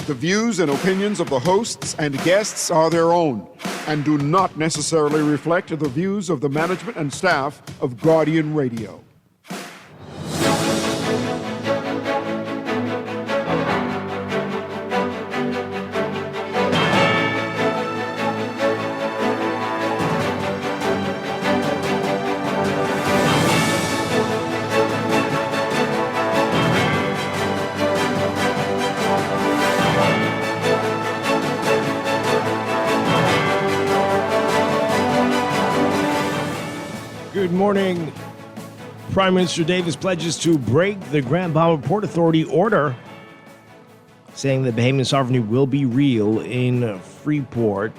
The views and opinions of the hosts and guests are their own and do not necessarily reflect the views of the management and staff of Guardian Radio. Good morning. Prime Minister Davis pledges to break the Grand Bahama Port Authority order, saying that Bahamian sovereignty will be real in Freeport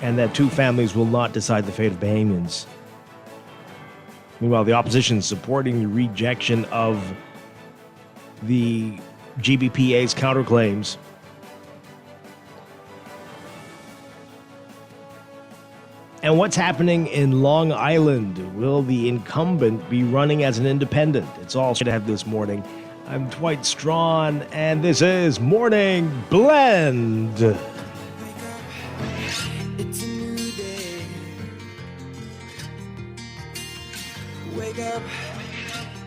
and that two families will not decide the fate of Bahamians. Meanwhile, the opposition is supporting the rejection of the GBPA's counterclaims. And what's happening in Long Island? Will the incumbent be running as an independent? It's all to have this morning. I'm Dwight Strachan, and this is Morning Blend. Wake up, it's a new day. Wake up,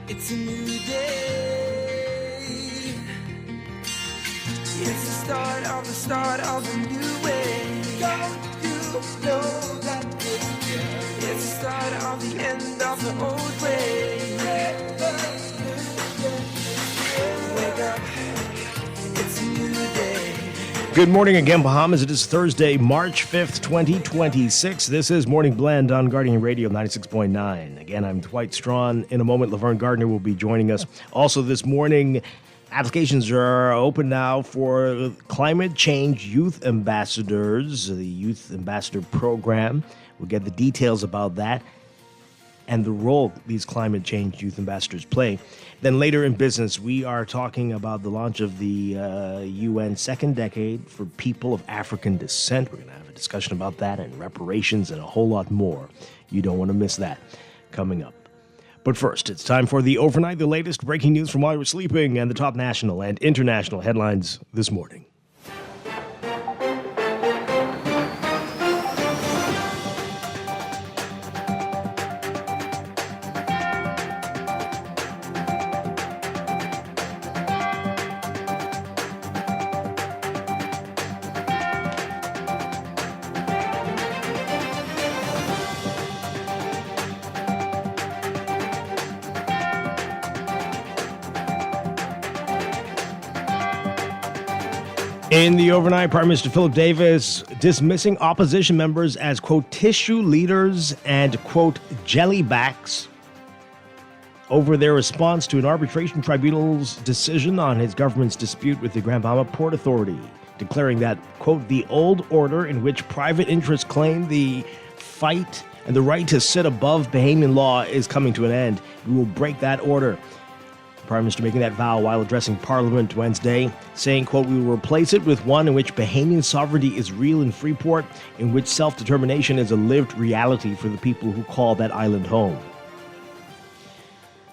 it's a new day. It's the start of a new way. Don't you know that it's the start of the end of the old way. Wake up, it's a new day. Good morning again, Bahamas. It is Thursday, March 5th, 2026. This is Morning Blend on Guardian Radio 96.9. Again, I'm Dwight Strachan. In a moment, Laverne Gardner will be joining us. Also this morning, applications are open now for climate change youth ambassadors, the Youth Ambassador Program. We'll get the details about that and the role these climate change youth ambassadors play. Then later in business, we are talking about the launch of the UN Second Decade for People of African Descent. We're going to have a discussion about that and reparations and a whole lot more. You don't want to miss that coming up. But first, it's time for the Overnight, the latest breaking news from while you were sleeping, and the top national and international headlines this morning. In the overnight, Prime Minister Philip Davis dismissing opposition members as, quote, tissue leaders and, quote, jellybacks over their response to an arbitration tribunal's decision on his government's dispute with the Grand Bahama Port Authority, declaring that, quote, the old order in which private interests claim the fight and the right to sit above Bahamian law is coming to an end. We will break that order. Prime Minister making that vow while addressing Parliament Wednesday, saying, quote, we will replace it with one in which Bahamian sovereignty is real in Freeport, in which self-determination is a lived reality for the people who call that island home.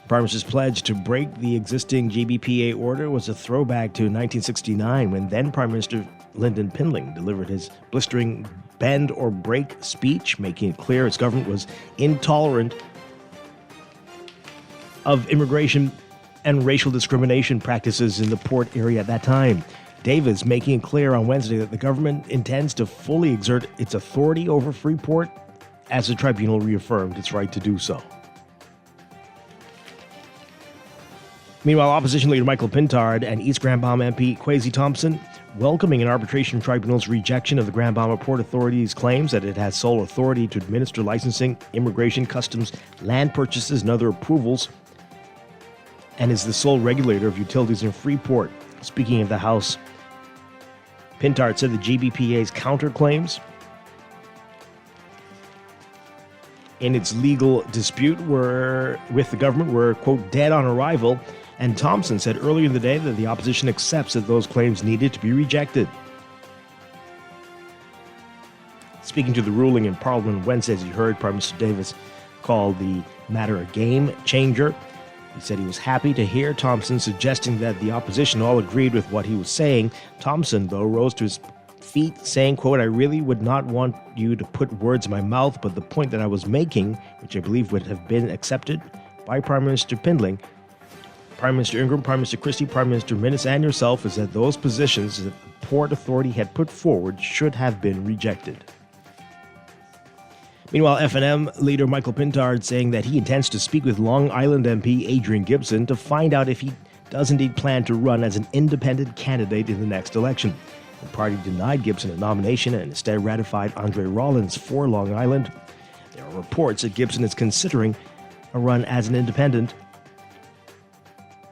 Prime Minister's pledge to break the existing GBPA order was a throwback to 1969 when then Prime Minister Lyndon Pinling delivered his blistering bend or break speech, making it clear his government was intolerant of immigration and racial discrimination practices in the port area at that time. Davis making it clear on Wednesday that the government intends to fully exert its authority over Freeport as the tribunal reaffirmed its right to do so. Meanwhile, opposition leader Michael Pintard and East Grand Bahama MP Kwesi Thompson welcoming an arbitration tribunal's rejection of the Grand Bahama Port Authority's claims that it has sole authority to administer licensing, immigration, customs, land purchases, and other approvals, and is the sole regulator of utilities in Freeport. Speaking of the House, Pintard said the GBPA's counterclaims in its legal dispute with the government were, quote, dead on arrival, and Thompson said earlier in the day that the opposition accepts that those claims needed to be rejected. Speaking to the ruling in Parliament Wednesday, as you heard, Prime Minister Davis called the matter a game changer. He said he was happy to hear Thompson suggesting that the opposition all agreed with what he was saying. Thompson, though, rose to his feet, saying, quote, "I really would not want you to put words in my mouth, but the point that I was making, which I believe would have been accepted by Prime Minister Pindling, Prime Minister Ingram, Prime Minister Christie, Prime Minister Minnis, and yourself, is that those positions that the Port Authority had put forward should have been rejected." Meanwhile, F&M leader Michael Pintard saying that he intends to speak with Long Island MP Adrian Gibson to find out if he does indeed plan to run as an independent candidate in the next election. The party denied Gibson a nomination and instead ratified Andre Rollins for Long Island. There are reports that Gibson is considering a run as an independent.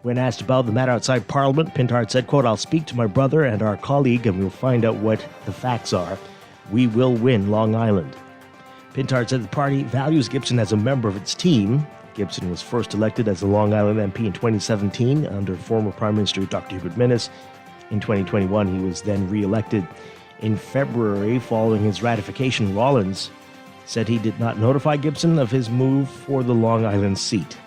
When asked about the matter outside Parliament, Pintard said, quote, "I'll speak to my brother and our colleague and we'll find out what the facts are. We will win Long Island." Pintard said the party values Gibson as a member of its team. Gibson was first elected as a Long Island MP in 2017 under former Prime Minister Dr. Hubert Minnis. In 2021, he was then re-elected. In February, following his ratification, Rollins said he did not notify Gibson of his move for the Long Island seat.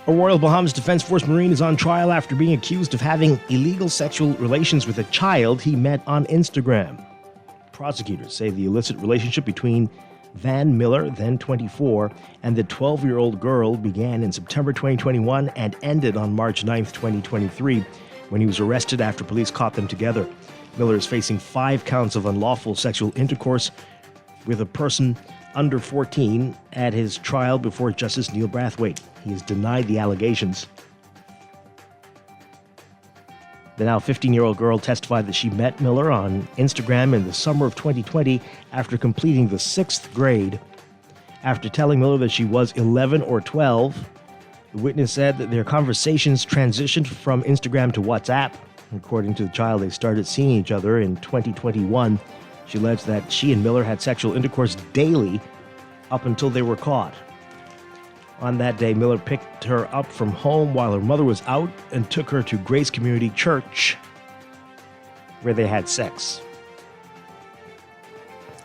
A Royal Bahamas Defense Force Marine is on trial after being accused of having illegal sexual relations with a child he met on Instagram. Prosecutors say the illicit relationship between Van Miller, then 24, and the 12-year-old girl began in September 2021 and ended on March 9, 2023, when he was arrested after police caught them together. Miller is facing 5 counts of unlawful sexual intercourse with a person under 14 at his trial before Justice Neil Brathwaite. He has denied the allegations. The now 15-year-old girl testified that she met Miller on Instagram in the summer of 2020 after completing the 6th grade. After telling Miller that she was 11 or 12, the witness said that their conversations transitioned from Instagram to WhatsApp. According to the child, they started seeing each other in 2021. She alleged that she and Miller had sexual intercourse daily up until they were caught. On that day, Miller picked her up from home while her mother was out and took her to Grace Community Church, where they had sex.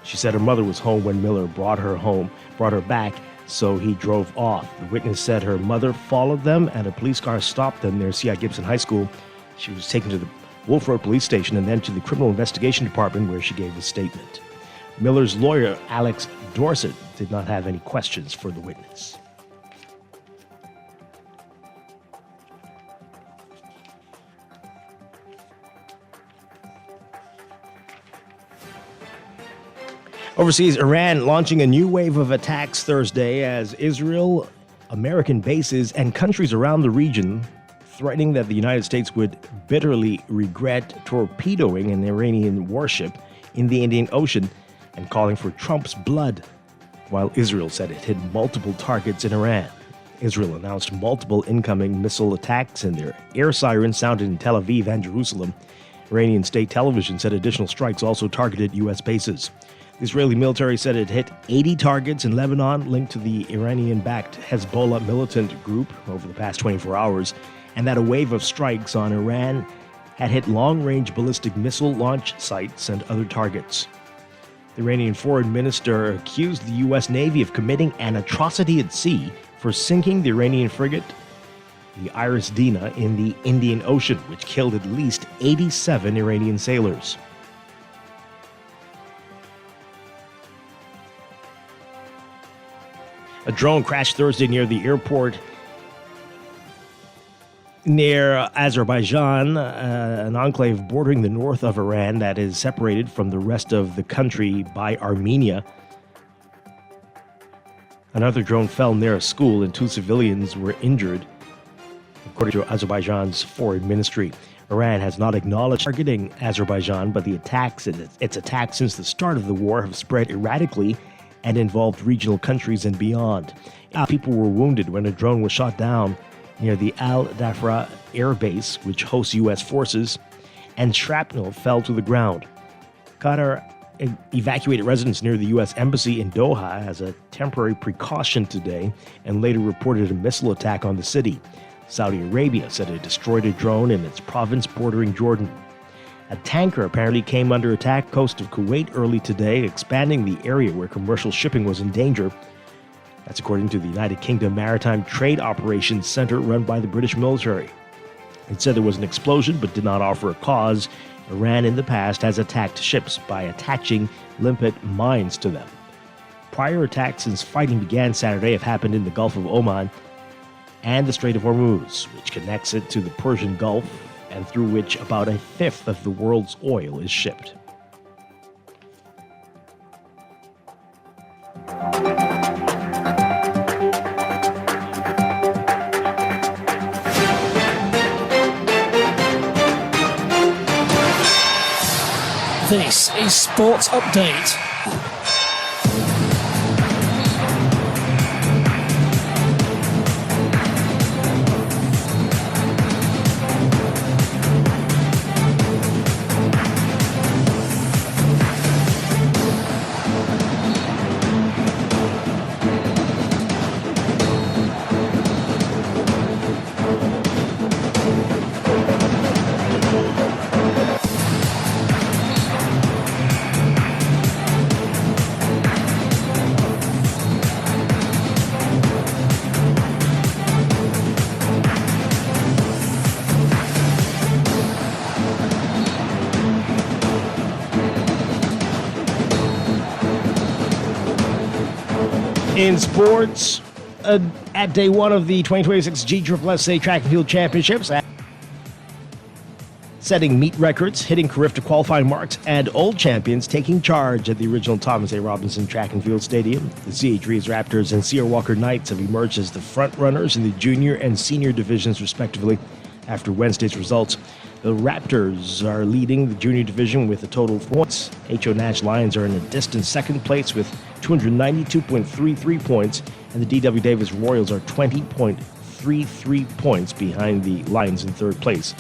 She said her mother was home when Miller brought her back, so he drove off. The witness said her mother followed them and a police car stopped them near C.I. Gibson High School. She was taken to the Wolf Road Police Station and then to the Criminal Investigation Department, where she gave a statement. Miller's lawyer, Alex Dorset, did not have any questions for the witness. Overseas, Iran launching a new wave of attacks Thursday as Israel, American bases, and countries around the region threatening that the United States would bitterly regret torpedoing an Iranian warship in the Indian Ocean and calling for Trump's blood, while Israel said it hit multiple targets in Iran. Israel announced multiple incoming missile attacks and their air sirens sounded in Tel Aviv and Jerusalem. Iranian state television said additional strikes also targeted U.S. bases. The Israeli military said it hit 80 targets in Lebanon linked to the Iranian-backed Hezbollah militant group over the past 24 hours, and that a wave of strikes on Iran had hit long-range ballistic missile launch sites and other targets. The Iranian foreign minister accused the U.S. Navy of committing an atrocity at sea for sinking the Iranian frigate, the Iris Dina, in the Indian Ocean, which killed at least 87 Iranian sailors. A drone crashed Thursday near the airport near Azerbaijan, an enclave bordering the north of Iran that is separated from the rest of the country by Armenia. Another drone fell near a school and 2 civilians were injured, according to Azerbaijan's foreign ministry. Iran has not acknowledged targeting Azerbaijan, but its attacks since the start of the war have spread erratically and involved regional countries and beyond. People were wounded when a drone was shot down near the Al Dafra air base, which hosts U.S. forces, and shrapnel fell to the ground. Qatar evacuated residents near the U.S. Embassy in Doha as a temporary precaution today and later reported a missile attack on the city. Saudi Arabia said it destroyed a drone in its province bordering Jordan. A tanker apparently came under attack coast of Kuwait early today, expanding the area where commercial shipping was in danger. That's according to the United Kingdom Maritime Trade Operations Center run by the British military. It said there was an explosion but did not offer a cause. Iran in the past has attacked ships by attaching limpet mines to them. Prior attacks since fighting began Saturday have happened in the Gulf of Oman and the Strait of Hormuz, which connects it to the Persian Gulf and through which about a fifth of the world's oil is shipped. This is Sports Update. In sports, at day one of the 2026 GSSA Track and Field Championships, setting meet records, hitting Carifta qualifying marks, and old champions taking charge at the original Thomas A. Robinson Track and Field Stadium. The CH Reeves Raptors and Sierra Walker Knights have emerged as the front runners in the junior and senior divisions, respectively, after Wednesday's results. The Raptors are leading the junior division with a total of points. H.O. Nash Lions are in a distant second place with 292.33 points, and the D.W. Davis Royals are 20.33 points behind the Lions in third place,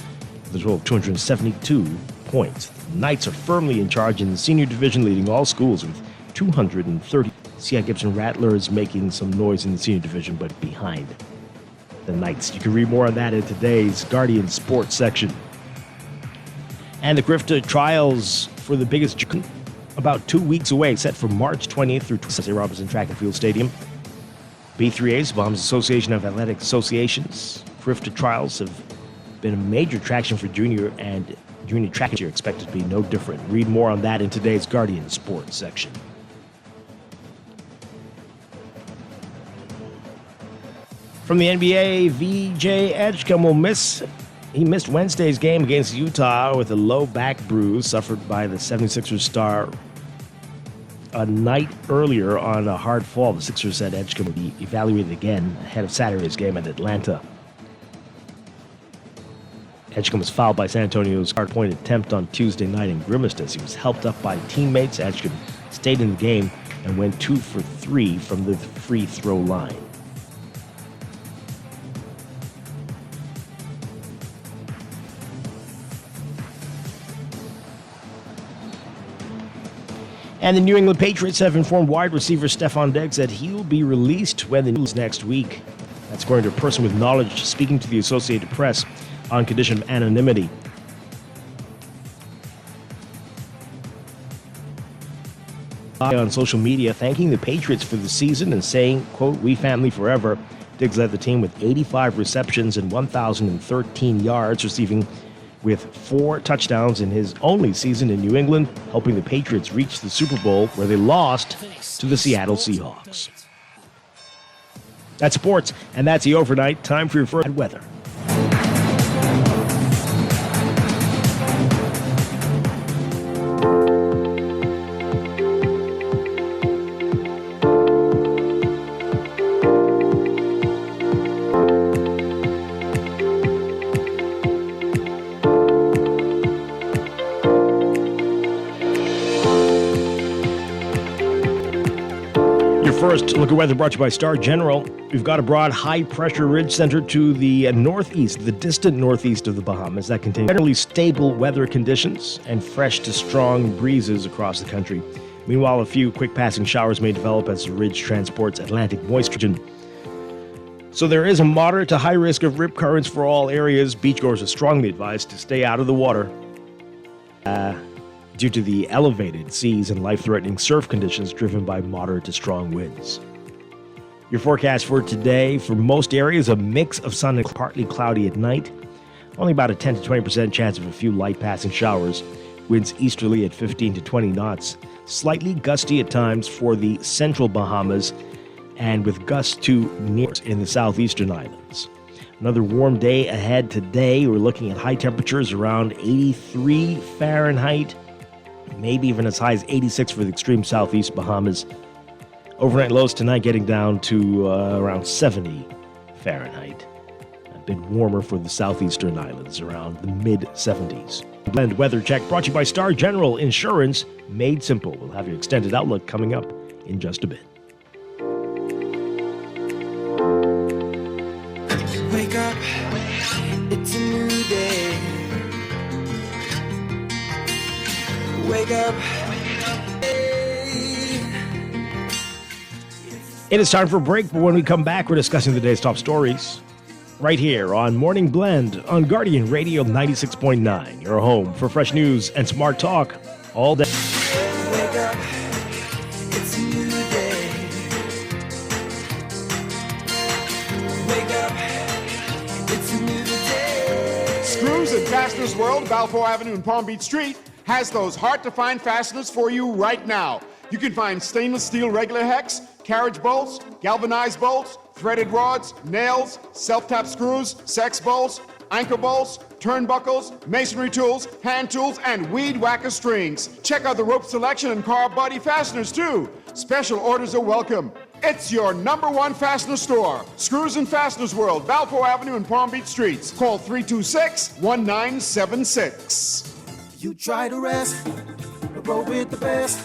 with a total of 272 points. The Knights are firmly in charge in the senior division, leading all schools with 230. C.I. Gibson Rattlers making some noise in the senior division, but behind the Knights. You can read more on that in today's Guardian Sports section. And the Carifta trials for the biggest about 2 weeks away, set for March 20th through Thomas A. Robinson Track and Field Stadium. B3A's, Bahamas Association of Athletic Associations. Carifta trials have been a major attraction for junior and junior track this year, expected to be no different. Read more on that in today's Guardian Sports section. From the NBA, VJ Edgecombe will miss. He missed Wednesday's game against Utah with a low back bruise suffered by the 76ers star a night earlier on a hard fall. The Sixers said Edgecombe would be evaluated again ahead of Saturday's game at Atlanta. Edgecombe was fouled by San Antonio's hard-point attempt on Tuesday night and grimaced as he was helped up by teammates. Edgecombe stayed in the game and went 2 for 3 from the free throw line. And the New England Patriots have informed wide receiver Stefon Diggs that he will be released when the news next week. That's according to a person with knowledge speaking to the Associated Press on condition of anonymity. On social media, thanking the Patriots for the season and saying, quote, "We family forever." Diggs led the team with 85 receptions and 1,013 yards, receiving with 4 touchdowns in his only season in New England, helping the Patriots reach the Super Bowl, where they lost to the Seattle Seahawks. That's sports, and that's the overnight. Time for your first weather. First look at weather brought to you by Star General. We've got a broad high-pressure ridge center to the northeast, the distant northeast of the Bahamas, that contains generally stable weather conditions and fresh to strong breezes across the country. Meanwhile, a few quick passing showers may develop as the ridge transports Atlantic moisture. So there is a moderate to high risk of rip currents for all areas. Beachgoers are strongly advised to stay out of the water. due to the elevated seas and life-threatening surf conditions driven by moderate to strong winds. Your forecast for today, for most areas, a mix of sun and partly cloudy at night. Only about a 10 to 20% chance of a few light passing showers. Winds easterly at 15 to 20 knots. Slightly gusty at times for the central Bahamas, and with gusts to near in the southeastern islands. Another warm day ahead today. We're looking at high temperatures around 83 Fahrenheit, maybe even as high as 86 for the extreme southeast Bahamas. Overnight lows tonight getting down to around 70 Fahrenheit. A bit warmer for the southeastern islands, around the mid-70s. Blend weather check brought to you by Star General Insurance, made simple. We'll have your extended outlook coming up in just a bit. Wake up, it's a new day. Wake up. It is time for a break, but when we come back, we're discussing the day's top stories. Right here on Morning Blend on Guardian Radio 96.9, your home for fresh news and smart talk all day. Wake up, it's a new day. Wake up, it's a new day. Screws and Fasteners World, Balfour Avenue and Palm Beach Street, has those hard-to-find fasteners for you right now. You can find stainless steel regular hex, carriage bolts, galvanized bolts, threaded rods, nails, self-tap screws, sex bolts, anchor bolts, turnbuckles, masonry tools, hand tools, and weed whacker strings. Check out the rope selection and car body fasteners too. Special orders are welcome. It's your #1 fastener store. Screws and Fasteners World, Balfour Avenue and Palm Beach Streets. Call 326-1976. You try to rest, but roll with the best.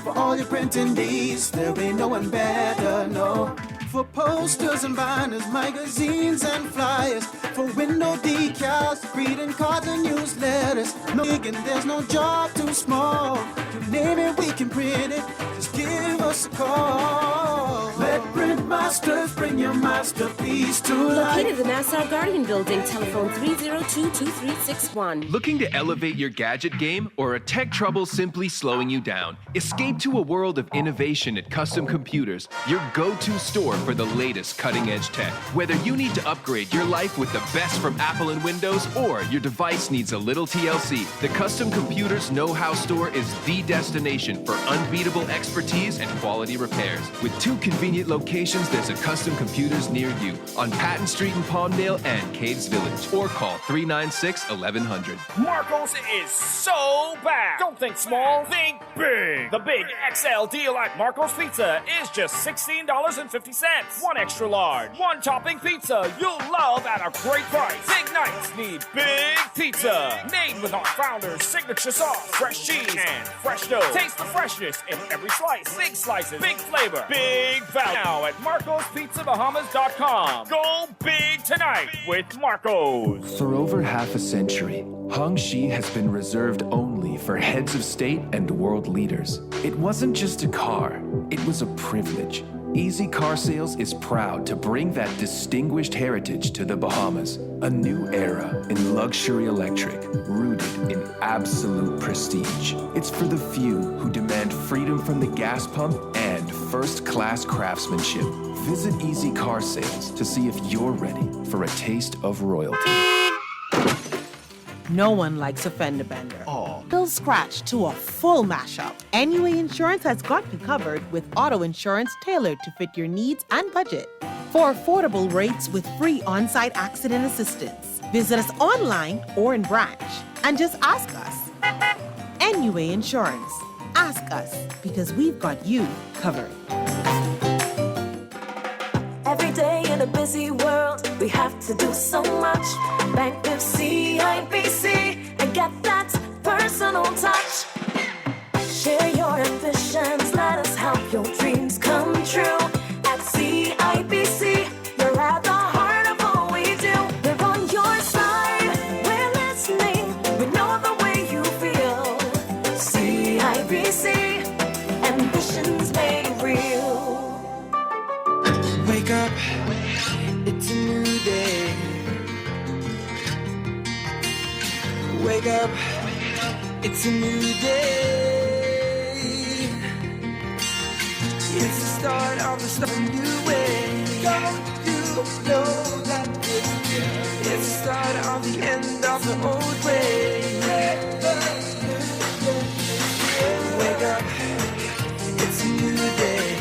For all your printing needs, there ain't no one better, no. For posters and banners, magazines and flyers. For window decals, greeting cards and newsletters. No big and there's no job too small. You name it, we can print it. Just give us a call. Let Print Masters bring your masterpiece to life. Located in the Nassau Guardian Building, telephone 302-2361. Looking to elevate your gadget game, or are tech troubles simply slowing you down? Escape to a world of innovation at Custom Computers, your go-to store for the latest cutting-edge tech. Whether you need to upgrade your life with the best from Apple and Windows, or your device needs a little TLC, the Custom Computers Know-How Store is the destination for unbeatable expertise and quality repairs. With 2 convenient locations, there's a Custom Computers near you on Patton Street in Palmdale and Caves Village, or call 396-1100. Marco's is so back. Don't think small, think big. The big XL deal at Marco's Pizza is just $16.50. 1 extra large, 1 topping pizza you'll love at a great price. Big nights need big pizza. Made with our founder's signature sauce, fresh cheese, and fresh dough. Taste the freshness in every slice. Big slices, big flavor, big value. Now at MarcosPizzaBahamas.com. Go big tonight with Marcos. For over half a century, Hongxi has been reserved only for heads of state and world leaders. It wasn't just a car, it was a privilege. Easy Car Sales is proud to bring that distinguished heritage to the Bahamas. A new era in luxury electric, rooted in absolute prestige. It's for the few who demand freedom from the gas pump and first-class craftsmanship. Visit Easy Car Sales to see if you're ready for a taste of royalty. No one likes a fender bender. They'll scratch to a full mashup. NUA Insurance has got you covered with auto insurance tailored to fit your needs and budget. For affordable rates with free on-site accident assistance, visit us online or in branch and just ask us. NUA Insurance. Ask us because we've got you covered. Every day in a busy world, we have to do so much. Bank with CIBC and get that personal touch. Share your ambitions, let us help your dreams come true. At CIBC, you're at the heart of all we do. We're on your side, we're listening, we know the way you feel. CIBC, ambitions made real. Wake up, it's a new day. Wake up, It's a new day. It's the start of a new way. Don't you know that it's the start of the end of the old way. Wake up, it's a new day.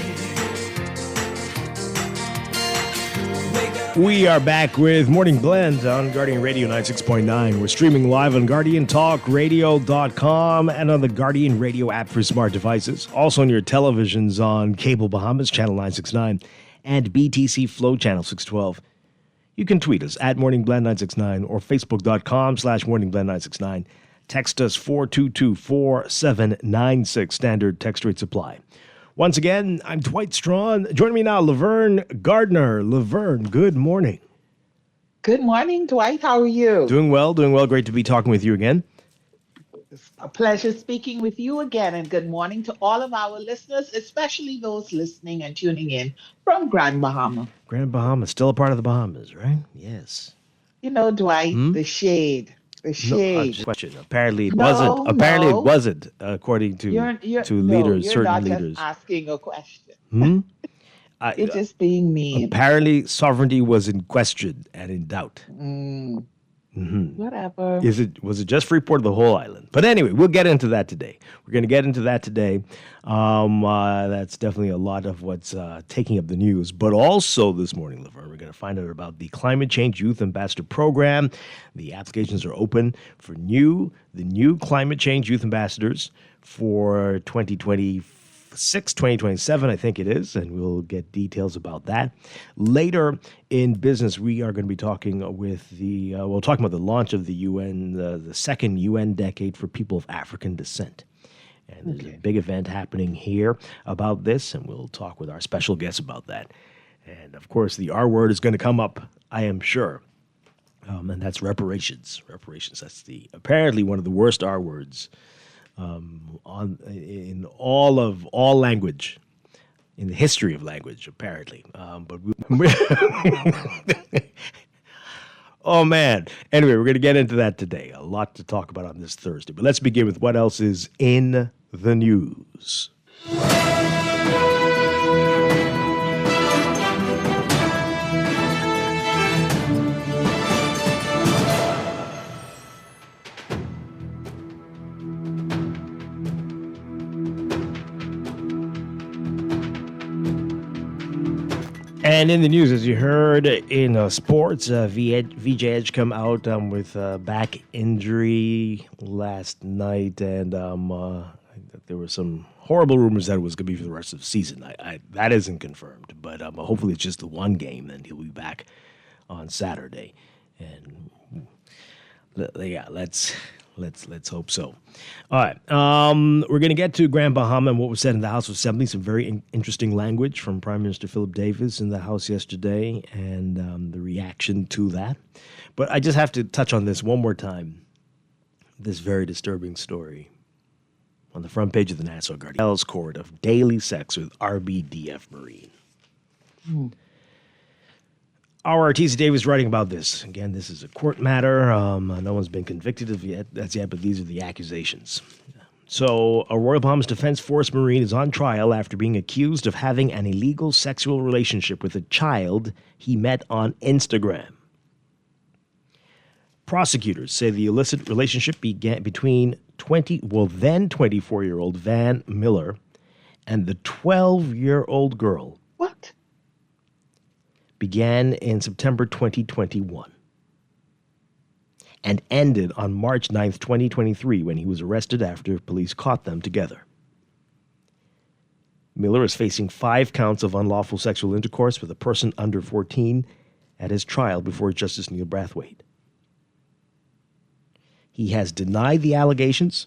We are back with Morning Blend on Guardian Radio 96.9. We're streaming live on GuardianTalkRadio.com and on the Guardian Radio app for smart devices. Also on your televisions on Cable Bahamas, Channel 969, and BTC Flow, Channel 612. You can tweet us at MorningBlend969 or Facebook.com/MorningBlend969. Text us 422-4796. Standard text rate supply. Once again, I'm Dwight Strachan. Joining me now, Laverne Gardner. Laverne, good morning. Good morning, Dwight. How are you? Doing well. Great to be talking with you again. It's a pleasure speaking with you again, and good morning to all of our listeners, especially those listening and tuning in from Grand Bahama. Grand Bahama, still a part of the Bahamas, right? Yes. You know, Dwight, the shade. The shade. No, question. Apparently it wasn't. Apparently it wasn't, according to leaders, certain leaders. You're not just asking a question. You're just being mean. Apparently sovereignty was in question and in doubt. Whatever. Was it just Freeport or the whole island? But anyway, we'll get into that today. We're going to get into that today. That's definitely a lot of what's taking up the news. But also this morning, Laverne, we're going to find out about the Climate Change Youth Ambassador Program. The applications are open for the new Climate Change Youth Ambassadors for 2026, 2027, I think it is, and we'll get details about that. Later in business, we are going to be talking with we'll talk about the launch of the UN, the second UN decade for people of African descent. And there's a big event happening here about this, and we'll talk with our special guests about that. And, of course, the R word is going to come up, I am sure, and that's reparations. Reparations, that's apparently one of the worst R words in all language, in the history of language, apparently. Oh, man. Anyway, we're going to get into that today. A lot to talk about on this Thursday. But let's begin with what else is in the news. And in the news, as you heard in sports, VJ Edge come out with back injury last night, and there were some horrible rumors that it was going to be for the rest of the season. That isn't confirmed, but hopefully it's just the one game, and he'll be back on Saturday. And yeah, let's hope so. All right. We're going to get to Grand Bahama and what was said in the House of Assembly. Some very interesting language from Prime Minister Philip Davis in the House yesterday and the reaction to that. But I just have to touch on this one more time, this very disturbing story. On the front page of the Nassau Guardian, Hell's Court of daily sex with RBDF Marine. Our Artisa Davis writing about this. Again, this is a court matter. No one's been convicted of yet, but these are the accusations. So, a Royal Bahamas Defense Force Marine is on trial after being accused of having an illegal sexual relationship with a child he met on Instagram. Prosecutors say the illicit relationship began between then 24-year-old Van Miller and the 12-year-old girl. What? Began in September 2021 and ended on March 9th, 2023, when he was arrested after police caught them together. Miller is facing 5 counts of unlawful sexual intercourse with a person under 14 at his trial before Justice Neil Brathwaite. He has denied the allegations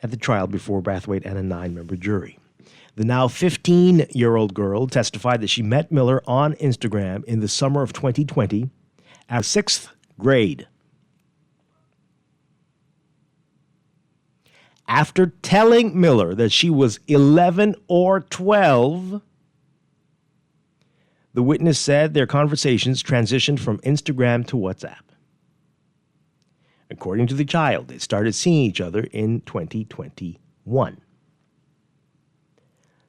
at the trial before Brathwaite and a 9-member jury. The now 15-year-old girl testified that she met Miller on Instagram in the summer of 2020 at 6th grade. After telling Miller that she was 11 or 12, the witness said their conversations transitioned from Instagram to WhatsApp. According to the child, they started seeing each other in 2021.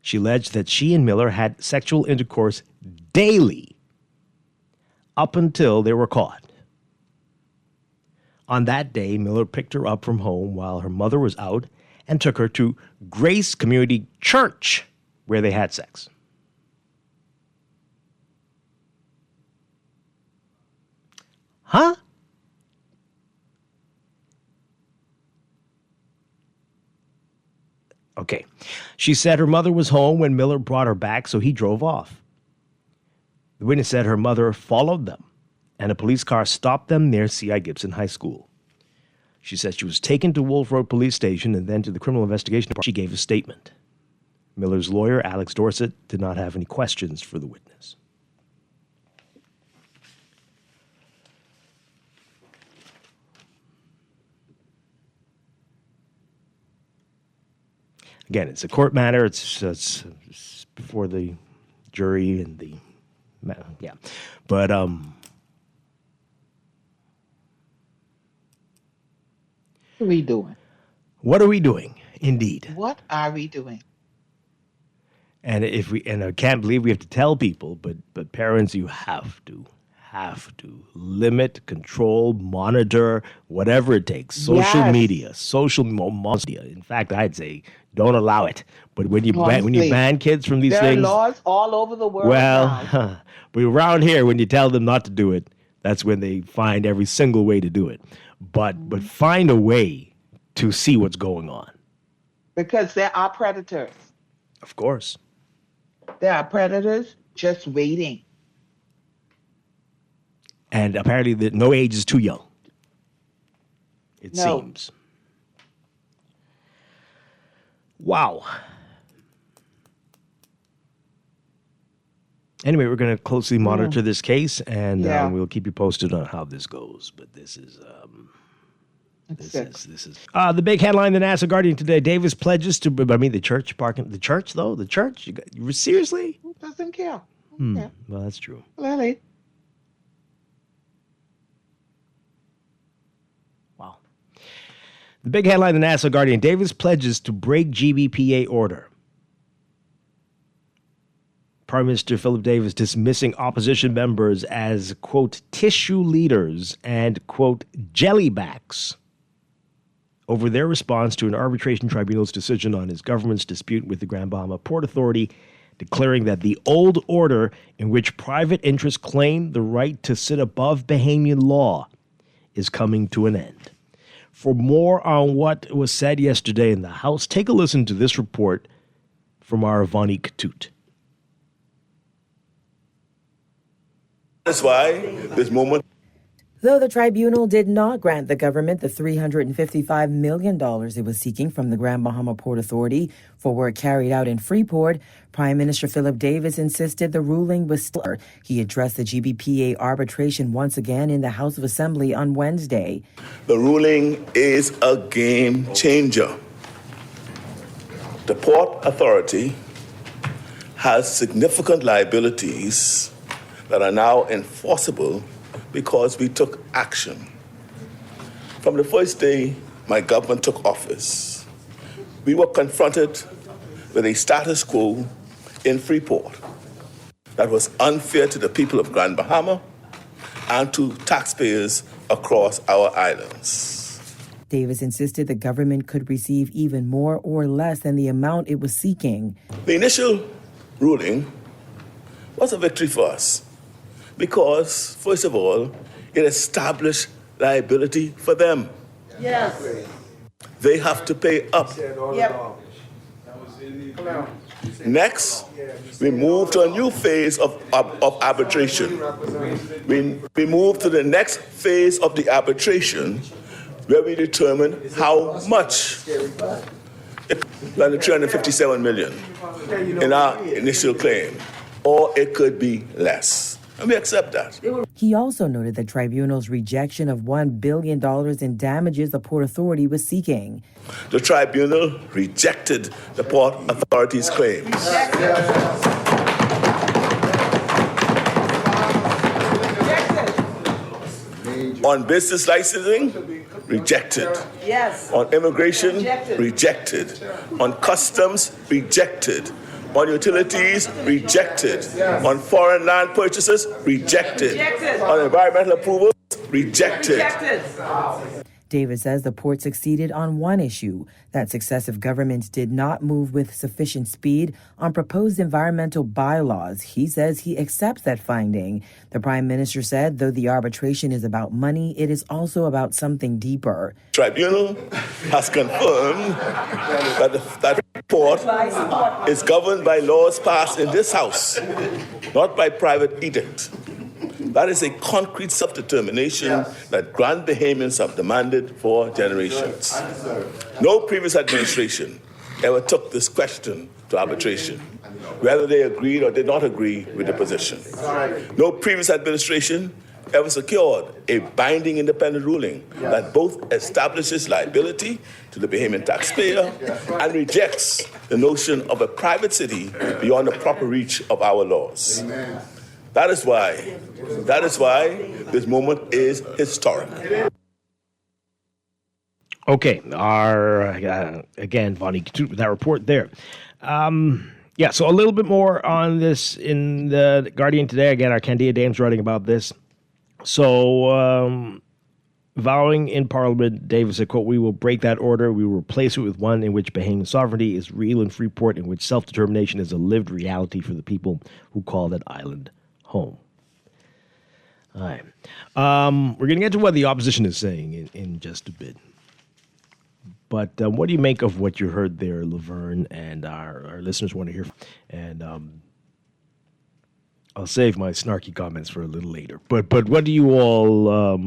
She alleged that she and Miller had sexual intercourse daily up until they were caught. On that day, Miller picked her up from home while her mother was out and took her to Grace Community Church, where they had sex. Huh? Okay. She said her mother was home when Miller brought her back, so he drove off. The witness said her mother followed them, and a police car stopped them near C.I. Gibson High School. She said she was taken to Wolf Road Police Station and then to the Criminal Investigation Department. She gave a statement. Miller's lawyer, Alex Dorsett, did not have any questions for the witness. Again, it's a court matter. It's before the jury and the yeah, but What are we doing? What are we doing? Indeed. What are we doing? And I can't believe we have to tell people, but parents, you have to limit, control, monitor, whatever it takes. Social Yes. media, social media. In fact, I'd say don't allow it. But when you Honestly, ban kids from these There things, are laws all over the world now. well, but around here, when you tell them not to do it, that's when they find every single way to do it. But find a way to see what's going on. Because there are predators. Of course. There are predators just waiting. And apparently no age is too young. It No. seems. Wow. Anyway, we're going to closely monitor this case, and Yeah. we'll keep you posted on how this goes. But this is Sick. this is the big headline. The NASA Guardian today: Davis pledges to. I mean, the church parking. The church, though. The church. You seriously? Who doesn't care? Well, that's true. Clearly. Wow. The big headline. The NASA Guardian: Davis pledges to break GBPA order. Prime Minister Philip Davis dismissing opposition members as, quote, tissue leaders and, quote, jellybacks over their response to an arbitration tribunal's decision on his government's dispute with the Grand Bahama Port Authority, declaring that the old order in which private interests claim the right to sit above Bahamian law is coming to an end. For more on what was said yesterday in the House, take a listen to this report from our Vani Katut. That's why this moment. Though the tribunal did not grant the government the $355 million it was seeking from the Grand Bahama Port Authority for work carried out in Freeport, Prime Minister Philip Davis insisted the ruling was still. He addressed the GBPA arbitration once again in the House of Assembly on Wednesday. The ruling is a game changer. The Port Authority has significant liabilities that are now enforceable because we took action. From the first day my government took office, we were confronted with a status quo in Freeport that was unfair to the people of Grand Bahama and to taxpayers across our islands. Davis insisted the government could receive even more or less than the amount it was seeking. The initial ruling was a victory for us because, first of all, it established liability for them. Yes. They have to pay up. Yep. Next, we move to a new phase of arbitration. We move to the next phase of the arbitration where we determine how much than the $357 million in our initial claim, or it could be less. And we accept that. He also noted the tribunal's rejection of $1 billion in damages the Port Authority was seeking. The tribunal rejected the Port Authority's claims. On business licensing, rejected. Yes. On immigration, rejected. On customs, rejected. On utilities, rejected. On foreign land purchases, rejected. On environmental approvals, rejected. Davis says the port succeeded on one issue, that successive governments did not move with sufficient speed on proposed environmental bylaws. He says he accepts that finding. The prime minister said, though the arbitration is about money, it is also about something deeper. Tribunal has confirmed that port is governed by laws passed in this House, not by private edict. That is a concrete self-determination that Grand Bahamians have demanded for generations. No previous administration ever took this question to arbitration, whether they agreed or did not agree with the position. No previous administration ever secured a binding independent ruling that both establishes liability to the Bahamian taxpayer and rejects the notion of a private city beyond the proper reach of our laws. That is why this moment is historic. Okay, again, Bonnie, that report there. So a little bit more on this in the Guardian today. Again, our Candia Dame's writing about this. So, vowing in Parliament, Davis said, quote, "We will break that order. We will replace it with one in which Bahamian sovereignty is real in Freeport, in which self-determination is a lived reality for the people who call that island home." All right. We're going to get to what the opposition is saying in just a bit. But what do you make of what you heard there, Laverne, and our listeners want to hear? And I'll save my snarky comments for a little later. But what do you all?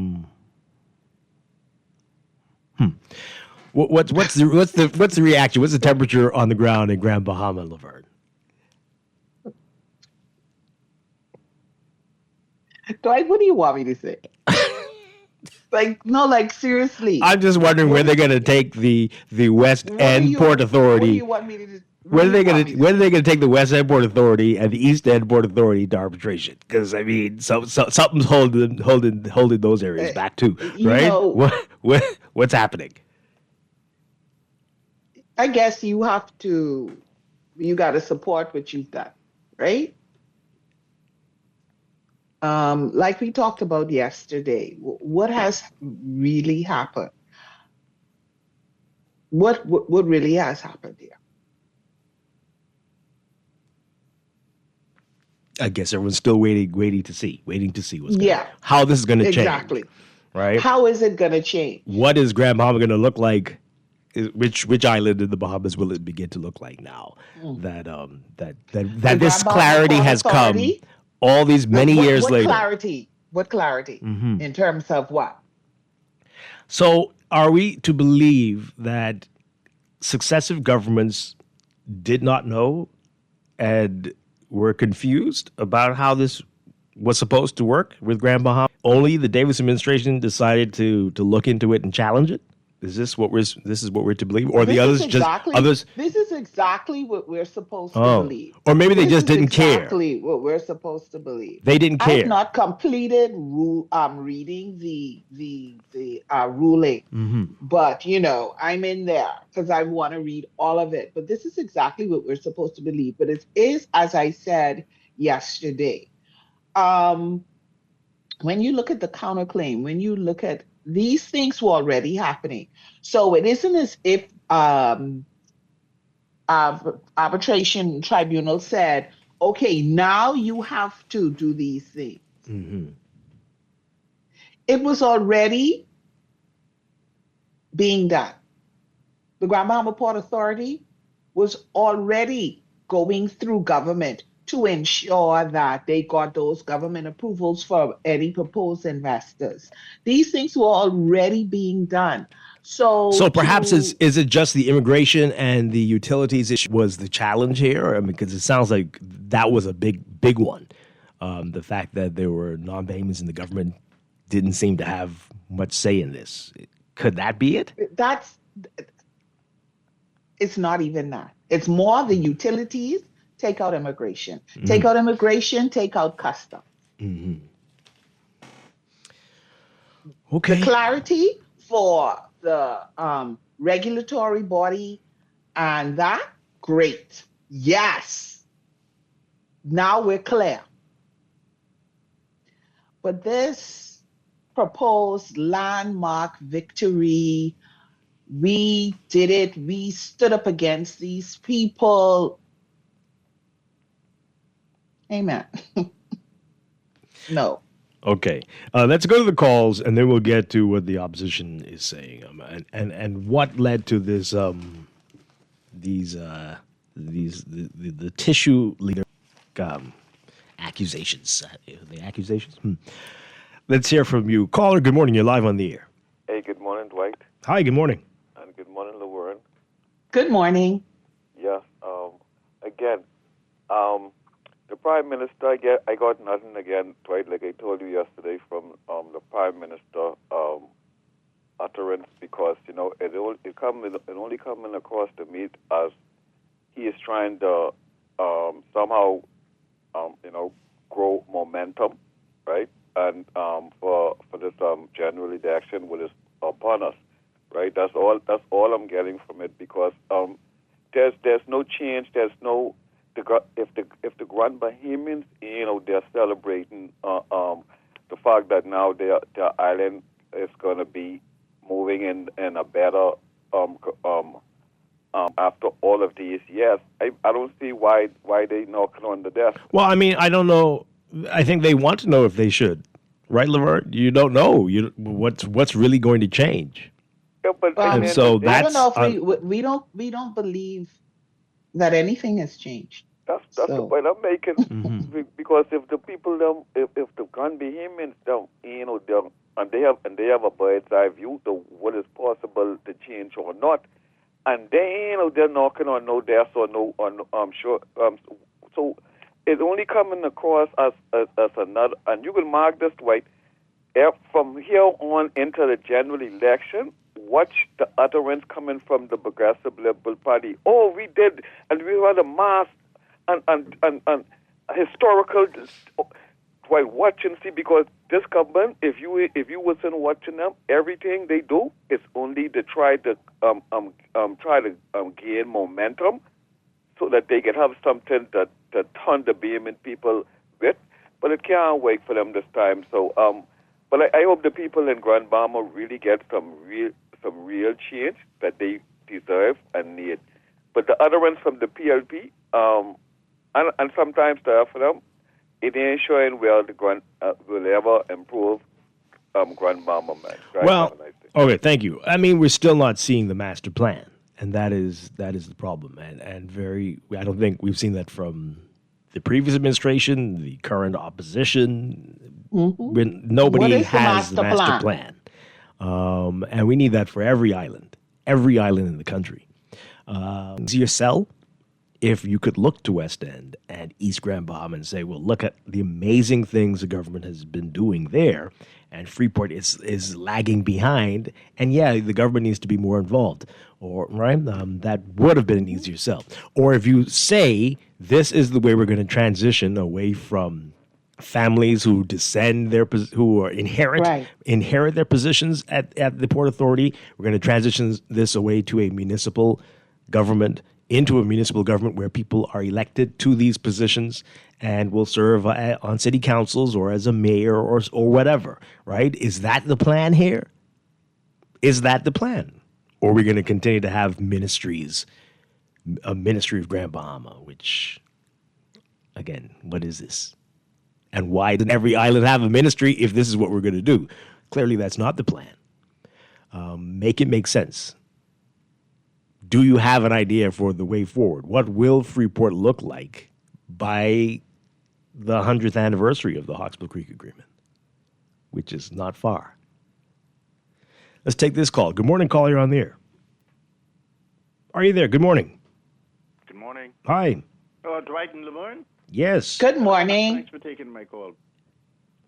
What's the reaction? What's the temperature on the ground in Grand Bahama, Laverne? Dwight, what do you want me to say? Seriously. I'm just wondering where they're going to take the West End Port Authority. What do you want me to do? When are they going to take the West End Port Authority and the East End Port Authority to arbitration? Because I mean, something's holding those areas back too, right? What's happening? I guess you got to support what you've done, right? Like we talked about yesterday, what has really happened? What really has happened here? I guess everyone's still waiting to see what's how this is going to change. Exactly. Right? How is it going to change? What is Grand Bahama going to look like? Which island in the Bahamas will it begin to look like now that this clarity has come? All these many years later. What clarity? Mm-hmm. In terms of what? So are we to believe that successive governments did not know and were confused about how this was supposed to work with Grand Bahama? Only the Davis administration decided to look into it and challenge it? Is this what we're to believe, or the others others? This is exactly what we're supposed to believe. Or maybe they just didn't care. Exactly what we're supposed to believe. They didn't care. I've not completed reading the ruling, but I'm in there because I want to read all of it. But this is exactly what we're supposed to believe. But it is, as I said yesterday, when you look at the counterclaim, when you look at these things were already happening. So it isn't as if arbitration tribunal said, okay, now you have to do these things. Mm-hmm. It was already being done. The Grand Bahama Port Authority was already going through government to ensure that they got those government approvals for any proposed investors. These things were already being done. So perhaps is it just the immigration and the utilities issue was the challenge here? I mean, because it sounds like that was a big one. The fact that there were non-Bahamians in the government didn't seem to have much say in this. Could that be it? It's not even that. It's more the utilities. Take out immigration. Mm-hmm. Take out immigration, take out customs. Mm-hmm. Okay. The clarity for the regulatory body and that, great. Yes. Now we're clear. But this proposed landmark victory, we did it, we stood up against these people. Amen. No. Okay, let's go to the calls, and then we'll get to what the opposition is saying, and what led to this the tissue leader accusations. The accusations. Let's hear from you, caller. Good morning. You're live on the air. Hey, good morning, Dwight. Hi. Good morning. And good morning, Laverne. Good morning. Yes. Again, the Prime Minister, I got nothing again, Dwight, like I told you yesterday, from the Prime Minister utterance, because, it only coming across to me as he is trying to somehow, grow momentum, right? And for this general election, which is upon us, right? That's all I'm getting from it, because there's no change. There's no if the Grand Bahamians, they're celebrating the fact that now their island is going to be moving in a better after all of these years. I don't see why they knocking on the desk. Well, I mean, I don't know. I think they want to know if they should, right, Laverne? You don't know what's really going to change. Yeah, but and so that's. I don't know if we don't believe that anything has changed. That's the point I'm making. Because if the people if the Grand Bahamians and they have a bird's eye view to what is possible to change or not, and they're knocking on no desk or no on sure. So it's only coming across as another, and you can mark this, Dwight. From here on into the general election, watch the utterance coming from the Progressive Liberal Party. Oh, we did, and we had a mass and historical. While watch and see, because this government, if you wasn't watching them, everything they do is only to try to gain momentum, so that they can have something to turn the Bahamian people with. But it can't wait for them this time. So, but I hope the people in Grand Bahama really get some real change that they deserve and need. But the utterance from the PLP, and sometimes the FNM, it ain't showing where the will ever improve Grand Bahama, man. Right? Well, okay, thank you. I mean, we're still not seeing the master plan, and that is the problem. And I don't think we've seen that from the previous administration, the current opposition. When nobody has the master plan. And we need that for every island in the country. Yourself, if you could look to West End and East Grand Bahama and say, well, look at the amazing things the government has been doing there, and Freeport is lagging behind, and yeah, the government needs to be more involved, or right, that would have been an easier sell. Or if you say this is the way we're going to transition away from families who inherit their positions at the Port Authority, we're going to transition this away to a municipal government, into a municipal government where people are elected to these positions and will serve on city councils or as a mayor or whatever, right? Is that the plan here? Is that the plan? Or are we going to continue to have ministries, a ministry of Grand Bahama, which, again, what is this? And why doesn't every island have a ministry if this is what we're going to do? Clearly, that's not the plan. Make it make sense. Do you have an idea for the way forward? What will Freeport look like by the 100th anniversary of the Hawkesbury Creek Agreement, which is not far? Let's take this call. Good morning, caller. You're on the air. Are you there? Good morning. Good morning. Hi. Dwight and Laverne? Yes. Good morning. Thanks for taking my call.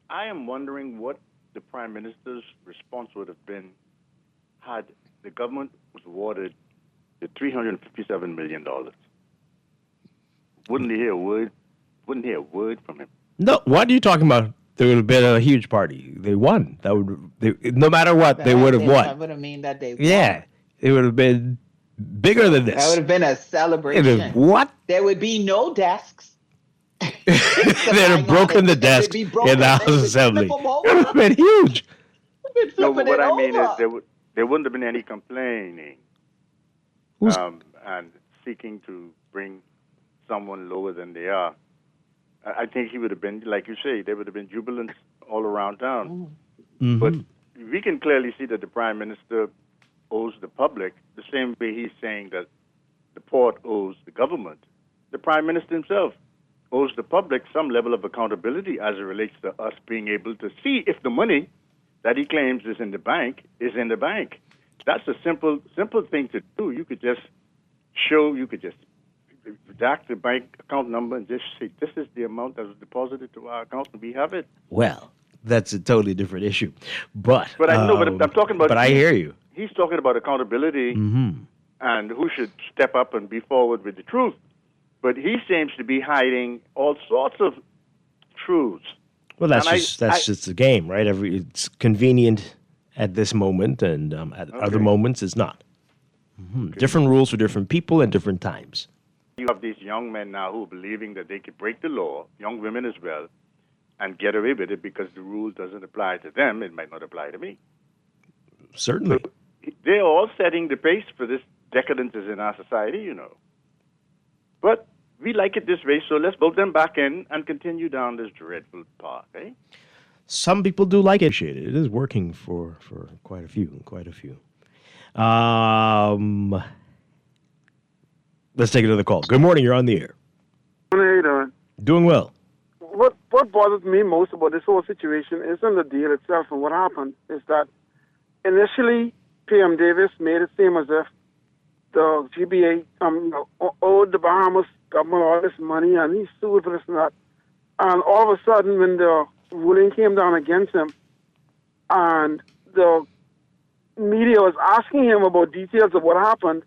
I am wondering what the Prime Minister's response would have been had the government was awarded the $357 million. Wouldn't he hear a word from him? No, what are you talking about? there would have been a huge party. They won. No matter what, they would have won. That would have mean that they won. Yeah, it would have been bigger than this. That would have been a celebration. What? There would be no desks. They'd have broken the desk in the House Assembly. It would have been huge. No, but what I mean is there wouldn't have been any complaining and seeking to bring someone lower than they are. I think he would have been, like you say, there would have been jubilance all around town. Mm-hmm. But we can clearly see that the Prime Minister owes the public the same way he's saying that the port owes the government. The Prime Minister himself owes the public some level of accountability as it relates to us being able to see if the money that he claims is in the bank is in the bank. That's a simple thing to do. You could just redact the bank account number and just say, this is the amount that was deposited to our account, and we have it. Well, that's a totally different issue. But I know, but I'm talking about... But I hear you. He's talking about accountability and who should step up and be forward with the truth. But he seems to be hiding all sorts of truths. Well, that's just the game, right? It's convenient at this moment, and at other moments it's not. Different rules for different people and different times. You have these young men now who are believing that they could break the law, young women as well, and get away with it because the rule doesn't apply to them. It might not apply to me. Certainly. So they're all setting the pace for this decadence in our society, you know. But we like it this way, so let's vote them back in and continue down this dreadful path, eh? Some people do like it. It is working for quite a few. Let's take another call. Good morning. You're on the air. How are you doing? Doing well. What bothers me most about this whole situation isn't the deal itself, and what happened is that initially PM Davis made it seem as if the GBA owed the Bahamas government all this money, and he sued for this and that. And all of a sudden, when the ruling came down against him, and the media was asking him about details of what happened,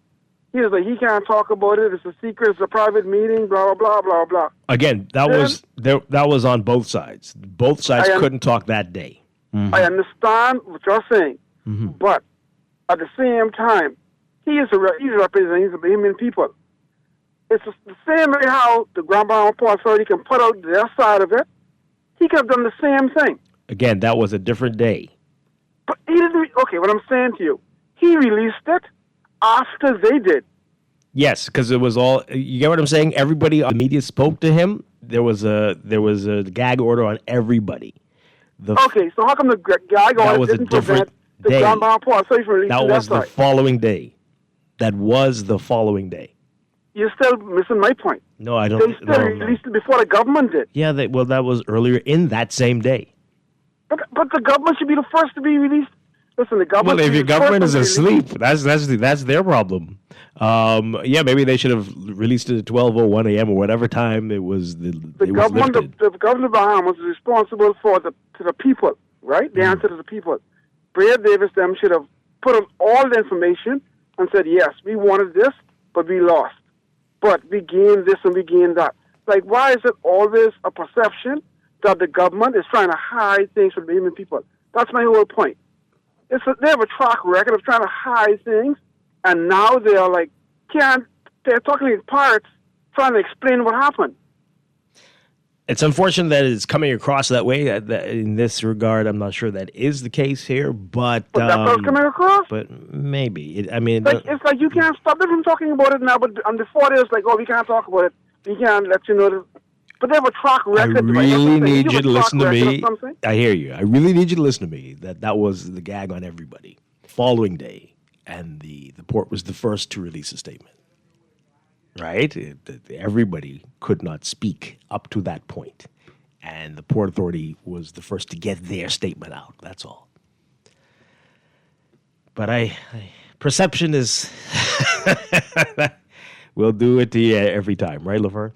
he was like, he can't talk about it. It's a secret. It's a private meeting. Blah blah blah blah blah. Again, that was on both sides. Both sides couldn't talk that day. I understand what you're saying, but at the same time, he's representing the Bahamian people. It's the same way how the Grand Bahama Port Authority can put out their side of it. He could have done the same thing. Again, that was a different day. But he didn't. Okay, what I'm saying to you, he released it after they did. Yes, because it was all. You get what I'm saying? Everybody on the media spoke to him. There was a gag order on everybody. Okay, so how come the gag order didn't prevent the Grand Bahama Port Authority from releasing that was the following day. That was the following day. You're still missing my point. No, I don't. They still released it before the government did. Yeah, that was earlier in that same day. But the government should be the first to be released. Listen, the government. Well, if your government is asleep, that's their problem. Yeah, maybe they should have released it at 12:01 a.m. or whatever time it was. The government of the Bahamas is responsible for the people, right? The answer to the people. Brad Davis them should have put on all the information and said, yes, we wanted this, but we lost. But we gained this and we gained that. Like, why is it always a perception that the government is trying to hide things from the human people? That's my whole point. They have a track record of trying to hide things, and now they're like, they're talking like pirates trying to explain what happened. It's unfortunate that it's coming across that way. In this regard, I'm not sure that is the case here, but that's how it's coming across. But maybe it's like you can't stop them from talking about it now. But before there's like, oh, we can't talk about it. We can't let you know. But they have a track record. I really need you to listen to me. I hear you. I really need you to listen to me. That was the gag on everybody. Following day, and the port was the first to release a statement. Right? Everybody could not speak up to that point. And the Port Authority was the first to get their statement out. That's all. But perception is, we'll do it to you every time, right, Laverne?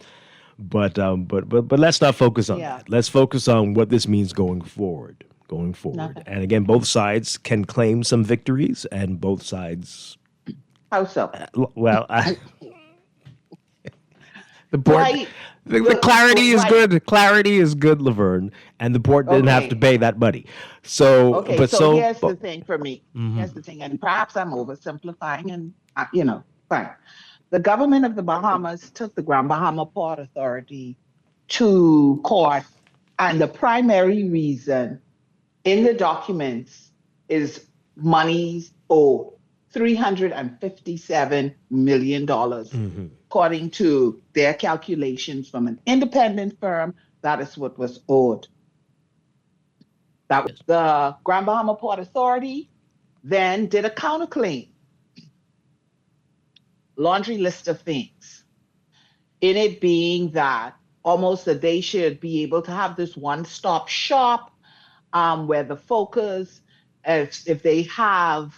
But let's not focus on that. Let's focus on what this means going forward. Okay. And again, both sides can claim some victories, and both sides. How so? The port, Dwight, the clarity is Dwight. good. Clarity is good, Laverne, and the port didn't have to pay that money. So, Okay, but so here's the thing for me. Mhm. Here's the thing, and perhaps I'm oversimplifying, and fine. The government of the Bahamas took the Grand Bahama Port Authority to court, and the primary reason in the documents is monies owed $357 million, according to their calculations from an independent firm. That is what was owed. That was the Grand Bahama Port Authority then did a counterclaim, laundry list of things, in it being that almost that they should be able to have this one-stop shop where the focus, if they have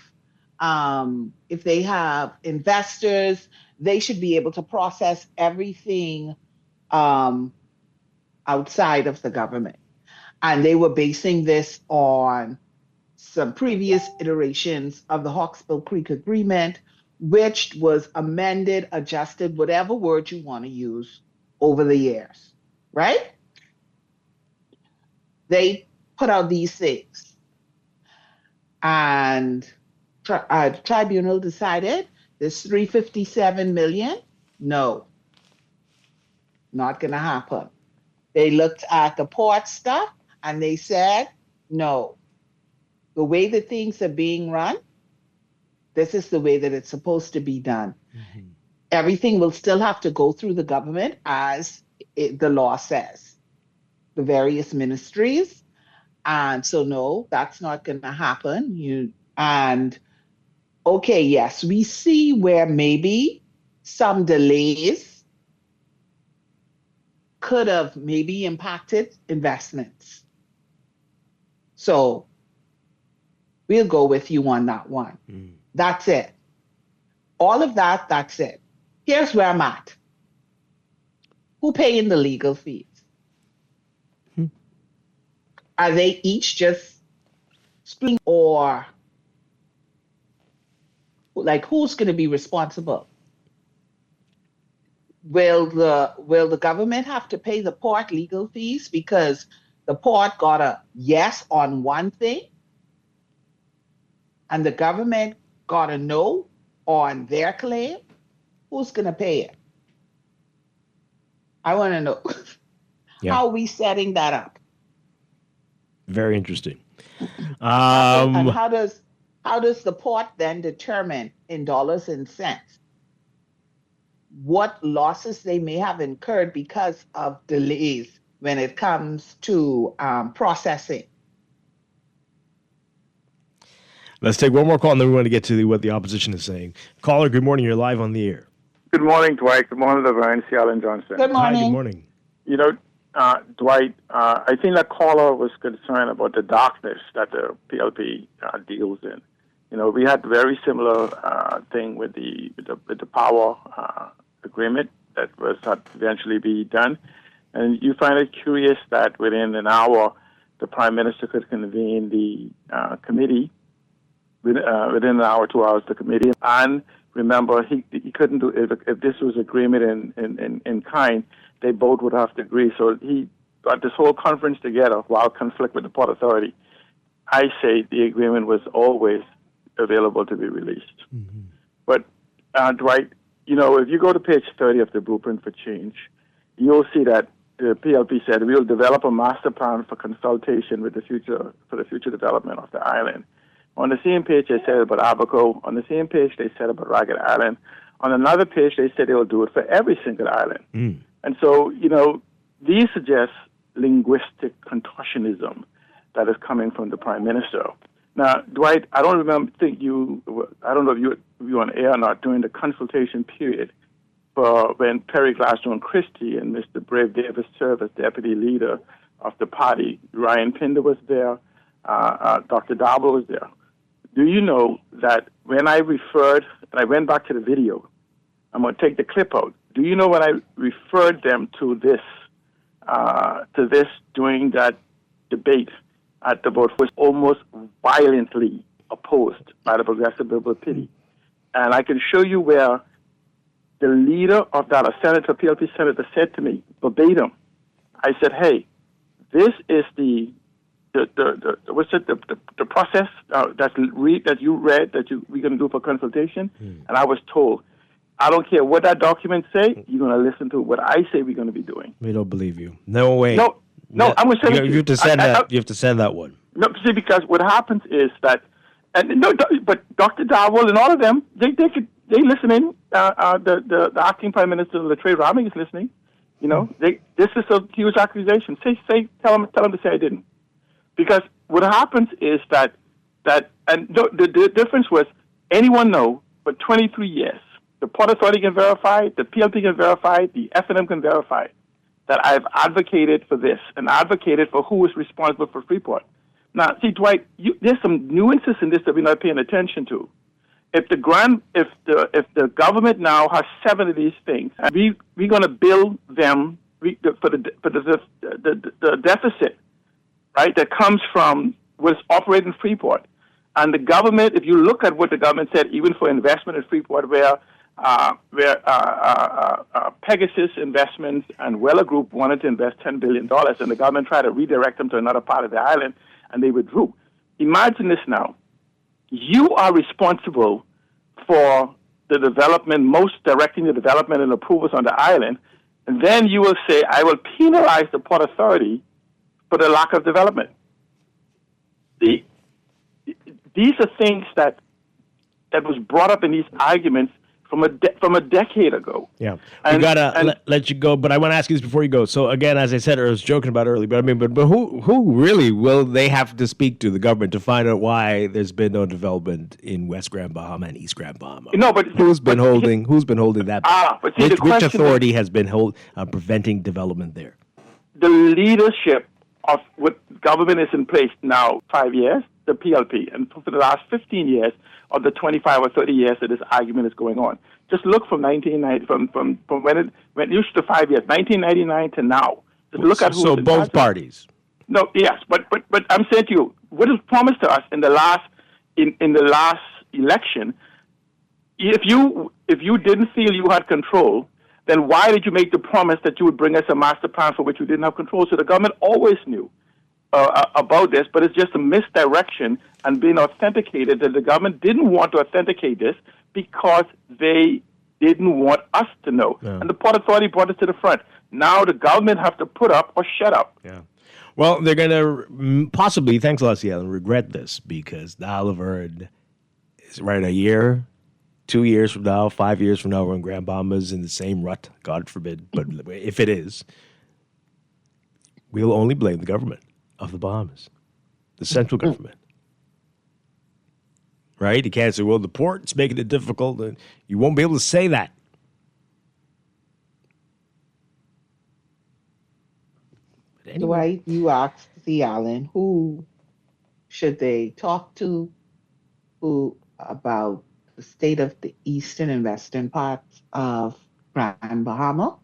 investors, they should be able to process everything outside of the government. And they were basing this on some previous iterations of the Hawksbill Creek Agreement, which was amended, adjusted, whatever word you want to use over the years, right? They put out these things. And the tribunal decided this $357 million, no, not going to happen. They looked at the port stuff and they said, no, the way that things are being run, this is the way that it's supposed to be done. Mm-hmm. Everything will still have to go through the government as the law says, the various ministries. And so, no, that's not going to happen. Yes, we see where maybe some delays could have maybe impacted investments. So we'll go with you on that one. Mm. That's it. All of that, that's it. Here's where I'm at. Who paying the legal fees? Are they each just spring, or like who's going to be responsible? Will the government have to pay the port legal fees because the port got a yes on one thing and the government got a no on their claim? Who's going to pay it? I want to know. How are we setting that up? Very interesting. And how does the port then determine in dollars and cents what losses they may have incurred because of delays when it comes to processing? Let's take one more call, and then we want to get to what the opposition is saying. Caller, good morning. You're live on the air. Good morning, Dwight. Good morning, Laverne, Seattle, and Johnson. Good morning. Hi, good morning. You know, Dwight, I think that caller was concerned about the darkness that the PLP deals in. You know, we had a very similar thing with the power agreement that was had to eventually be done. And you find it curious that within an hour, the Prime Minister could convene the committee. Within an hour, 2 hours, the committee. And remember, he couldn't do if this was agreement in kind, they both would have to agree. So he got this whole conference together while conflict with the Port Authority. I say the agreement was always available to be released. Mm-hmm. But, Dwight, you know, if you go to page 30 of the Blueprint for Change, you'll see that the PLP said we will develop a master plan for consultation with the future development of the island. On the same page, they said about Abaco. On the same page, they said about Ragged Island. On another page, they said they will do it for every single island. Mm. And so, you know, these suggest linguistic contortionism that is coming from the Prime Minister. Now, Dwight, I don't know if you were on air or not during the consultation period for when Perry Gladstone Christie and Mr. Brave Davis served as deputy leader of the party. Ryan Pinder was there. Dr. Darble was there. Do you know that when I referred, and I went back to the video, I'm going to take the clip out. Do you know when I referred them to this during that debate at the vote was almost violently opposed by the Progressive Liberal Party? And I can show you where the leader of that, a senator, PLP senator, said to me verbatim, I said, hey, this is the process that you read that we're going to do for consultation. And I was told, I don't care what that document say, you're going to listen to what I say we're going to be doing. We don't believe you. No way. No, I'm going to send it to you. You have to send that. You have to send that one. No, see, because what happens is that, but Dr. Darwell and all of them, they listening. The acting Prime Minister, Latrell Raming, is listening. You know, this is a huge accusation. Tell them to say I didn't. Because what happens is that the difference was anyone know for 23 years, the Port Authority can verify, the PLP can verify, the F&M can verify that I've advocated for this and advocated for who is responsible for Freeport. Now, see, Dwight, there's some nuances in this that we're not paying attention to. If the government now has 7 of these things, and we're going to bill them for the deficit, right, that comes from what's operating Freeport. And the government, if you look at what the government said, even for investment in Freeport, where Pegasus Investments and Weller Group wanted to invest $10 billion, and the government tried to redirect them to another part of the island, and they withdrew. Imagine this now. You are responsible for the development, most directing the development and approvals on the island, and then you will say, I will penalize the Port Authority for the lack of development. These are things that was brought up in these arguments from a decade ago. Yeah, we gotta let you go, but I want to ask you this before you go. So again, as I said, I was joking about earlier, but I mean, but who really will they have to speak to the government to find out why there's been no development in West Grand Bahama and East Grand Bahama? No, but who's been holding that? But see, which authority has been preventing development there? The leadership of what government is in place now, 5 years, the PLP, and for the last 15 years of the 25 or 30 years that this argument is going on. Just look from 1990, from when it went used to 5 years, 1999 to now. Just look at who's so in both parties. No, yes, but I'm saying to you, what is promised to us in the last election? If you didn't feel you had control, then why did you make the promise that you would bring us a master plan for which you didn't have control? So the government always knew about this, but it's just a misdirection and being authenticated that the government didn't want to authenticate this because they didn't want us to know. Yeah. And the Port Authority brought it to the front. Now the government have to put up or shut up. Yeah. Well, they're going to possibly, thanks a lot, Ciel, regret this because now Laverne is right a year, 2 years from now, 5 years from now, when Grand Bahama's in the same rut, God forbid, but if it is, we'll only blame the government of the Bahamas, the central government. Right? You can't say, well, the port's making it difficult. And you won't be able to say that. But anyway. Dwight, you asked the island, who should they talk to about the state of the eastern and western parts of Grand Bahama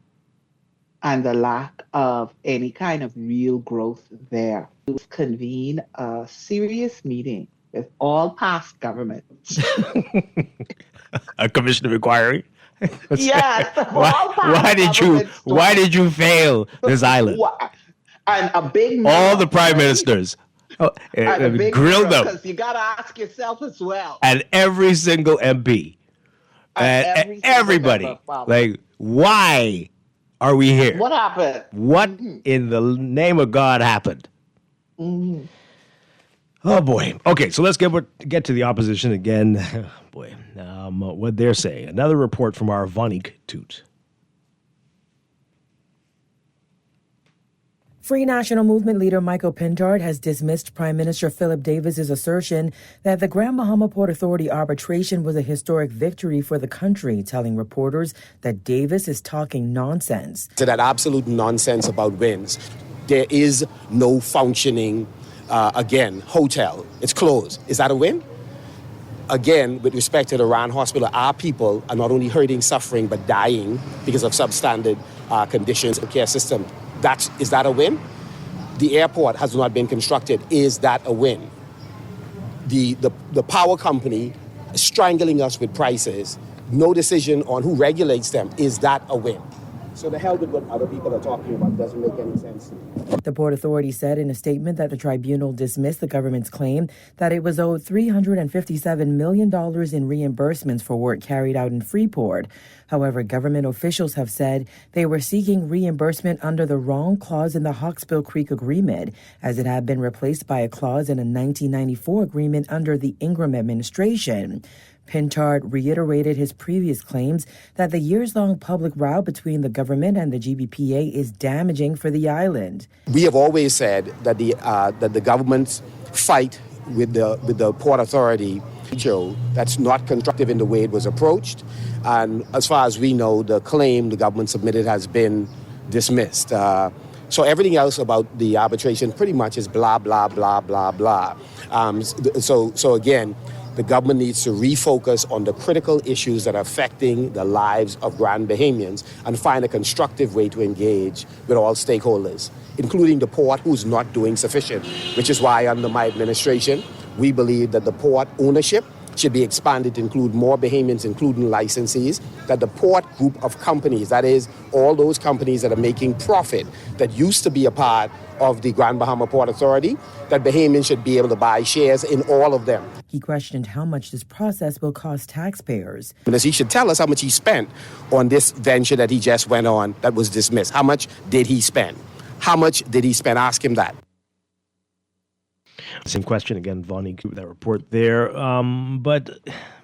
and the lack of any kind of real growth there. To convene a serious meeting with all past governments. A commission of inquiry? Yes. Why did you fail this island? And a big mirror, all the prime ministers. Grill them. Because you got to ask yourself as well. And every single MP. And everybody. Like, why are we here? What happened? What in the name of God happened? Mm-hmm. Oh, boy. Okay, so let's get to the opposition again. Oh, boy. What they're saying. Another report from our Vonik Toot. Free National Movement leader Michael Pintard has dismissed Prime Minister Philip Davis's assertion that the Grand Bahama Port Authority arbitration was a historic victory for the country, telling reporters that Davis is talking nonsense. To that absolute nonsense about wins. There is no functioning, hotel. It's closed. Is that a win? Again, with respect to the Rand Hospital, our people are not only hurting, suffering, but dying because of substandard conditions in the care system. Is that a win? The airport has not been constructed. Is that a win? The power company strangling us with prices. no decision on who regulates them, is that a win? So the hell with what other people are talking about doesn't make any sense. The Port Authority said in a statement that the tribunal dismissed the government's claim that it was owed $357 million in reimbursements for work carried out in Freeport. However, government officials have said they were seeking reimbursement under the wrong clause in the Hawksbill Creek Agreement, as it had been replaced by a clause in a 1994 agreement under the Ingram administration. Pintard reiterated his previous claims that the years-long public row between the government and the GBPA is damaging for the island. We have always said that the government's fight with the Port Authority, that's not constructive in the way it was approached. And as far as we know, the claim the government submitted has been dismissed. So everything else about the arbitration pretty much is blah, blah, blah, blah, blah. So again, the government needs to refocus on the critical issues that are affecting the lives of Grand Bahamians and find a constructive way to engage with all stakeholders, including the port, who's not doing sufficient, which is why under my administration, we believe that the port ownership should be expanded to include more Bahamians, including licensees, that the port group of companies, that is, all those companies that are making profit that used to be a part of the Grand Bahama Port Authority, that Bahamians should be able to buy shares in all of them. He questioned how much this process will cost taxpayers. Because he should tell us how much he spent on this venture that he just went on that was dismissed. How much did he spend? How much did he spend? Ask him that. Same question again, Vonnie, that report there. But,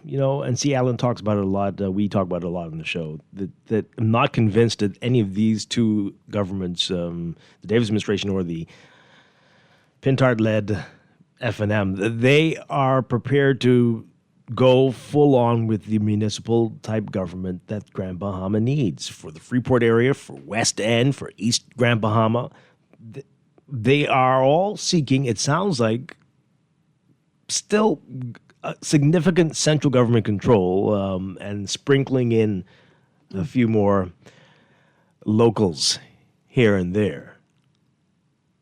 you know, and see, Alan talks about it a lot. We talk about it a lot on the show. That I'm not convinced that any of these two governments, the Davis administration or the Pintard-led F&M, they are prepared to go full on with the municipal type government that Grand Bahama needs for the Freeport area, for West End, for East Grand Bahama. They are all seeking, it sounds like, still significant central government control and sprinkling in a few more locals here and there.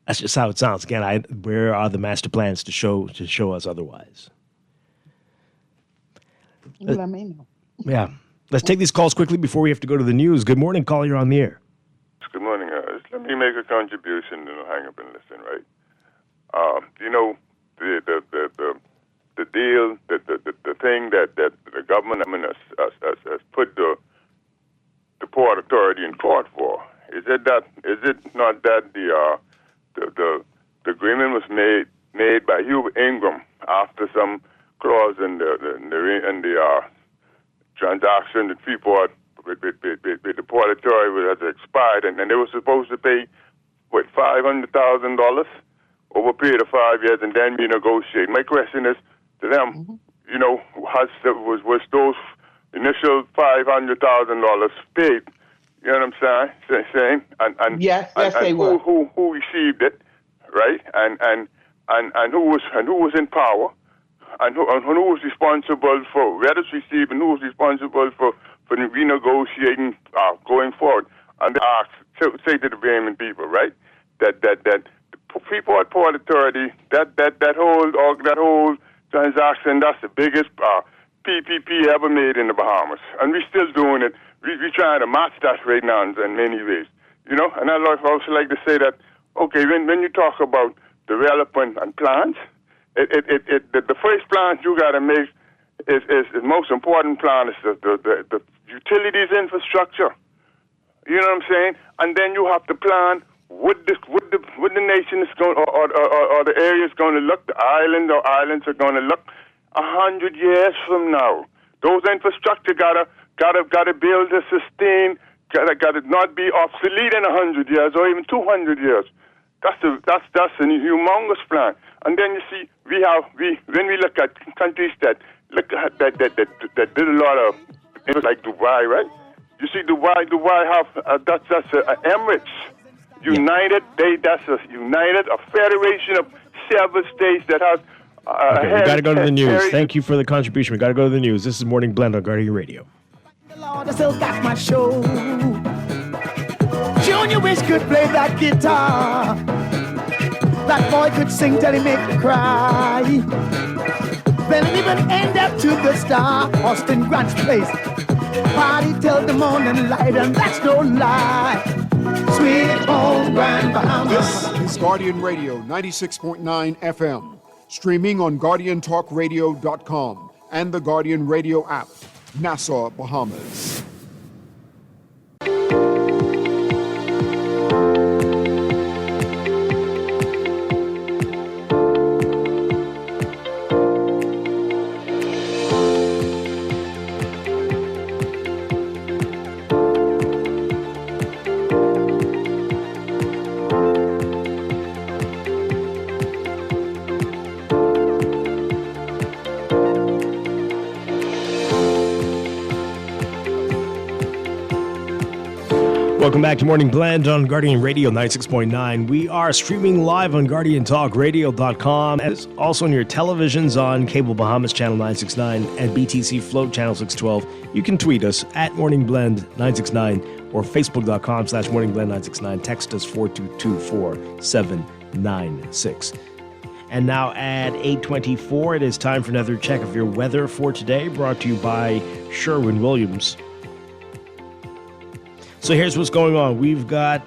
That's just how it sounds. Again, where are the master plans to show us otherwise? Let me know. Yeah. Let's take these calls quickly before we have to go to the news. Good morning, caller. You're on the air. Good morning, guys. Let me make a contribution and hang up and listen, right? You know, the deal, the thing that the government has put the Port Authority in court for, is it not that the agreement was made by Hugh Ingram after some clause in the transaction that Freeport with the Port Authority has expired, and they were supposed to pay, $500,000 over a period of 5 years, and then renegotiate. My question is to them, you know, was those initial $500,000 paid? You know what I'm saying? And yes, they were. were. Who received it, right? And who was in power, and who was responsible for where it's received, and who was responsible for renegotiating going forward. And they say to the Bahamian people, right, that the Freeport Port Authority, that whole transaction, that's the biggest PPP ever made in the Bahamas, and we're still doing it. We're trying to match that right now in many ways, you know. And I also like to say that, okay, when you talk about development and plans, the first plan you got to make is the most important plan is the utilities infrastructure. You know what I'm saying? And then you have to plan what the nation is going or the area is going to look, the island or islands are going to look 100 years from now. Those infrastructure gotta build to sustain, gotta not be obsolete in 100 years or even 200 years. That's a humongous plan. And then you see when we look at countries that did a lot of like Dubai, right? You see Dubai have that's Emirates. United, a federation of several states that has. Okay, we got to go to the news. Thank you for the contribution. We got to go to the news. This is Morning Blend on Guardian Radio. Lord, I still got my show. Junior Wish could play that guitar. That boy could sing till he make me cry. Then even end up to the star, Austin Grant's place. Party till the morning light, and that's no lie. Sweet home Grand Bahamas. This is Guardian Radio 96.9 FM, streaming on GuardianTalkRadio.com and the Guardian Radio app, Nassau, Bahamas. Welcome back to Morning Blend on Guardian Radio 96.9. We are streaming live on GuardianTalkRadio.com, as also on your televisions on Cable Bahamas Channel 969 and BTC Float Channel 612. You can tweet us at Morning Blend 969 or Facebook.com/MorningBlend969. Text us 422-4796. And now at 8:24, it is time for another check of your weather for today, brought to you by Sherwin-Williams. So here's what's going on. We've got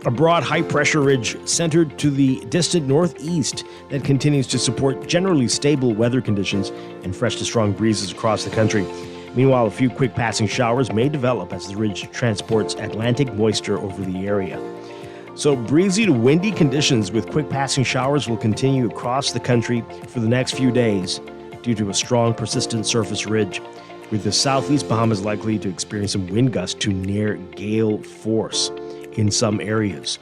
a broad high-pressure ridge centered to the distant northeast that continues to support generally stable weather conditions and fresh to strong breezes across the country. Meanwhile, a few quick passing showers may develop as the ridge transports Atlantic moisture over the area. So breezy to windy conditions with quick passing showers will continue across the country for the next few days due to a strong, persistent surface ridge, with the southeast Bahamas likely to experience some wind gusts to near gale force in some areas.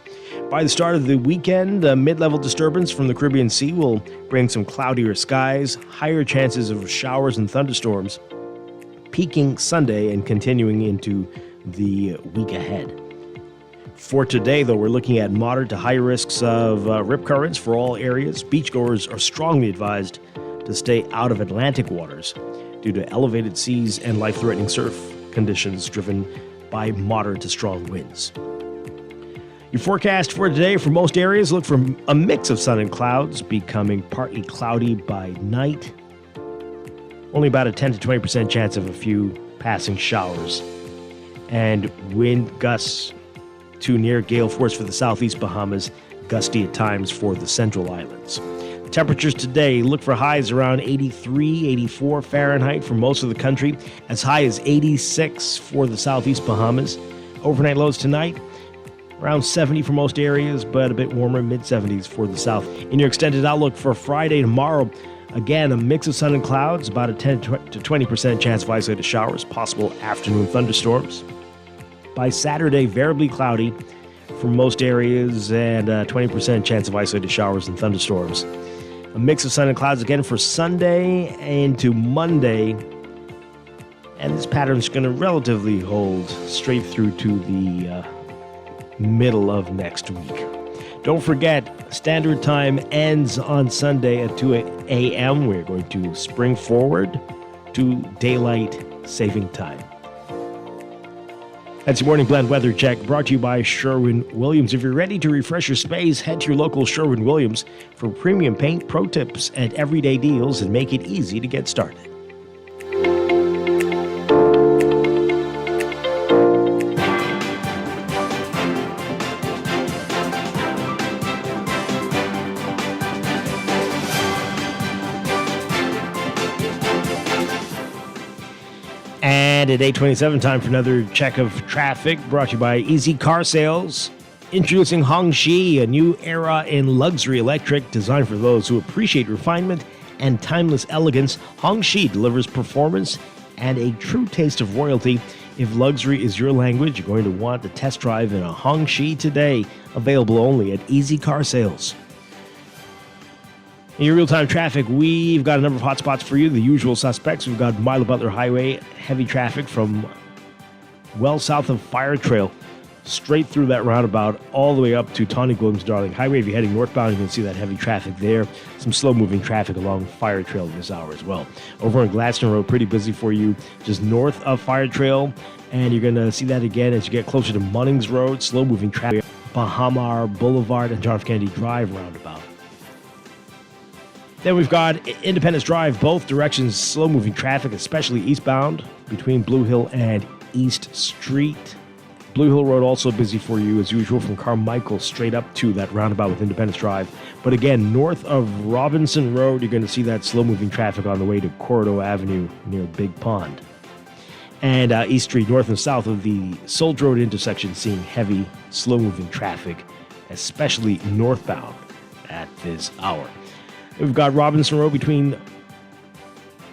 By the start of the weekend, a mid-level disturbance from the Caribbean Sea will bring some cloudier skies, higher chances of showers and thunderstorms, peaking Sunday and continuing into the week ahead. For today, though, we're looking at moderate to high risks of rip currents for all areas. Beachgoers are strongly advised to stay out of Atlantic waters due to elevated seas and life-threatening surf conditions driven by moderate to strong winds. Your forecast for today for most areas look for a mix of sun and clouds, becoming partly cloudy by night. Only about a 10 to 20% chance of a few passing showers. And wind gusts to near gale force for the southeast Bahamas, gusty at times for the central islands. Temperatures today look for highs around 83, 84 Fahrenheit for most of the country, as high as 86 for the southeast Bahamas. Overnight lows tonight, around 70 for most areas, but a bit warmer, mid-70s for the south. In your extended outlook for Friday tomorrow, again, a mix of sun and clouds, about a 10 to 20% chance of isolated showers, possible afternoon thunderstorms. By Saturday, variably cloudy for most areas and a 20% chance of isolated showers and thunderstorms. A mix of sun and clouds again for Sunday into Monday. And this pattern is going to relatively hold straight through to the middle of next week. Don't forget, standard time ends on Sunday at 2 a.m. We're going to spring forward to daylight saving time. That's your Morning Blend Weather Check, brought to you by Sherwin-Williams. If you're ready to refresh your space, head to your local Sherwin-Williams for premium paint, pro tips, and everyday deals, and make it easy to get started. And at 8:27, time for another check of traffic, brought to you by Easy Car Sales. Introducing Hongxi, a new era in luxury electric designed for those who appreciate refinement and timeless elegance. Hongxi delivers performance and a true taste of royalty. If luxury is your language, you're going to want to test drive in a Hongxi today. Available only at Easy Car Sales. In your real-time traffic, we've got a number of hotspots for you. The usual suspects. We've got Milo Butler Highway, heavy traffic from well south of Fire Trail, straight through that roundabout, all the way up to Tawny Williams Darling Highway. If you're heading northbound, you can see that heavy traffic there. Some slow-moving traffic along Fire Trail this hour as well. Over on Gladstone Road, pretty busy for you, just north of Fire Trail, and you're going to see that again as you get closer to Munnings Road. Slow-moving traffic, Bahamar Boulevard and John F. Kennedy Drive roundabout. Then we've got Independence Drive, both directions, slow-moving traffic, especially eastbound between Blue Hill and East Street. Blue Hill Road also busy for you as usual from Carmichael straight up to that roundabout with Independence Drive. But again, north of Robinson Road, you're going to see that slow-moving traffic on the way to Corrido Avenue near Big Pond. And East Street, north and south of the Soldier Road intersection, seeing heavy, slow-moving traffic, especially northbound at this hour. We've got Robinson Road between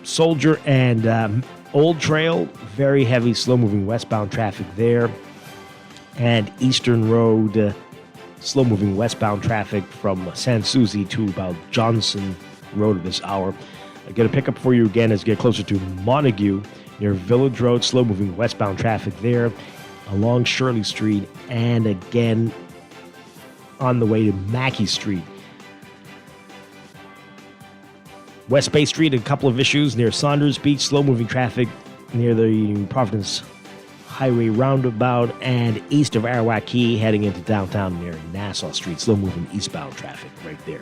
Soldier and Old Trail, very heavy, slow-moving westbound traffic there. And Eastern Road, slow-moving westbound traffic from San Souci to about Johnson Road at this hour. I get a pickup for you again as you get closer to Montague, near Village Road, slow-moving westbound traffic there, along Shirley Street, and again on the way to Mackey Street. West Bay Street, a couple of issues near Saunders Beach, slow-moving traffic near the Providence Highway roundabout, and east of Arawak heading into downtown near Nassau Street, slow-moving eastbound traffic right there.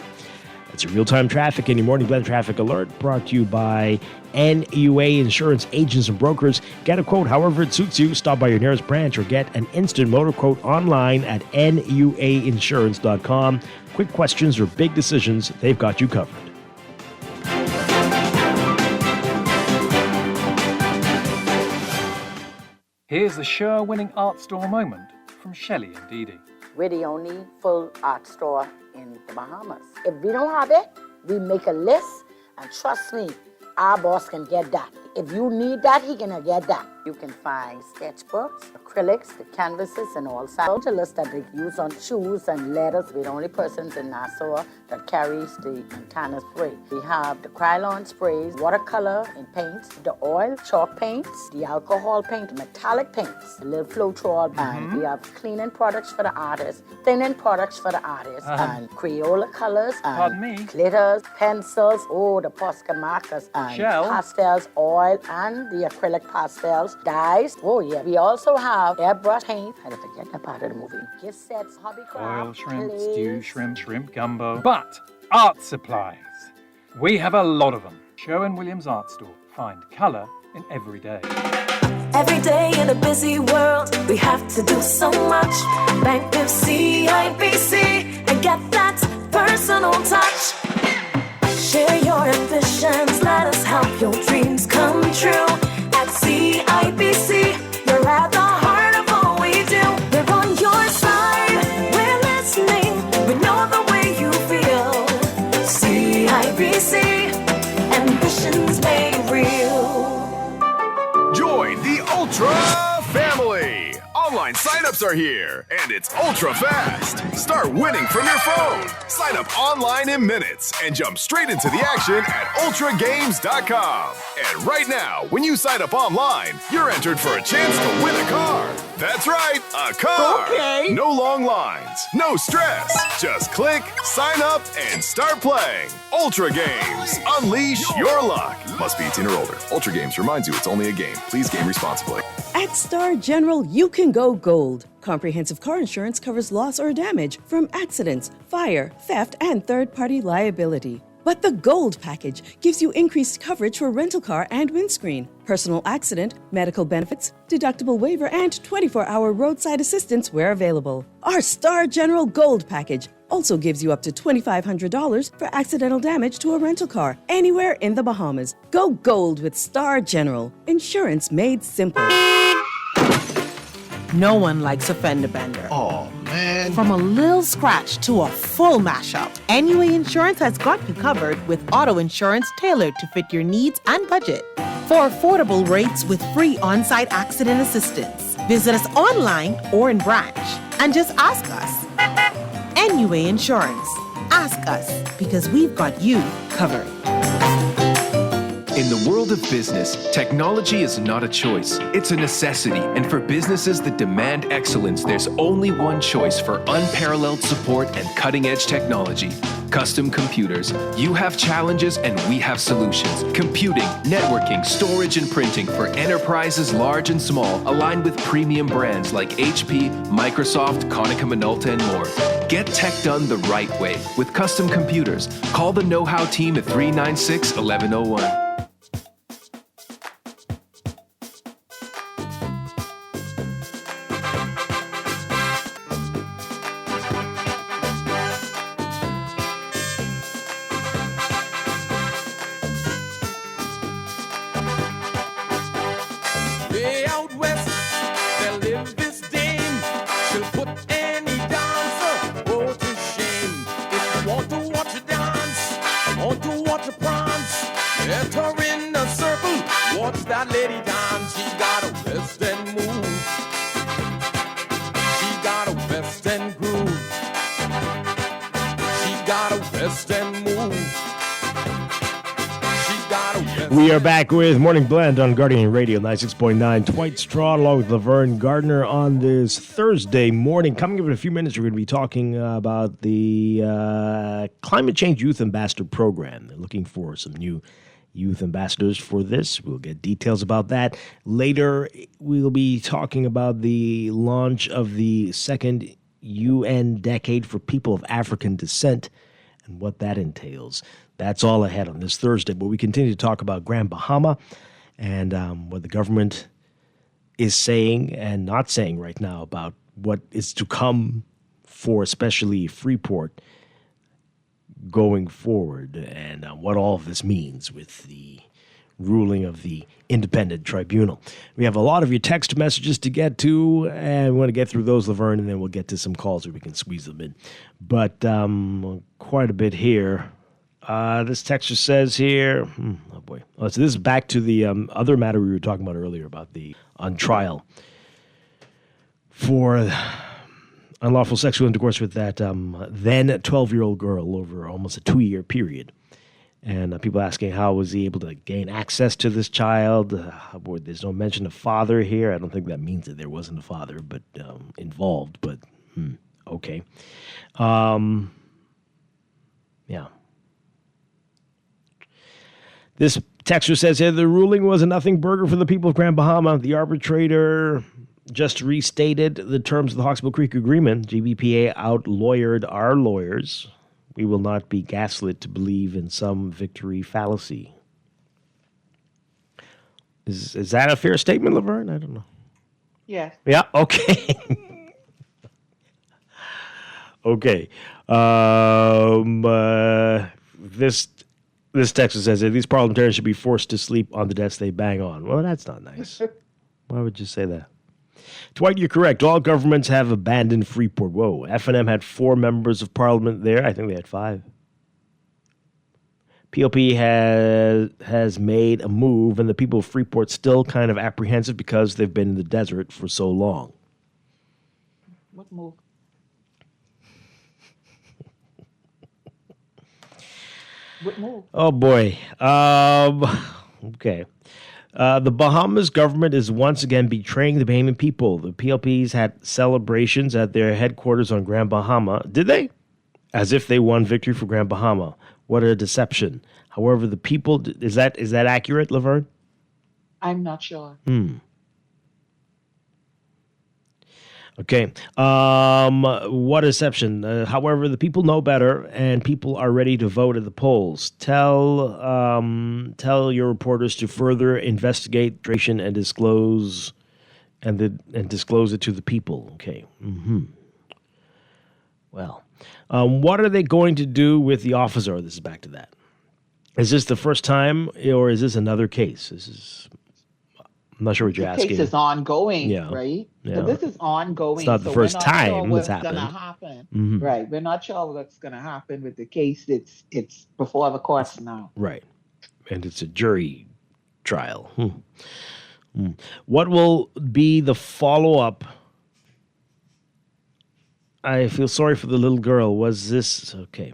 That's your real-time traffic and your Morning Blend traffic alert brought to you by NUA Insurance Agents and Brokers. Get a quote however it suits you. Stop by your nearest branch or get an instant motor quote online at nuainsurance.com. Quick questions or big decisions, they've got you covered. Here's a Sure-winning art store moment from Shelley and Dee Dee. We're the only full art store in the Bahamas. If we don't have it, we make a list, and trust me, our boss can get that. If you need that, he can get that. You can find sketchbooks, acrylics, the canvases, and all sorts of lists that they use on shoes and letters. We're the only persons in Nassau that carries the Montana spray. We have the Krylon sprays, watercolor and paints, the oil, chalk paints, the alcohol paint, metallic paints, the little Floetrol, and we have cleaning products for the artists, thinning products for the artists, and Crayola colors, and glitters, pencils, the Posca markers, and pastels, oil, and the acrylic pastels, dyes. Oh yeah, we also have airbrush paint. I didn't forget that part of the movie. Gift sets, hobbycraft, Oil shrimp, stew shrimp, shrimp gumbo. But art supplies. We have a lot of them. Sherwin-Williams Art Store. Find colour in every day. Every day in a busy world, we have to do so much. Bank with CIBC and get that personal touch. Share your ambitions, let us help your dreams come true. At CIBC, you're at the heart of all we do. We're on your side, we're listening, we know the way you feel. CIBC, ambitions made real. Join the Ultra family. Online signups are here, and it's ultra fast. Start winning from your phone. Sign up online in minutes and jump straight into the action at ultragames.com. And right now, when you sign up online, you're entered for a chance to win a car. That's right, a car. Okay. No long lines, no stress. Just click, sign up, and start playing. Ultra Games. Unleash your luck. Must be 18 or older. Ultra Games reminds you it's only a game. Please game responsibly. At Star General, you can go gold. Comprehensive car insurance covers loss or damage from accidents, fire, theft, and third-party liability. But the Gold package gives you increased coverage for rental car and windscreen, personal accident, medical benefits, deductible waiver, and 24-hour roadside assistance where available. Our Star General Gold package also gives you up to $2,500 for accidental damage to a rental car anywhere in the Bahamas. Go gold with Star General. Insurance made simple. No one likes a fender bender. Oh, man. From a little scratch to a full mashup, NUA Insurance has got you covered with auto insurance tailored to fit your needs and budget. For affordable rates with free on-site accident assistance, visit us online or in branch and just ask us. NUA Insurance. Ask us because we've got you covered. In the world of business, technology is not a choice. It's a necessity. And for businesses that demand excellence, there's only one choice for unparalleled support and cutting-edge technology. Custom Computers. You have challenges and we have solutions. Computing, networking, storage, and printing for enterprises large and small, aligned with premium brands like HP, Microsoft, Konica Minolta, and more. Get tech done the right way with Custom Computers. Call the know-how team at 396-1101. Way out west, there lives this dame. She'll put any dancer oh to shame. If you want to watch her dance, want to watch her prance, get her in a circle, watch that lady dance. She got a west end move, she got a west end groove, she got a west end move. We are back with Morning Blend on Guardian Radio 96.9. Dwight Strachan along with Laverne Gardner on this Thursday morning. Coming up in a few minutes, we're going to be talking about the Climate Change Youth Ambassador Program. They're looking for some new youth ambassadors for this. We'll get details about that. Later, we'll be talking about the launch of the second UN Decade for People of African Descent and what that entails. That's all ahead on this Thursday. But we continue to talk about Grand Bahama and what the government is saying and not saying right now about what is to come for especially Freeport going forward and what all of this means with the ruling of the independent tribunal. We have a lot of your text messages to get to, and we want to get through those, Laverne, and then we'll get to some calls where we can squeeze them in. But quite a bit here. This texter says here, oh boy. Oh, so this is back to the other matter we were talking about earlier about the on trial for unlawful sexual intercourse with that then 12-year-old girl over almost a 2-year period. And people asking how was he able to gain access to this child? Boy, there's no mention of father here. I don't think that means that there wasn't a father but involved, but okay. Yeah. This texter says here, the ruling was a nothing burger for the people of Grand Bahama. The arbitrator just restated the terms of the Hawksbill Creek Agreement. GBPA out-lawyered our lawyers. We will not be gaslit to believe in some victory fallacy. Is that a fair statement, Laverne? I don't know. Yes. Yeah, okay. Okay. This text says that these parliamentarians should be forced to sleep on the desk they bang on. Well, that's not nice. Why would you say that? Dwight, you're correct. All governments have abandoned Freeport. Whoa, F&M had 4 members of parliament there. I think they had 5. PLP has made a move, and the people of Freeport still kind of apprehensive because they've been in the desert for so long. What move? What move? Oh, boy. Okay. The Bahamas government is once again betraying the Bahamian people. The PLPs had celebrations at their headquarters on Grand Bahama. Did they? As if they won victory for Grand Bahama. What a deception. However, the people... Is that accurate, Laverne? I'm not sure. Okay. What a deception. However, the people know better, and people are ready to vote at the polls. Tell your reporters to further investigate and disclose disclose it to the people. Okay. Well, what are they going to do with the officer? This is back to that. Is this the first time, or is this another case? I'm not sure what you're asking. The case is ongoing, Yeah. right? Yeah. So this is ongoing. It's not the first time sure it's what's happened. Gonna happen. Mhm. Right. We're not sure what's going to happen with the case. It's before the courts now. Right. And it's a jury trial. What will be the follow-up? I feel sorry for the little girl. Was this okay?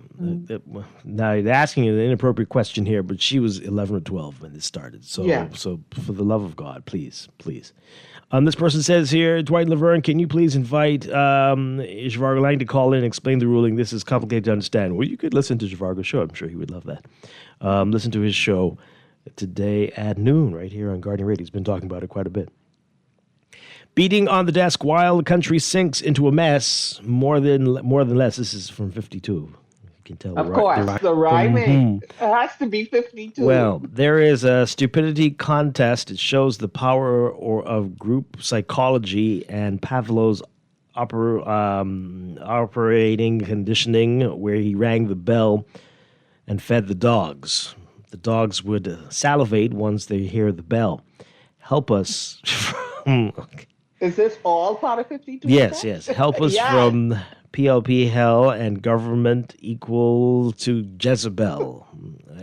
Now you're asking an inappropriate question here, but she was 11 or 12 when this started. So, Yeah. so for the love of God, please. This person says here, Dwight and Laverne, can you please invite Zhivargo Lang to call in and explain the ruling? This is complicated to understand. Well, you could listen to Zhivargo's show. I'm sure he would love that. Listen to his show today at noon right here on Guardian Radio. He's been talking about it quite a bit. Beating on the desk while the country sinks into a mess. More than less. This is from 52. You can tell. Of course, the rhyming. Mhm. It has to be 52. Well, there is a stupidity contest. It shows the power of group psychology and Pavlov's operating conditioning, where he rang the bell and fed the dogs. The dogs would salivate once they hear the bell. Help us. Is this all part of 52? Yes. Help us from PLP hell and government equal to Jezebel.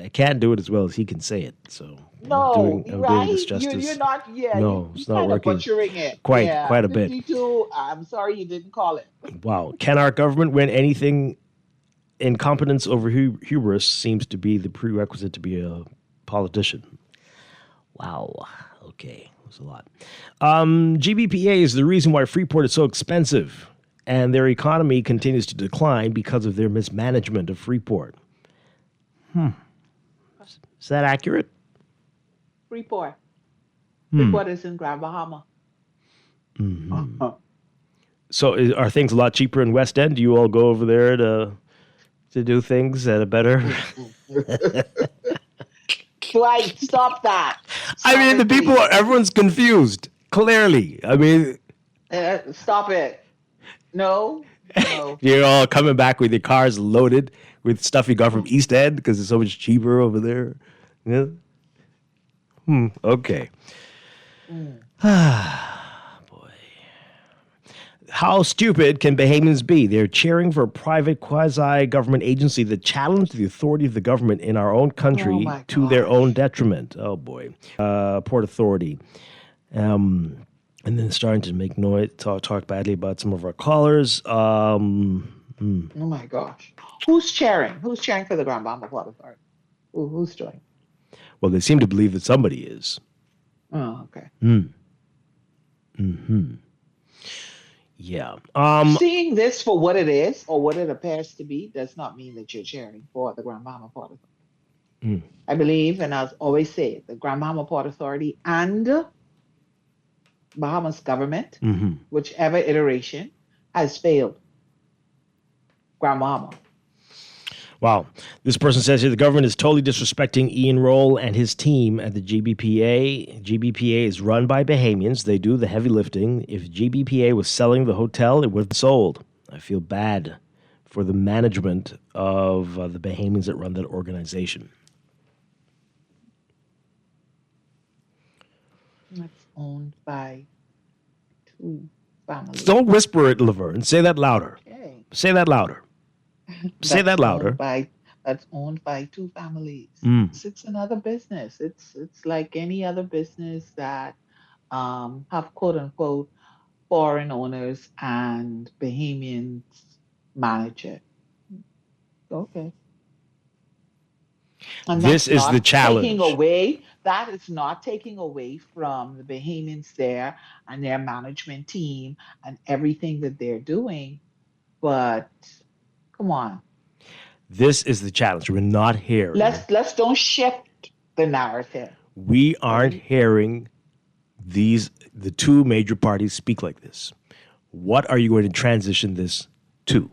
I can't do it as well as he can say it, so No, I'm right? doing this justice. You're not. Yeah, No, you're it's not kind of working. butchering it. Quite a bit. 52. I'm sorry you didn't call it. Wow. Can our government win anything? Incompetence over hubris seems to be the prerequisite to be a politician. Wow. Okay. That's a lot. GBPA is the reason why Freeport is so expensive, and their economy continues to decline because of their mismanagement of Freeport. Is that accurate? Freeport. Hmm. Freeport is in Grand Bahama. Mm-hmm. So are things a lot cheaper in West End? Do you all go over there to do things at a better... Dwight, stop that. I mean, the people, everyone's confused, clearly. I mean... Stop it. No. You're all coming back with your cars loaded with stuff you got from East End because it's so much cheaper over there. Yeah. Okay. Boy. How stupid can Bahamians be? They're cheering for a private quasi-government agency that challenged the authority of the government in our own country to their own detriment. Oh, boy. Port Authority. And then starting to make noise, talk badly about some of our callers. Oh, my gosh. Who's cheering? Who's cheering for the Grand Bahama Port Authority? Who's doing? Well, they seem to believe that somebody is. Oh, okay. Yeah. Seeing this for what it is or what it appears to be does not mean that you're cheering for the Grand Bahama Port Authority. I believe, and I'll always say, the Grand Bahama Port Authority and Bahamas government, whichever iteration, has failed Grand Bahama. Wow. This person says here the government is totally disrespecting Ian Roll and his team at the GBPA. GBPA is run by Bahamians. They do the heavy lifting. If GBPA was selling the hotel, it would have sold. I feel bad for the management of the Bahamians that run that organization. It's owned by 2 families. Don't whisper it, Laverne. Say that louder. Okay. Say that louder. Say that louder. That's owned by 2 families. It's another business. It's like any other business that have quote unquote foreign owners and Bahamians manage it. Okay. And This is the challenge. That is not taking away from the Bahamians there and their management team and everything that they're doing. But come on. This is the challenge. We're not hearing. Let's don't shift the narrative. We aren't hearing the 2 major parties speak like this. What are you going to transition this to?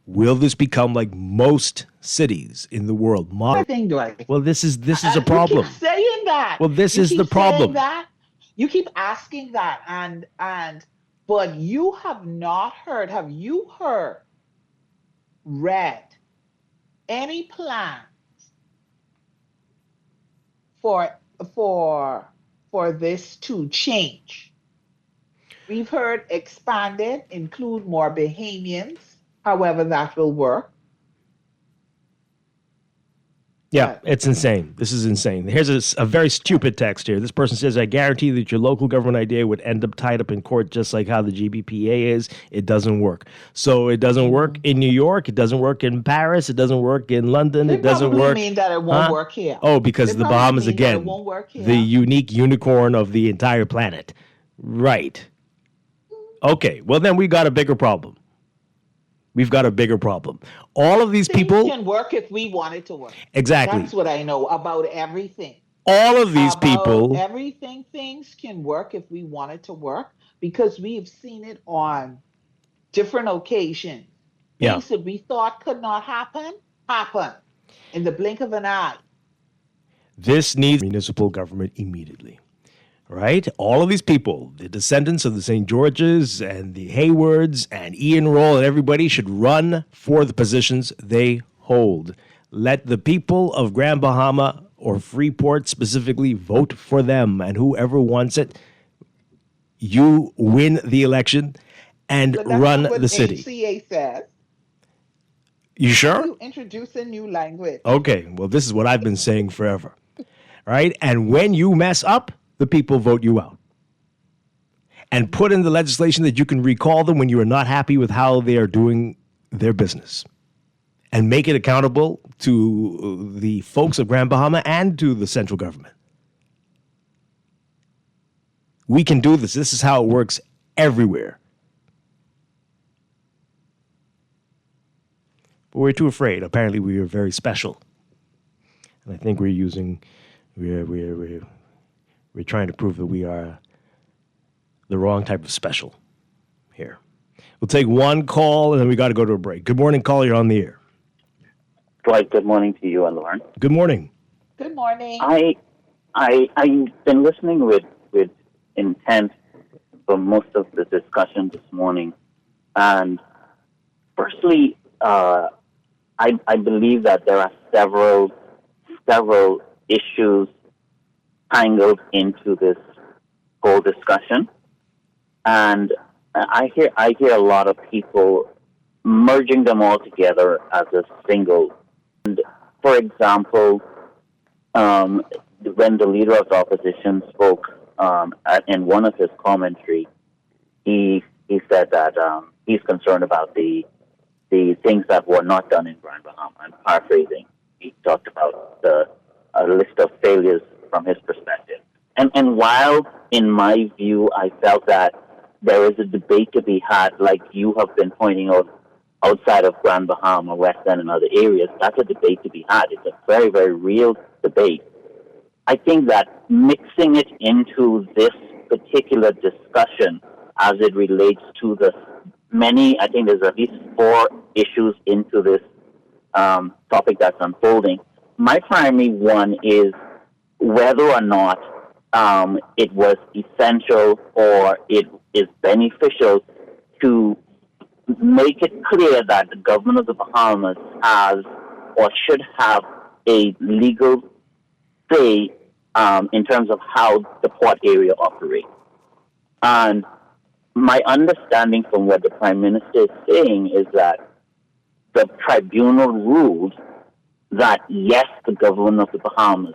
Will this become like most cities in the world? I think, Dwight. Well, this is a problem. You keep saying that. Well, this You is keep the problem. saying that. You keep asking that, but you have not heard. Have you read any plans for this to change? We've heard expanded, include more Bahamians, however that will work. Yeah, it's insane. This is insane. Here's a very stupid text here. This person says, I guarantee that your local government idea would end up tied up in court just like how the GBPA is. It doesn't work. So it doesn't work in New York. It doesn't work in Paris. It doesn't work in London. They it doesn't probably work. mean that it won't work here. Oh, because They the probably Bahamas, mean that again, it won't work here. the unique unicorn of the entire planet. Right. Okay, well, then we got a bigger problem. We've got a bigger problem. All of these people can work if we want it to work. Exactly. That's what I know about everything. All of these About people. everything, things can work if we want it to work because we've seen it on different occasions. Yeah. Things that we thought could not happen in the blink of an eye. This needs municipal government immediately. Right? All of these people, the descendants of the St. Georges and the Haywards and Ian Roll and everybody should run for the positions they hold. Let the people of Grand Bahama or Freeport specifically vote for them. And whoever wants it, you win the election and But that's run not what the city. HCA says. You sure? You introduce a new language. Okay, well, this is what I've been saying forever. Right? And when you mess up, the people vote you out. And put in the legislation that you can recall them when you are not happy with how they are doing their business. And make it accountable to the folks of Grand Bahama and to the central government. We can do this. This is how it works everywhere. But we're too afraid. Apparently we are very special. And I think we're trying to prove that we are the wrong type of special here. We'll take one call, and then we got to go to a break. Good morning, caller. You're on the air. Dwight, good morning to you and Lauren. Good morning. Good morning. I've been listening with intent for most of the discussion this morning. And firstly, I believe that there are several issues tangled into this whole discussion, and I hear a lot of people merging them all together as a single. And for example, when the leader of the opposition spoke in one of his commentary, he said that he's concerned about the things that were not done in Grand Bahama. I'm paraphrasing. He talked about a list of failures from his perspective. And while, in my view, I felt that there is a debate to be had, like you have been pointing out, outside of Grand Bahama, West End, and other areas, that's a debate to be had. It's a very, very real debate. I think that mixing it into this particular discussion as it relates to the I think there's at least 4 issues into this topic that's unfolding. My primary one is whether or not it was essential or it is beneficial to make it clear that the government of the Bahamas has or should have a legal say in terms of how the port area operates. And my understanding from what the Prime Minister is saying is that the tribunal ruled that, yes, the government of the Bahamas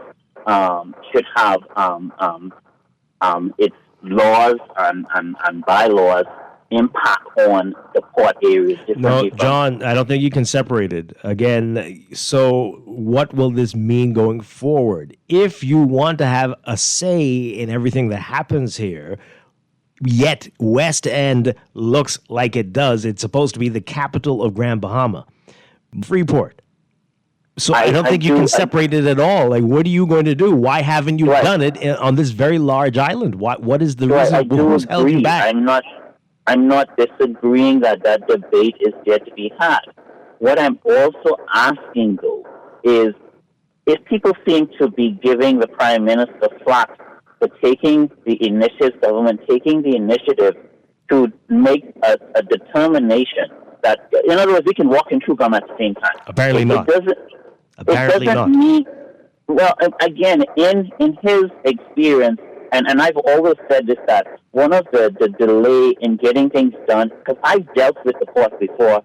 should have its laws and bylaws impact on the port areas. No, John, I don't think you can separate it. Again, so what will this mean going forward? If you want to have a say in everything that happens here, yet West End looks like it does, it's supposed to be the capital of Grand Bahama, Freeport. So I don't think you can separate it at all. Like, what are you going to do? Why haven't you done it on this very large island? What is the reason? Who's held you back? I'm not disagreeing that debate is yet to be had. What I'm also asking, though, is if people seem to be giving the Prime Minister flack for taking the initiative, government taking the initiative to make a determination that, in other words, we can walk and chew gum at the same time. Apparently not. Apparently not. Mean, well, again, in his experience, and I've always said this, that one of the delay in getting things done, because I've dealt with the port before,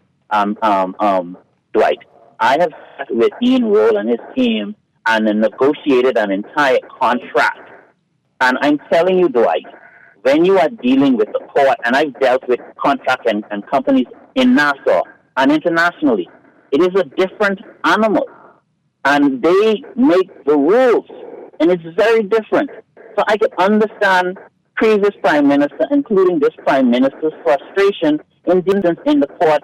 Dwight. I have sat with Ian Roll and his team and negotiated an entire contract. And I'm telling you, Dwight, when you are dealing with the port, and I've dealt with contract and companies in Nassau and internationally, it is a different animal. And they make the rules, and it's very different. So I can understand previous prime minister, including this prime minister's frustration in the port,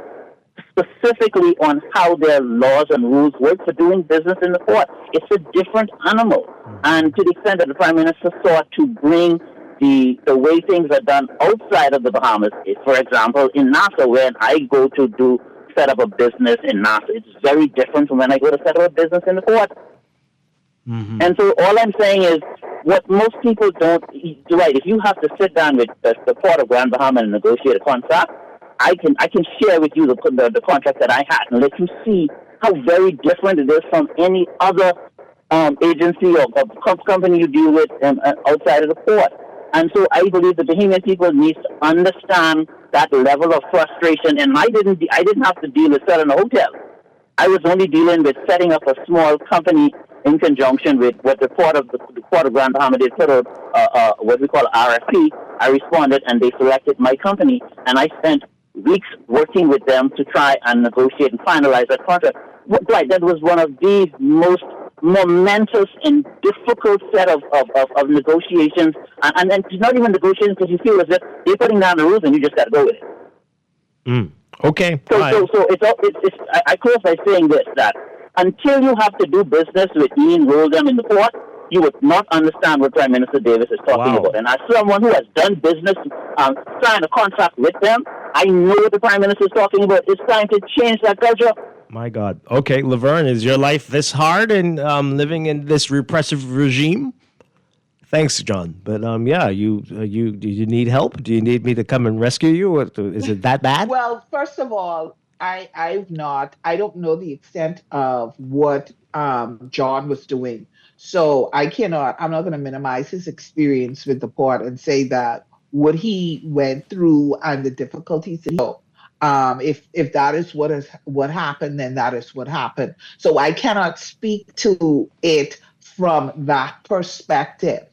specifically on how their laws and rules work for doing business in the port. It's a different animal. And to the extent that the prime minister sought to bring the way things are done outside of the Bahamas, for example, in Nassau, when I go to set up a business in Nassau, it's very different from when I go to set up a business in the port. Mm-hmm. And so all I'm saying is, what most people don't, Dwight, if you have to sit down with the port of Grand Bahama and negotiate a contract, I can share with you the contract that I had and let you see how very different it is from any other agency or company you deal with outside of the port. And so I believe the Bahamian people need to understand that level of frustration. And I didn't have to deal with selling a hotel. I was only dealing with setting up a small company in conjunction with what the Port of Grand Bahama did put out what we call RFP. I responded, and they selected my company, and I spent weeks working with them to try and negotiate and finalize that contract. Right, that was one of the most momentous and difficult set of negotiations, and not even negotiations, because you feel as if they're putting down the rules and you just got to go with it. Okay. So I close by saying this, that until you have to do business with Ian Roldham in the port, you would not understand what Prime Minister Davis is talking about. And as someone who has done business, signed a contract with them, I know what the Prime Minister is talking about. It's time to change that culture. My God. Okay, Laverne, is your life this hard in living in this repressive regime? Thanks, John. But you need help? Do you need me to come and rescue you? Is it that bad? Well, first of all, I don't know the extent of what John was doing. So I'm not going to minimize his experience with the port and say that what he went through and the difficulties that if that is what happened, then that is what happened. So I cannot speak to it from that perspective.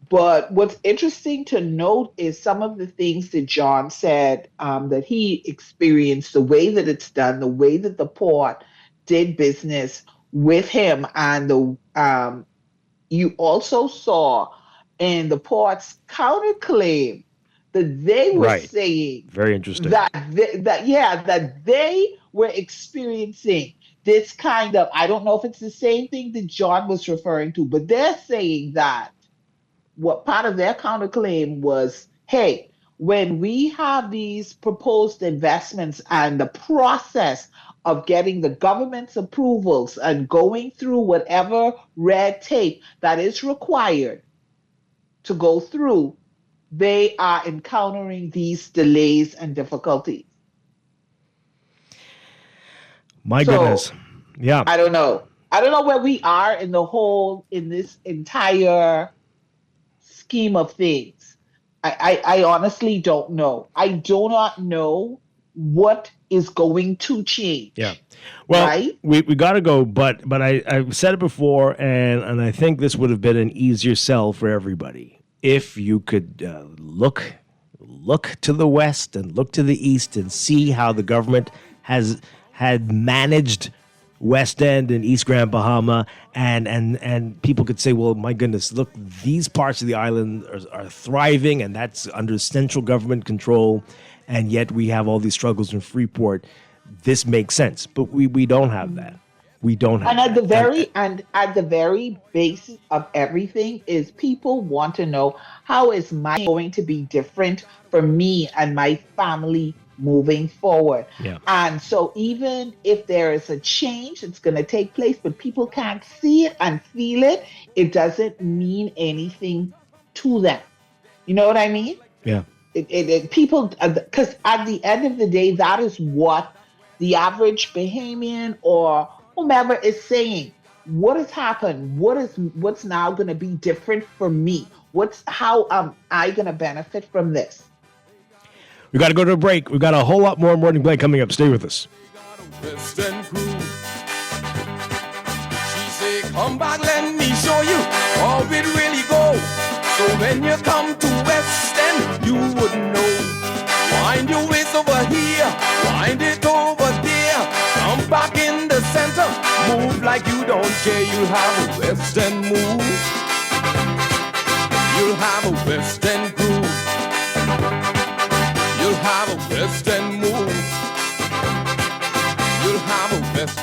But what's interesting to note is some of the things that John said that he experienced, the way that it's done, the way that the port did business with him, and you also saw in the port's counterclaim that they were saying very interesting that they were experiencing this kind of, I don't know if it's the same thing that John was referring to, but they're saying that what part of their counterclaim was, hey, when we have these proposed investments and the process of getting the government's approvals and going through whatever red tape that is required to go through, they are encountering these delays and difficulties. My goodness. Yeah. I don't know where we are in this entire scheme of things. I honestly don't know. I do not know what is going to change. Yeah. Well, right? we got to go, but I've said it before, and I think this would have been an easier sell for everybody if you could look to the west and look to the east and see how the government had managed West End and East Grand Bahama, and people could say, well, my goodness, look, these parts of the island are thriving, and that's under central government control, and yet we have all these struggles in Freeport. This makes sense, but we don't have that. We don't have. And at the very basis of everything is people want to know, how is my going to be different for me and my family moving forward? Yeah. And so even if there is a change that's going to take place, but people can't see it and feel it, it doesn't mean anything to them. You know what I mean? Yeah. People, because at the end of the day, that is what the average Bahamian or whomever is saying. What has happened? What's now going to be different for me? How am I going to benefit from this? We got to go to a break. We've got a whole lot more Morning Blend coming up. Stay with us. Western crew. She say, Come back, let me show you how it really goes. So when you come to West End, you would know. Wind your waist over here, wind it over there. Come back in the center, move like you don't care. You'll have a West End move. You'll have a West End groove. You'll have a West End move. You'll have a West.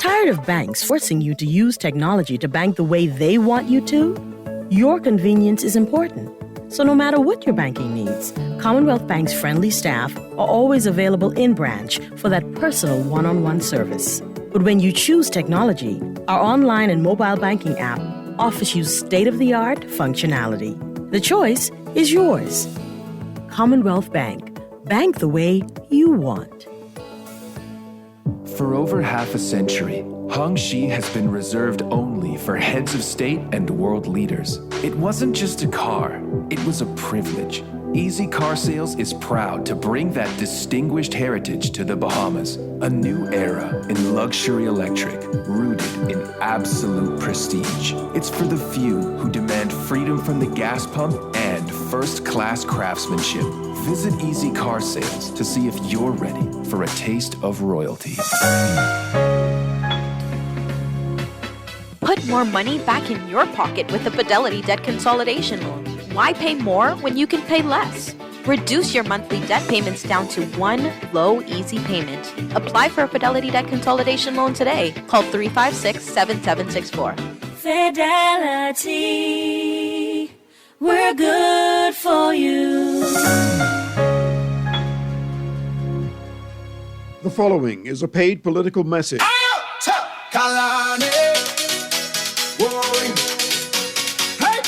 Tired of banks forcing you to use technology to bank the way they want you to? Your convenience is important. So no matter what your banking needs, Commonwealth Bank's friendly staff are always available in branch for that personal one-on-one service. But when you choose technology, our online and mobile banking app offers you state-of-the-art functionality. The choice is yours. Commonwealth Bank. Bank the way you want. For over half a century, Hongxi has been reserved only for heads of state and world leaders. It wasn't just a car, it was a privilege. Easy Car Sales is proud to bring that distinguished heritage to the Bahamas. A new era in luxury electric, rooted in absolute prestige. It's for the few who demand freedom from the gas pump and first-class craftsmanship. Visit Easy Car Sales to see if you're ready for a taste of royalty. Put more money back in your pocket with the Fidelity Debt Consolidation Loan. Why pay more when you can pay less? Reduce your monthly debt payments down to one low, easy payment. Apply for a Fidelity Debt Consolidation Loan today. Call 356-7764. Fidelity, we're good for you. The following is a paid political message. Kalani, Warren. Hey!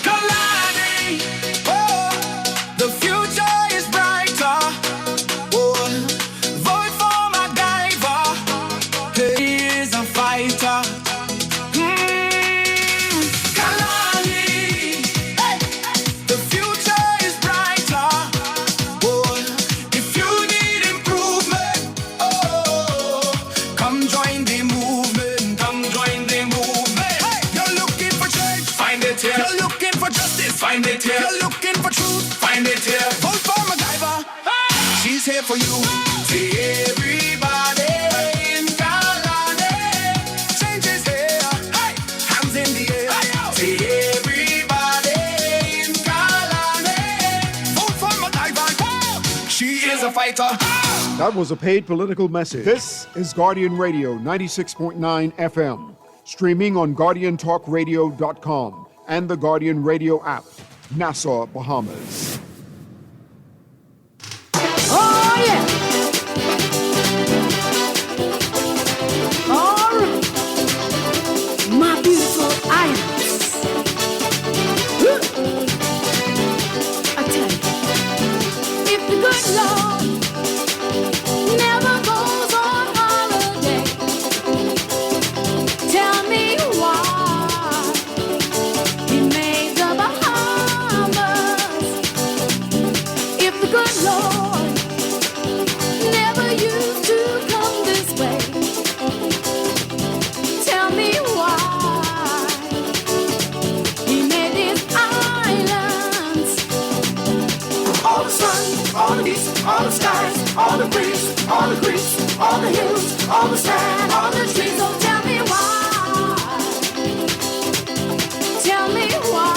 Kalani, oh, the future is brighter. Oh, vote for MacGyver. He is a fighter. Kalani, hey, the future is brighter. Oh, if you need improvement, oh, come join the movement. Come join the movement. Hey, you're looking for change, find it here. You're looking for justice, find it here. You're looking for truth, find it here. Vote for MacGyver. She's here for you. See everybody in Kalani. Change is here. Hey, hands in the air. See everybody in Kalani. Vote for MacGyver. She is a fighter. That was a paid political message. This is Guardian Radio 96.9 FM, streaming on GuardianTalkRadio.com and the Guardian Radio app, Nassau, Bahamas. Oh, yeah. All right. My beautiful islands. Woo. I tell you, if the good Lord never goes on holiday, tell me why he made the Bahamas. If the good Lord never used to come this way, tell me why he made these islands. All the sun, all the beach, all the skies, all the breeze, all the creeks, all the hills, all the sand, all the trees. Oh, tell me why. Tell me why.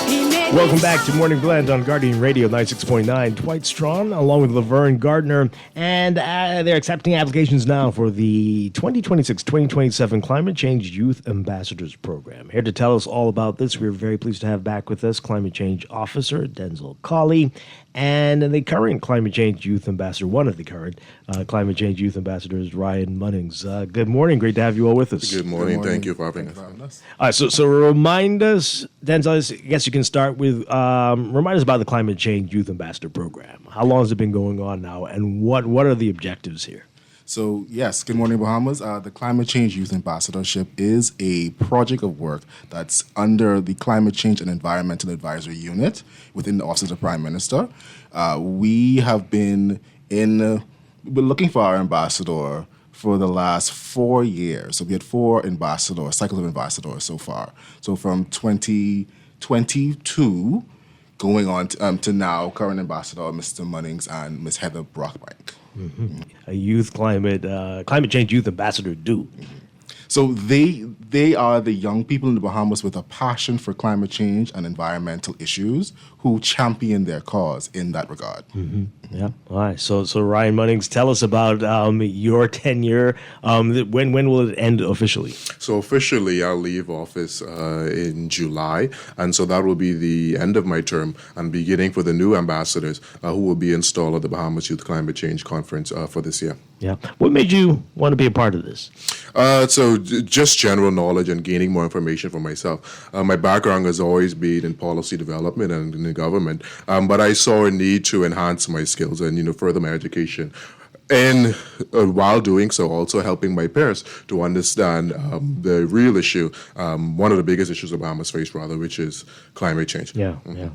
He made Welcome these back to Morning Blend on Guardian Radio 96.9. Dwight Strachan along with Laverne Gardner. And they're accepting applications now for the 2026-2027 Climate Change Youth Ambassadors Program. Here to tell us all about this, we're very pleased to have back with us Climate Change Officer Denzel Colley and the current Climate Change Youth Ambassador, one of the current Climate Change Youth Ambassadors, Ryan Munnings. Good morning. Great to have you all with us. Good morning. Thank you for having us. All right, so remind us, Denzel, I guess you can start with, remind us about the Climate Change Youth Ambassador Program. How long has it been going on now, and what are the objectives here? So, yes, good morning, Bahamas. The Climate Change Youth Ambassadorship is a project of work that's under the Climate Change and Environmental Advisory Unit within the Office of the Prime Minister. We have been in we're looking for our ambassador for the last 4 years. So we had 4 ambassadors, cycles of ambassadors so far. So from 2022 going on to now, current ambassador Mr. Munnings and Ms. Heather Brockbank. Mm-hmm. A youth climate change youth ambassador do. So they are the young people in the Bahamas with a passion for climate change and environmental issues who champion their cause in that regard. Mm-hmm. Yeah. All right. So Ryan Munnings, tell us about your tenure. When will it end officially? So officially, I'll leave office in July, and so that will be the end of my term and beginning for the new ambassadors who will be installed at the Bahamas Youth Climate Change Conference for this year. Yeah. What made you want to be a part of this? Just general knowledge and gaining more information for myself. My background has always been in policy development and in the government, but I saw a need to enhance my skills and further my education. And while doing so, also helping my peers to understand the real issue, one of the biggest issues the Bahamas face, rather, which is climate change. Yeah, yeah.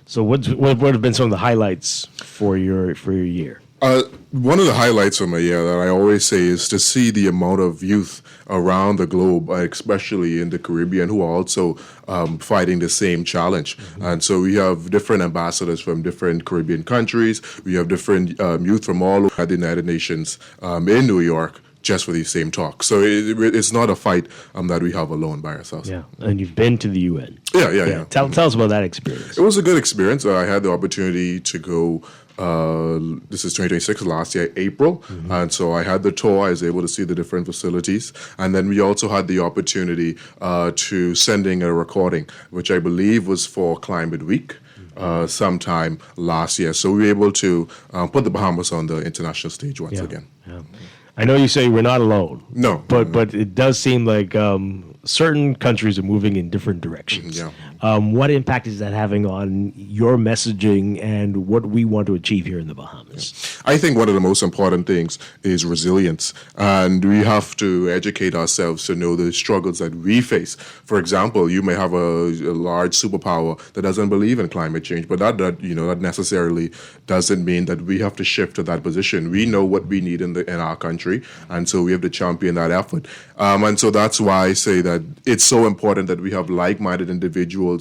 So what have been some of the highlights for your year? One of the highlights of my year that I always say is to see the amount of youth around the globe, especially in the Caribbean, who are also fighting the same challenge. Mm-hmm. And so we have different ambassadors from different Caribbean countries. We have different youth from all over the United Nations in New York just for these same talks. So it's not a fight that we have alone by ourselves. Yeah, and you've been to the UN. Yeah. Tell us about that experience. It was a good experience. I had the opportunity to go. This is 2026, last year, April. Mm-hmm. And so I had the tour. I was able to see the different facilities. And then we also had the opportunity to sending a recording, which I believe was for Climate Week. Sometime last year. So we were able to put the Bahamas on the international stage once again. Yeah. I know you say we're not alone. No. But it does seem like certain countries are moving in different directions. Yeah. What impact is that having on your messaging and what we want to achieve here in the Bahamas? I think one of the most important things is resilience. And we have to educate ourselves to know the struggles that we face. For example, you may have a large superpower that doesn't believe in climate change, but that necessarily doesn't mean that we have to shift to that position. We know what we need in our country, and so we have to champion that effort. And so that's why I say that it's so important that we have like-minded individuals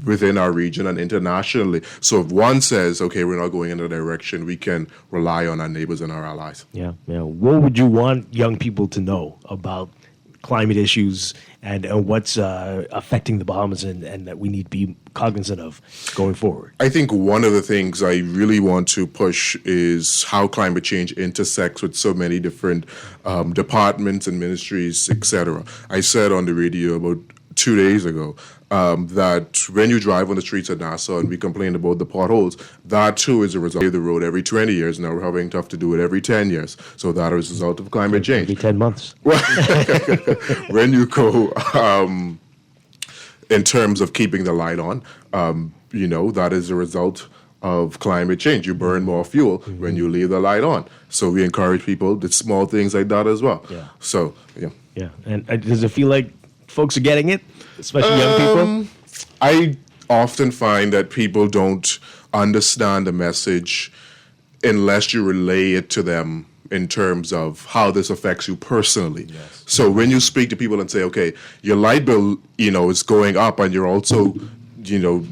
within our region and internationally. So if one says, okay, we're not going in that direction, we can rely on our neighbors and our allies. Yeah. What would you want young people to know about climate issues and what's affecting the Bahamas and that we need to be cognizant of going forward? I think one of the things I really want to push is how climate change intersects with so many different departments and ministries, etc. I said on the radio about 2 days ago that when you drive on the streets of Nassau and we complain about the potholes, that too is a result of the road every 20 years. Now we're having to have to do it every 10 years. So that is a result of climate change. Every 10 months. When you go in terms of keeping the light on, that is a result of climate change. You burn more fuel when you leave the light on. So we encourage people to small things like that as well. Yeah. So, yeah. Yeah. And does it feel like folks are getting it, especially young people? I often find that people don't understand the message unless you relay it to them in terms of how this affects you personally. Yes. So when you speak to people and say, okay, your light bill, is going up and you're also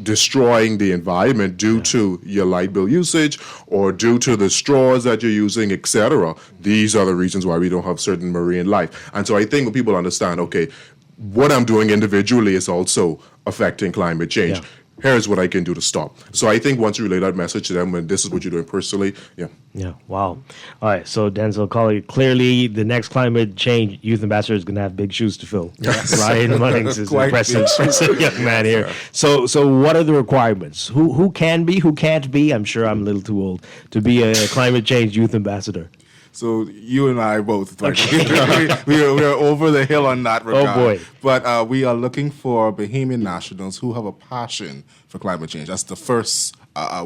destroying the environment due to your light bill usage or due to the straws that you're using, etc. These are the reasons why we don't have certain marine life. And so I think when people understand, okay, what I'm doing individually is also affecting climate change. Yeah. Here's what I can do to stop. So I think once you relay that message to them, when this is what you're doing personally, yeah. Yeah, wow. All right, so Denzel Colley, clearly the next climate change youth ambassador is going to have big shoes to fill. Yes. Ryan Munnings is an impressive young man here. So what are the requirements? Who can be, who can't be? I'm sure I'm a little too old to be a climate change youth ambassador. So you and I both, okay. we are over the hill on that regard. Oh boy! But we are looking for Bahamian nationals who have a passion for climate change. That's the first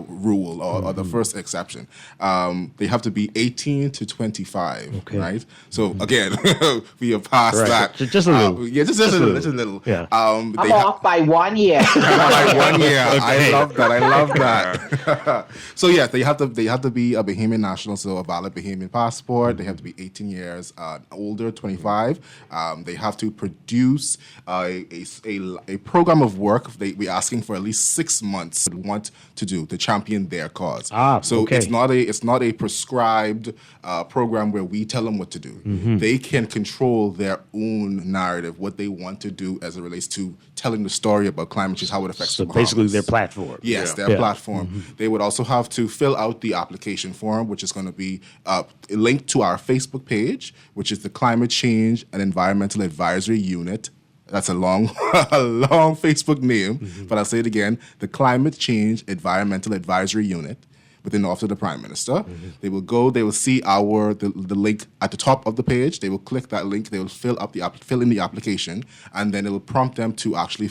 rule or the first exception. They have to be 18 to 25, right? So again, we have passed that. Just a little. Yeah, just a little. Yeah. I'm off by 1 year. By 1 year. I love that. So yeah, they have to be a Bahamian national, so a valid Bahamian passport. They have to be 18 years older, 25. They have to produce a program of work. We're asking for at least 6 months. Want to do to champion their cause. It's not a prescribed program where we tell them what to do. They can control their own narrative, what they want to do as it relates to telling the story about climate change, how it affects the Bahamas. Basically their platform. Yes, their platform. They would also have to fill out the application form, which is going to be linked to our Facebook page, which is the Climate Change and Environmental Advisory Unit. That's a long Facebook name, but I'll say it again: the Climate Change Environmental Advisory Unit within the Office of the Prime Minister. They will go. They will see the link at the top of the page. They will click that link. They will fill in the application, and then it will prompt them to actually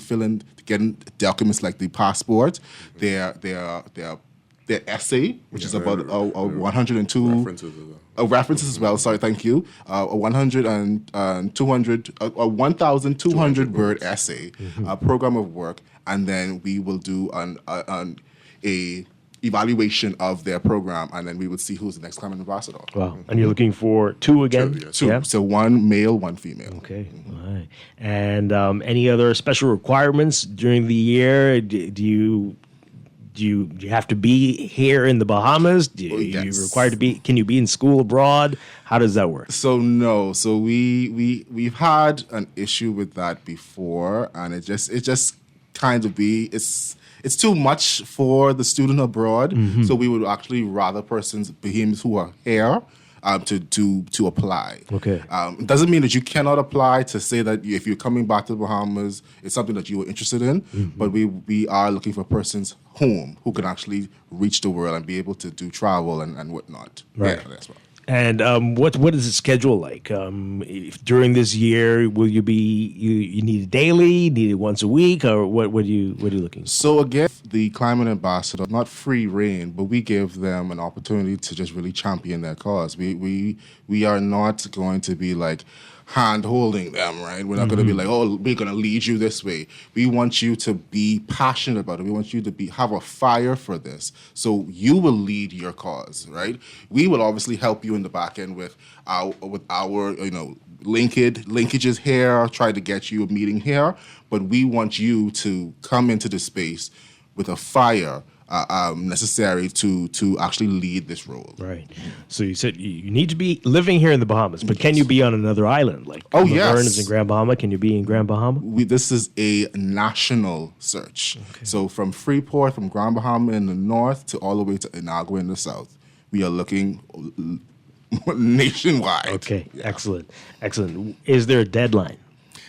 get in documents like the passport, their essay, which is about 102 references as well. Sorry, thank you. 1,200 word essay, a program of work, and then we will do a evaluation of their program, and then we would see who's the next climate ambassador. Wow. And you're looking for two again? Two. Yeah. So one male, one female. Okay. All right. And any other special requirements during the year? Do you have to be here in the Bahamas? You required to be? Can you be in school abroad? How does that work? So no. So we've had an issue with that before, and it just kind of it's too much for the student abroad. So we would actually rather Bahamians who are here to apply. Okay. It doesn't mean that you cannot apply to say that if you're coming back to the Bahamas, it's something that you were interested in, but we are looking for persons who can actually reach the world and be able to do travel and whatnot. Right. Yeah, that's right. And what is the schedule like? If during this year, will you be you need it daily, need it once a week, or what are you looking? So again, the climate ambassador, not free reign, but we give them an opportunity to just really champion their cause. We are not going to be like hand holding them, right? We're not going to be like, oh, we're going to lead you this way. We want you to be passionate about it. We want you to have a fire for this. So you will lead your cause, right? We will obviously help you in the back end with our linkages here, try to get you a meeting here, but we want you to come into the space with a fire necessary to actually lead this role. Right. So you said you need to be living here in the Bahamas, but can you be on another island? Like Laverne is in Grand Bahama. Can you be in Grand Bahama? This is a national search. Okay. So from Freeport, from Grand Bahama in the north to all the way to Inagua in the south, we are looking nationwide. Okay. Yeah. Excellent. Is there a deadline?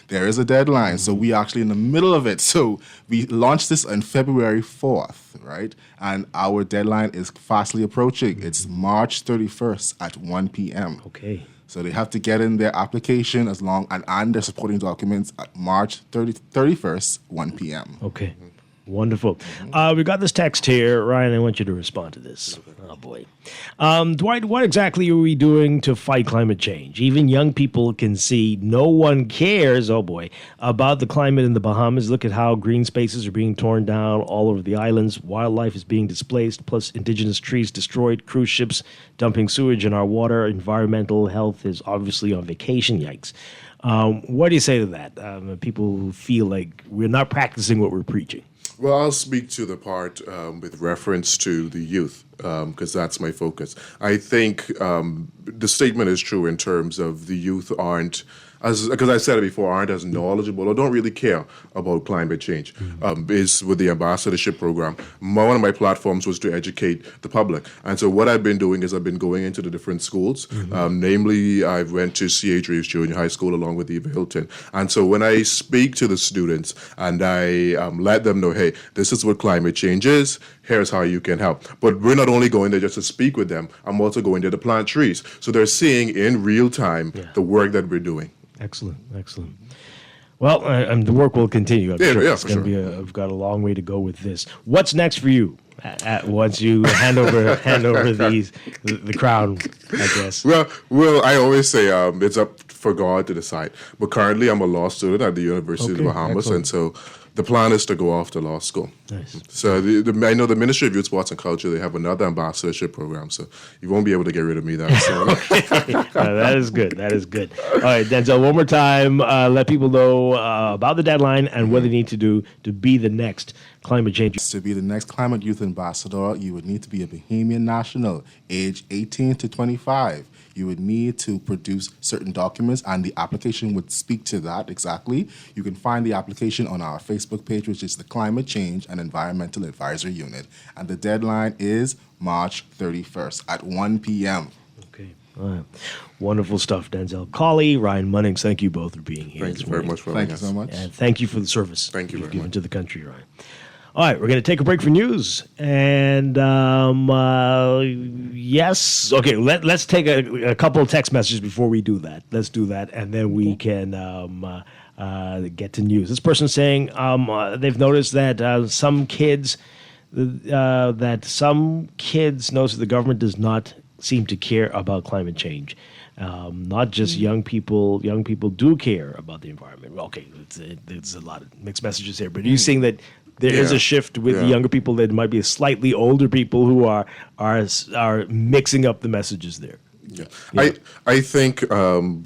There is a deadline, so we are actually in the middle of it. So we launched this on February 4th, right? And our deadline is fastly approaching. It's March 31st at 1 p.m. Okay. So they have to get in their application and their supporting documents at March 31st, 1 p.m. Okay. Wonderful. We got this text here. Ryan, I want you to respond to this. Oh, boy. Dwight, what exactly are we doing to fight climate change? Even young people can see no one cares, oh boy, about the climate in the Bahamas. Look at how green spaces are being torn down all over the islands. Wildlife is being displaced, plus indigenous trees destroyed, cruise ships dumping sewage in our water. Environmental health is obviously on vacation. Yikes. What do you say to that? People who feel like we're not practicing what we're preaching. Well, I'll speak to the part with reference to the youth, because that's my focus. I think the statement is true in terms of the youth aren't, because I said it before, aren't as knowledgeable or don't really care about climate change. Is with the ambassadorship program. One of my platforms was to educate the public. And so what I've been doing is I've been going into the different schools. Namely, I went to C.H. Reeves Junior High School along with Eva Hilton. And so when I speak to the students and I let them know, hey, this is what climate change is, here's how you can help. But we're not only going there just to speak with them, I'm also going there to plant trees. So they're seeing in real time the work that we're doing. Excellent. Well, the work will continue. I'm sure it's for going to be. I've got a long way to go with this. What's next for you? once you hand over the crown, I guess. Well, I always say it's up for God to decide. But currently, I'm a law student at the University of the Bahamas, excellent. and so the plan is to go off to law school. Nice. So I know the Ministry of Youth, Sports and Culture, they have another ambassadorship program, so you won't be able to get rid of me that soon. That is good. That is good. All right, Denzel, one more time, let people know about the deadline and what they need to do to be the next climate change. To be the next climate youth ambassador, you would need to be a Bahamian national, age 18 to 25. You would need to produce certain documents, and the application would speak to that exactly. You can find the application on our Facebook page, which is the Climate Change and Environmental Advisory Unit. And the deadline is March 31st at 1 p.m. Okay. All right. Wonderful stuff, Denzel Colley, Ryan Munnings. Thank you both for being here. Thank you very much for having us. Thank you so much. And thank you for the service Thank you you've very given much. to the country, Ryan. All right, we're going to take a break for news. And yes, okay, let's take a couple of text messages before we do that. Let's do that, and then we can get to news. This person saying they've noticed that some kids notice that the government does not seem to care about climate change. Not just young people. Young people do care about the environment. Well, okay, there's a lot of mixed messages here, but are you seeing that there is a shift with the younger people that might be slightly older people who are mixing up the messages there? Yeah. I think,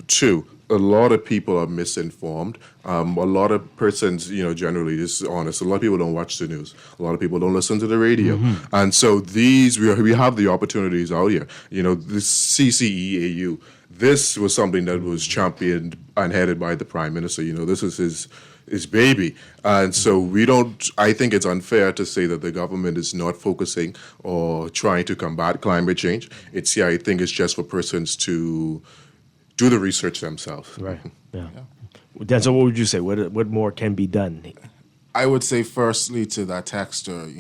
too, a lot of people are misinformed. A lot of persons, generally, this is honest, a lot of people don't watch the news. A lot of people don't listen to the radio. Mm-hmm. And so we have the opportunities out here. This CCEAU, this was something that was championed and headed by the Prime Minister. This is his baby. And so I think it's unfair to say that the government is not focusing or trying to combat climate change. I think it's just for persons to do the research themselves. Right. Yeah. Denzel, what would you say? What more can be done? I would say, firstly, to that texter,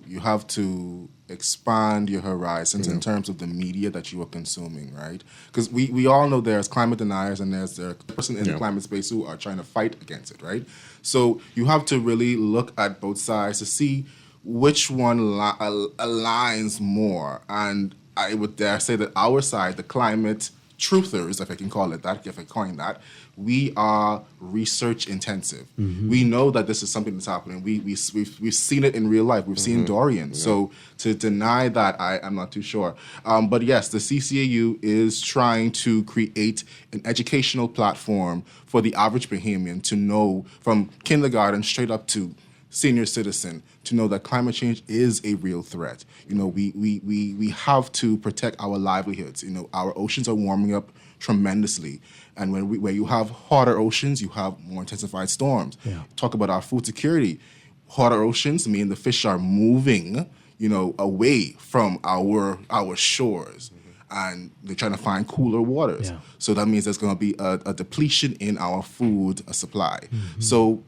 you have to expand your horizons in terms of the media that you are consuming, right? Because we all know there's climate deniers and there's the person in the climate space who are trying to fight against it, right? So you have to really look at both sides to see which one aligns more. And I would dare say that our side, the climate truthers, if I can call it that, if I coin that, we are research intensive. Mm-hmm. We know that this is something that's happening. We've seen it in real life. We've seen Dorian. Yeah. So to deny that, I'm not too sure. But yes, the CCAU is trying to create an educational platform for the average Bahamian to know, from kindergarten straight up to senior citizen, to know that climate change is a real threat. We have to protect our livelihoods. Our oceans are warming up tremendously. And where you have hotter oceans, you have more intensified storms. Yeah. Talk about our food security. Hotter oceans mean the fish are moving, away from our shores. And they're trying to find cooler waters. Yeah. So that means there's going to be a depletion in our food supply. Mm-hmm. So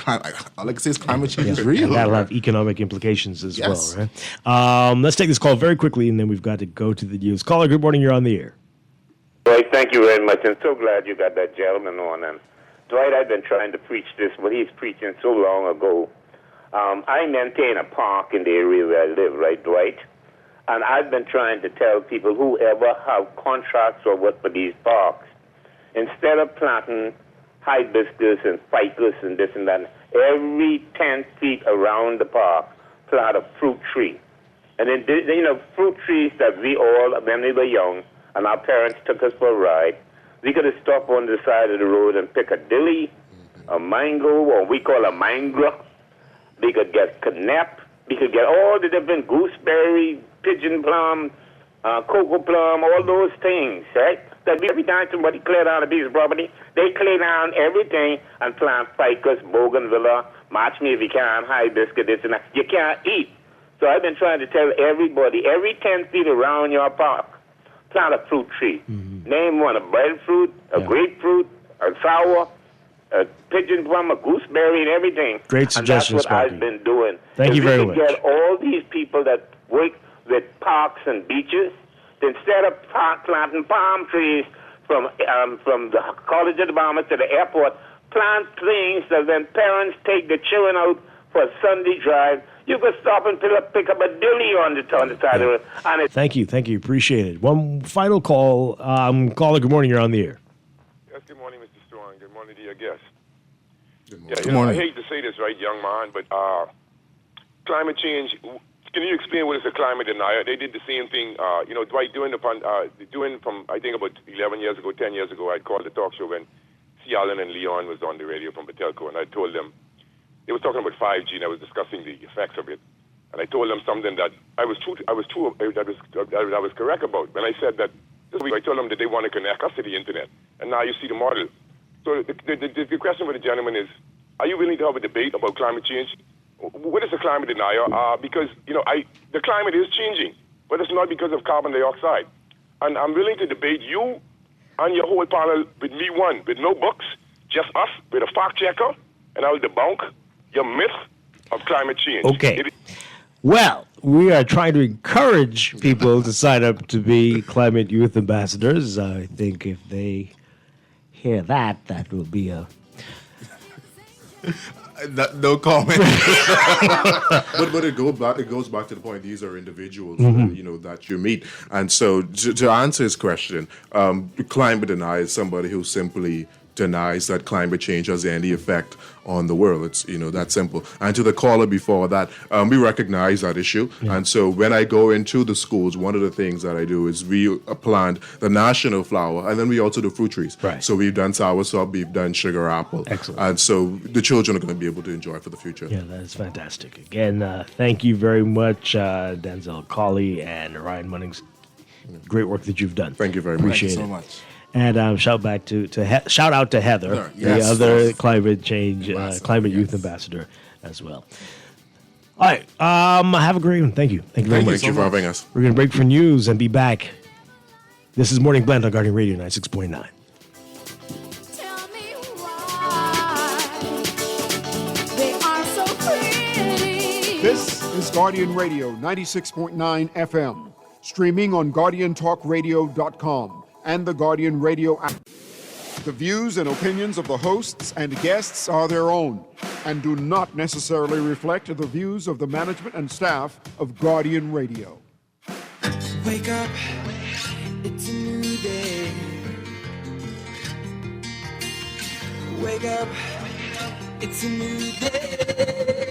all I can say is climate change is real. And that'll have economic implications as Yes. well, right? Let's take this call very quickly, and then we've got to go to the news. Caller, good morning. You're on the air. Dwight, thank you very much. I'm so glad you got that gentleman on. And Dwight, I've been trying to preach this, but he's preaching so long ago. I maintain a park in the area where I live, right, Dwight? And I've been trying to tell people, whoever have contracts or what for these parks, instead of planting hibiscus and ficus and this and that, every 10 feet around the park, plant a fruit tree. And then, fruit trees that we all, when we were young, and our parents took us for a ride, we could have stopped on the side of the road and pick a dilly, a mango, or we call a mangra. We could get canap. We could get all the different gooseberry, pigeon plum, cocoa plum, all those things, right? That every time somebody clear down a piece of property, they clear down everything and plant ficus, bougainvillea, match me if you can, hibiscus, this and that. You can't eat. So I've been trying to tell everybody, every 10 feet around your park, plant a fruit tree. Mm-hmm. Name one, a breadfruit, a grapefruit, a sour, a pigeon plum, a gooseberry, and everything. Great suggestion, And that's what Sparky. I've been doing. Thank you very much. If we could get all these people that work with parks and beaches, instead of planting palm trees from the College of the Bahamas to the airport, plant things that when parents take the children out for a Sunday drive, You could stop and pick up a dilly on the side of the road. And it, Thank you. Appreciate it. One final call. Caller, good morning. You're on the air. Yes, good morning, Mr. Strong. Good morning to your guest. Good Yeah, Good morning. I hate to say this, right, young man, but climate change. Can you explain what is a climate denier? They did the same thing. Dwight, doing from I think about 11 years ago, 10 years ago, I called the talk show when C. Allen and Leon was on the radio from Batelco, and I told them they was talking about 5G, and I was discussing the effects of it, and I told them something that I was correct about when I said that. I told them that they want to connect us to the internet, and now you see the model. So the question for the gentleman is, are you willing to have a debate about climate change? What is a climate denier? Because the climate is changing, but it's not because of carbon dioxide. And I'm willing to debate you and your whole panel with me one, with no books, just us, with a fact checker, and I'll debunk your myth of climate change. Okay. Well, we are trying to encourage people to sign up to be climate youth ambassadors. I think if they hear that, that will be a... No comment. but it goes back to the point. These are individuals, that you meet, and so to answer his question, climate denier is somebody who simply denies that climate change has any effect on the world. It's that simple. And to the caller before that, we recognize that issue. Yeah. And so when I go into the schools, one of the things that I do is we plant the national flower, and then we also do fruit trees. Right. So we've done soursop, we've done sugar apple. Excellent. And so the children are going to be able to enjoy for the future. Yeah, that's fantastic. Again, thank you very much, Denzel Colley and Ryan Munnings. Great work that you've done. Thank you very much. Appreciate it. Thank you so much. And shout out to Heather, Yes. the other climate change, climate youth ambassador as well. All right. Have a great one. Thank you. Thank you very much. Thank you for having us. We're going to break for news and be back. This is Morning Blend on Guardian Radio 96.9. This is Guardian Radio 96.9 FM, streaming on GuardianTalkRadio.com and the Guardian Radio app. The views and opinions of the hosts and guests are their own and do not necessarily reflect the views of the management and staff of Guardian Radio. Wake up, it's a new day. Wake up, it's a new day.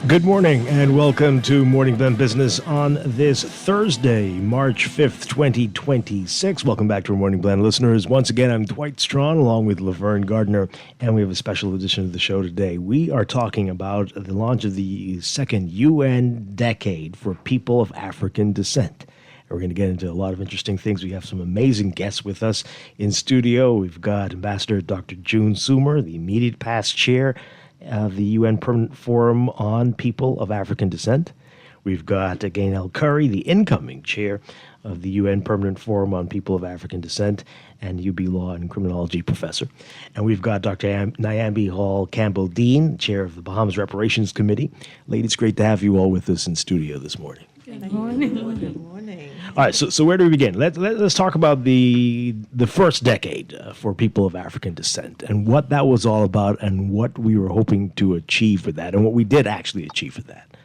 Good morning and welcome to Morning Blend Business on this Thursday, March 5th, 2026. Welcome back to our Morning Blend listeners. Once again, I'm Dwight Strachan along with Laverne Gardner, and we have a special edition of the show today. We are talking about the launch of the second UN decade for people of African descent. We're going to get into a lot of interesting things. We have some amazing guests with us in studio. We've got Ambassador Dr. June Sumer, the immediate past chair of the UN Permanent Forum on People of African Descent. We've got Gaynell Curry, the incoming chair of the UN Permanent Forum on People of African Descent and UB Law and Criminology professor. And we've got Dr. Nyambi Hall Campbell-Dean, chair of the Bahamas Reparations Committee. Ladies, great to have you all with us in studio this morning. Good morning. Good morning. All right, so where do we begin? Let's talk about the first decade for people of African descent and what that was all about and what we were hoping to achieve with that and what we did actually achieve with that.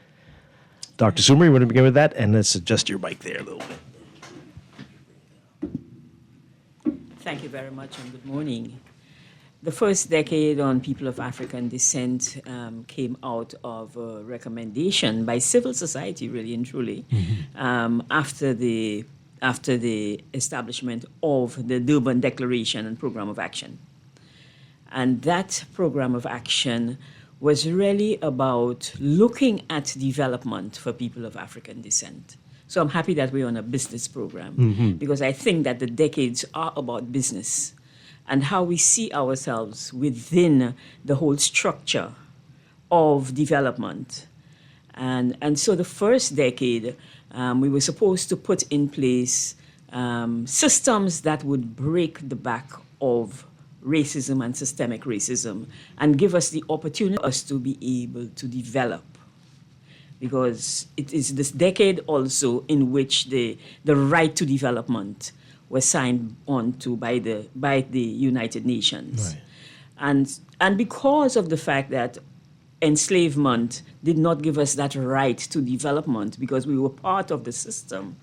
Dr. Sumer, you want to begin with that? And let's adjust your mic there a little bit. Thank you very much and good morning. The first decade on people of African descent came out of a recommendation by civil society, really and truly, after the establishment of the Durban Declaration and Program of Action. And that program of action was really about looking at development for people of African descent. So I'm happy that we're on a business program because I think that the decades are about business and how we see ourselves within the whole structure of development. And so the first decade, we were supposed to put in place systems that would break the back of racism and systemic racism, and give us the opportunity for us to be able to develop. Because it is this decade also in which the right to development was signed on to by the United Nations. Right. And because of the fact that enslavement did not give us that right to development, because we were part of the system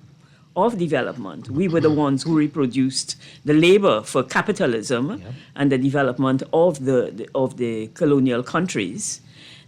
of development. We were the ones who reproduced the labor for capitalism and the development of the colonial countries.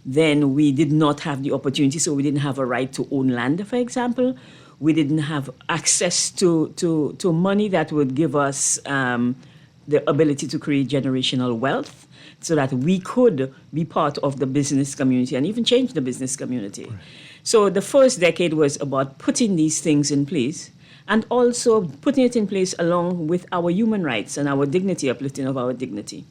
Then we did not have the opportunity, so we didn't have a right to own land, for example. We didn't have access to money that would give us the ability to create generational wealth so that we could be part of the business community and even change the business community. Right. So the first decade was about putting these things in place and also putting it in place along with our human rights and our dignity, uplifting of our dignity.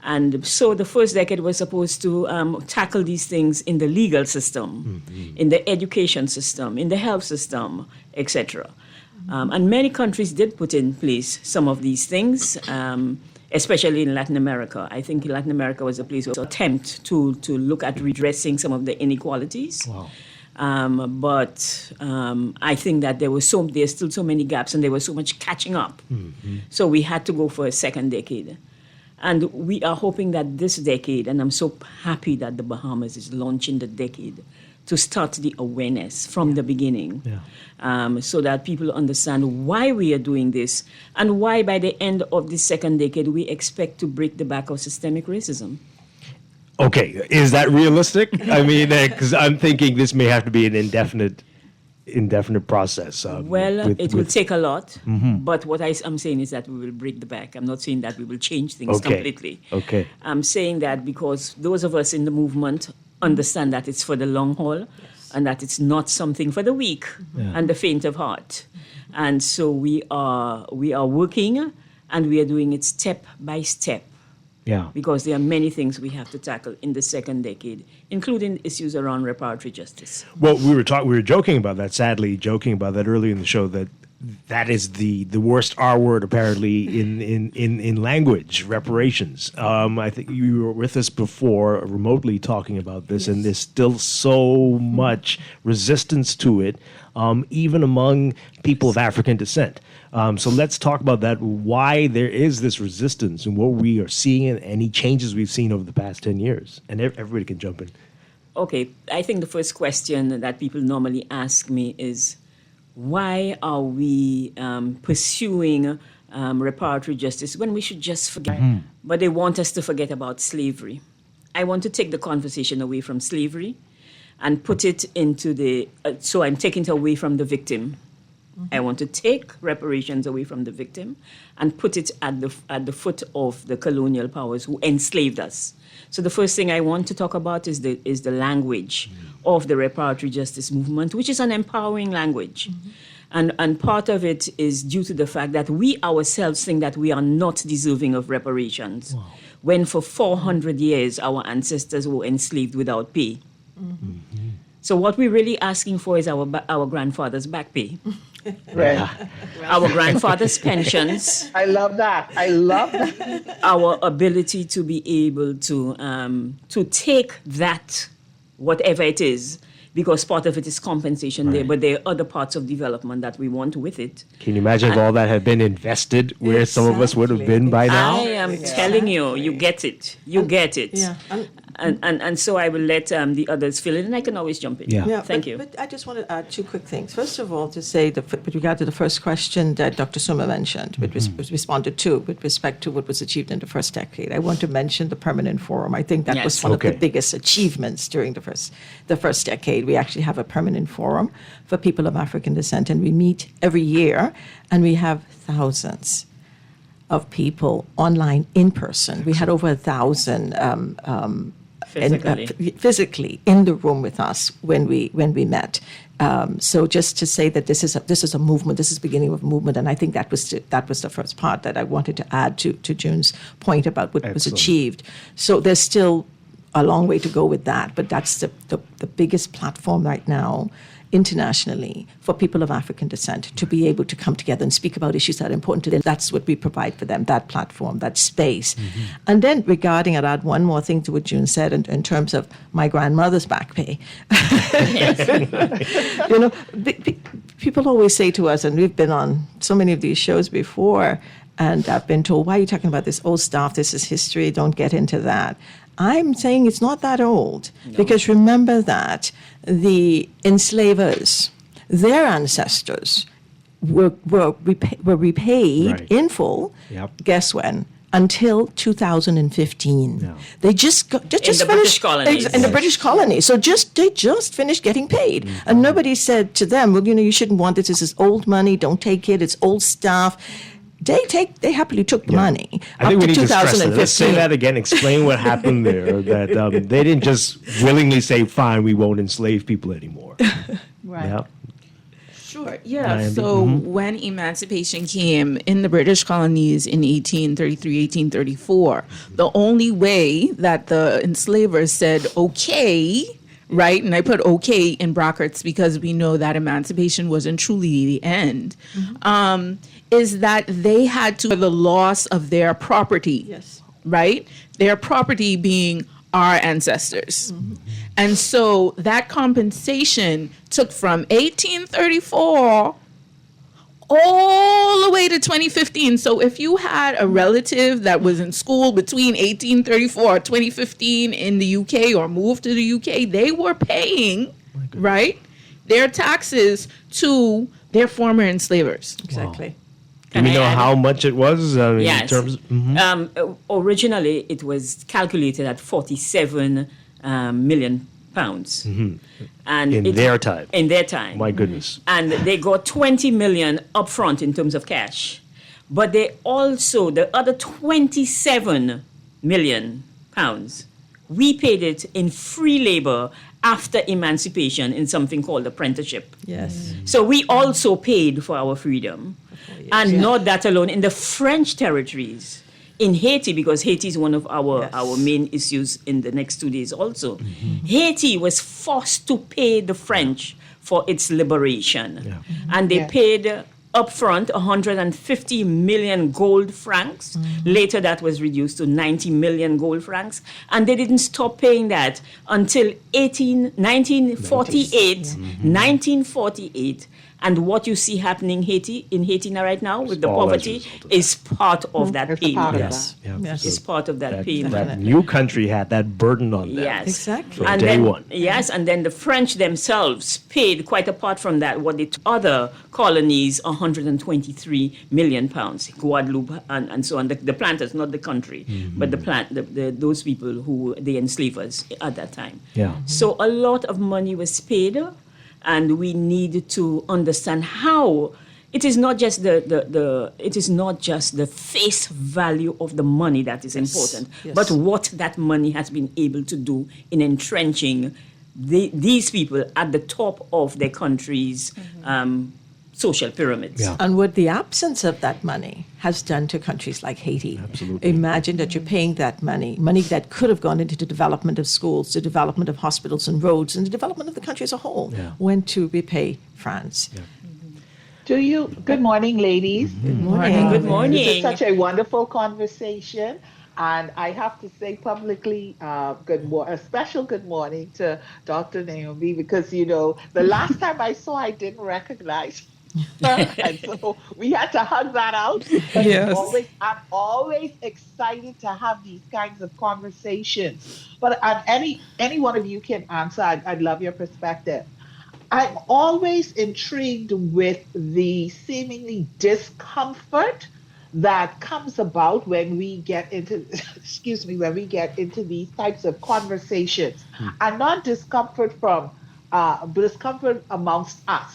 And so the first decade was supposed to tackle these things in the legal system, in the education system, in the health system, etc. And many countries did put in place some of these things, especially in Latin America. I think Latin America was a place where attempt to look at redressing some of the inequalities. Wow. But I think that there's still so many gaps and there was so much catching up. So we had to go for a second decade. And we are hoping that this decade, and I'm so happy that the Bahamas is launching the decade to start the awareness from the beginning, so that people understand why we are doing this and why by the end of the second decade we expect to break the back of systemic racism. Okay, is that realistic? I mean, because I'm thinking this may have to be an indefinite process. It will take a lot, but what I'm saying is that we will break the back. I'm not saying that we will change things completely. Okay. I'm saying that because those of us in the movement understand that it's for the long haul and that it's not something for the weak and the faint of heart. And so we are working and we are doing it step by step. Yeah. Because there are many things we have to tackle in the second decade, including issues around reparatory justice. Well, we were joking about that, sadly joking about that earlier in the show, that is the worst R word apparently in language, reparations. I think you were with us before remotely talking about this, and there's still so much resistance to it, even among people of African descent. So let's talk about that, why there is this resistance and what we are seeing and any changes we've seen over the past 10 years. And everybody can jump in. Okay, I think the first question that people normally ask me is, why are we pursuing reparatory justice when we should just forget? But they want us to forget about slavery. I want to take the conversation away from slavery and put it into so I'm taking it away from the victim. I want to take reparations away from the victim and put it at the foot of the colonial powers who enslaved us. So the first thing I want to talk about is the language of the reparatory justice movement, which is an empowering language. And part of it is due to the fact that we ourselves think that we are not deserving of reparations, when for 400 years our ancestors were enslaved without pay. So what we're really asking for is our grandfather's back pay. Right. Our grandfather's pensions. I love that. Our ability to be able to take that, whatever it is, because part of it is compensation there, but there are other parts of development that we want with it. Can you imagine if all that had been invested where some of us would have been by now? I am telling you, you get it. You get it. Yeah. And so I will let the others fill in, and I can always jump in. Thank you. But I just want to add two quick things. First of all, to say that with regard to the first question that Dr. Suma mentioned, which was responded to with respect to what was achieved in the first decade, I want to mention the Permanent Forum. I think that was one of the biggest achievements during the first decade. We actually have a permanent forum for people of African descent, and we meet every year, and we have thousands of people online in person. We had over 1,000 physically in the room with us when we met. So just to say that this is a movement, this is the beginning of a movement, and I think that was the first part that I wanted to add to June's point about what was achieved. So there's still a long way to go with that, but that's the biggest platform right now internationally for people of African descent to be able to come together and speak about issues that are important to them. That's what we provide for them, that platform, that space. And then regarding, I'd add one more thing to what June said in terms of my grandmother's back pay. You know, people always say to us, and we've been on so many of these shows before, and I've been told, why are you talking about this old stuff? This is history. Don't get into that. I'm saying it's not that old, because remember that the enslavers, their ancestors were repaid in full. Guess when? Until 2015. They just finished British colonies. in the British colony. So they just finished getting paid, and nobody said to them, well, you know, you shouldn't want this. This is old money. Don't take it. It's old stuff. They happily took the money I think up we to need to stress 2015. that. Let's say that again. Explain what happened there. That they didn't just willingly say, "Fine, we won't enslave people anymore." Right. Yeah. Sure. Yeah. Diane, So when emancipation came in the British colonies in 1833, 1834, the only way that the enslavers said okay, right, and I put okay in brackets because we know that emancipation wasn't truly the end, is that they had to the loss of their property. Yes. Right? Their property being our ancestors. And so that compensation took from 1834 all the way to 2015. So if you had a relative that was in school between 1834 or 2015 in the UK or moved to the UK, they were paying, right, their taxes to their former enslavers. Exactly. Do we know how much it was? Yes. In terms, Originally, it was calculated at 47 million pounds. And in their time. In their time. My goodness. And they got 20 million upfront in terms of cash. But they also, the other 27 million pounds, we paid it in free labor after emancipation in something called apprenticeship. Yes. So we also paid for our freedom. And not that alone, in the French territories, in Haiti, because Haiti is one of our main issues in the next 2 days also, Haiti was forced to pay the French for its liberation. And they paid upfront 150 million gold francs. Later that was reduced to 90 million gold francs. And they didn't stop paying that until 1948. And what you see happening in Haiti now right now with the poverty is part of that pain. Yes. It's part of that pain. That new country had that burden on them. Yes. Exactly. From day one. Yes, and then the French themselves paid, quite apart from that, what the other colonies, 123 million pounds, Guadeloupe and so on. The planters, not the country, but those people who, the enslavers at that time. Yeah. So a lot of money was paid, and we need to understand how it is not just the face value of the money that is important, but what that money has been able to do in entrenching these people at the top of their country's social pyramids. And what the absence of that money has done to countries like Haiti. Absolutely. Imagine that you're paying that money that could have gone into the development of schools, the development of hospitals and roads, and the development of the country as a whole, went to repay France. Good morning, ladies. Good morning. Good morning. This is such a wonderful conversation. And I have to say publicly, a special good morning to Dr. Naomi, because, you know, the last time I saw, I didn't recognize her. And so we had to hug that out. But I'm always excited to have these kinds of conversations. But any one of you can answer. I'd love your perspective. I'm always intrigued with the seemingly discomfort that comes about when we get into these types of conversations, and not discomfort from discomfort amongst us.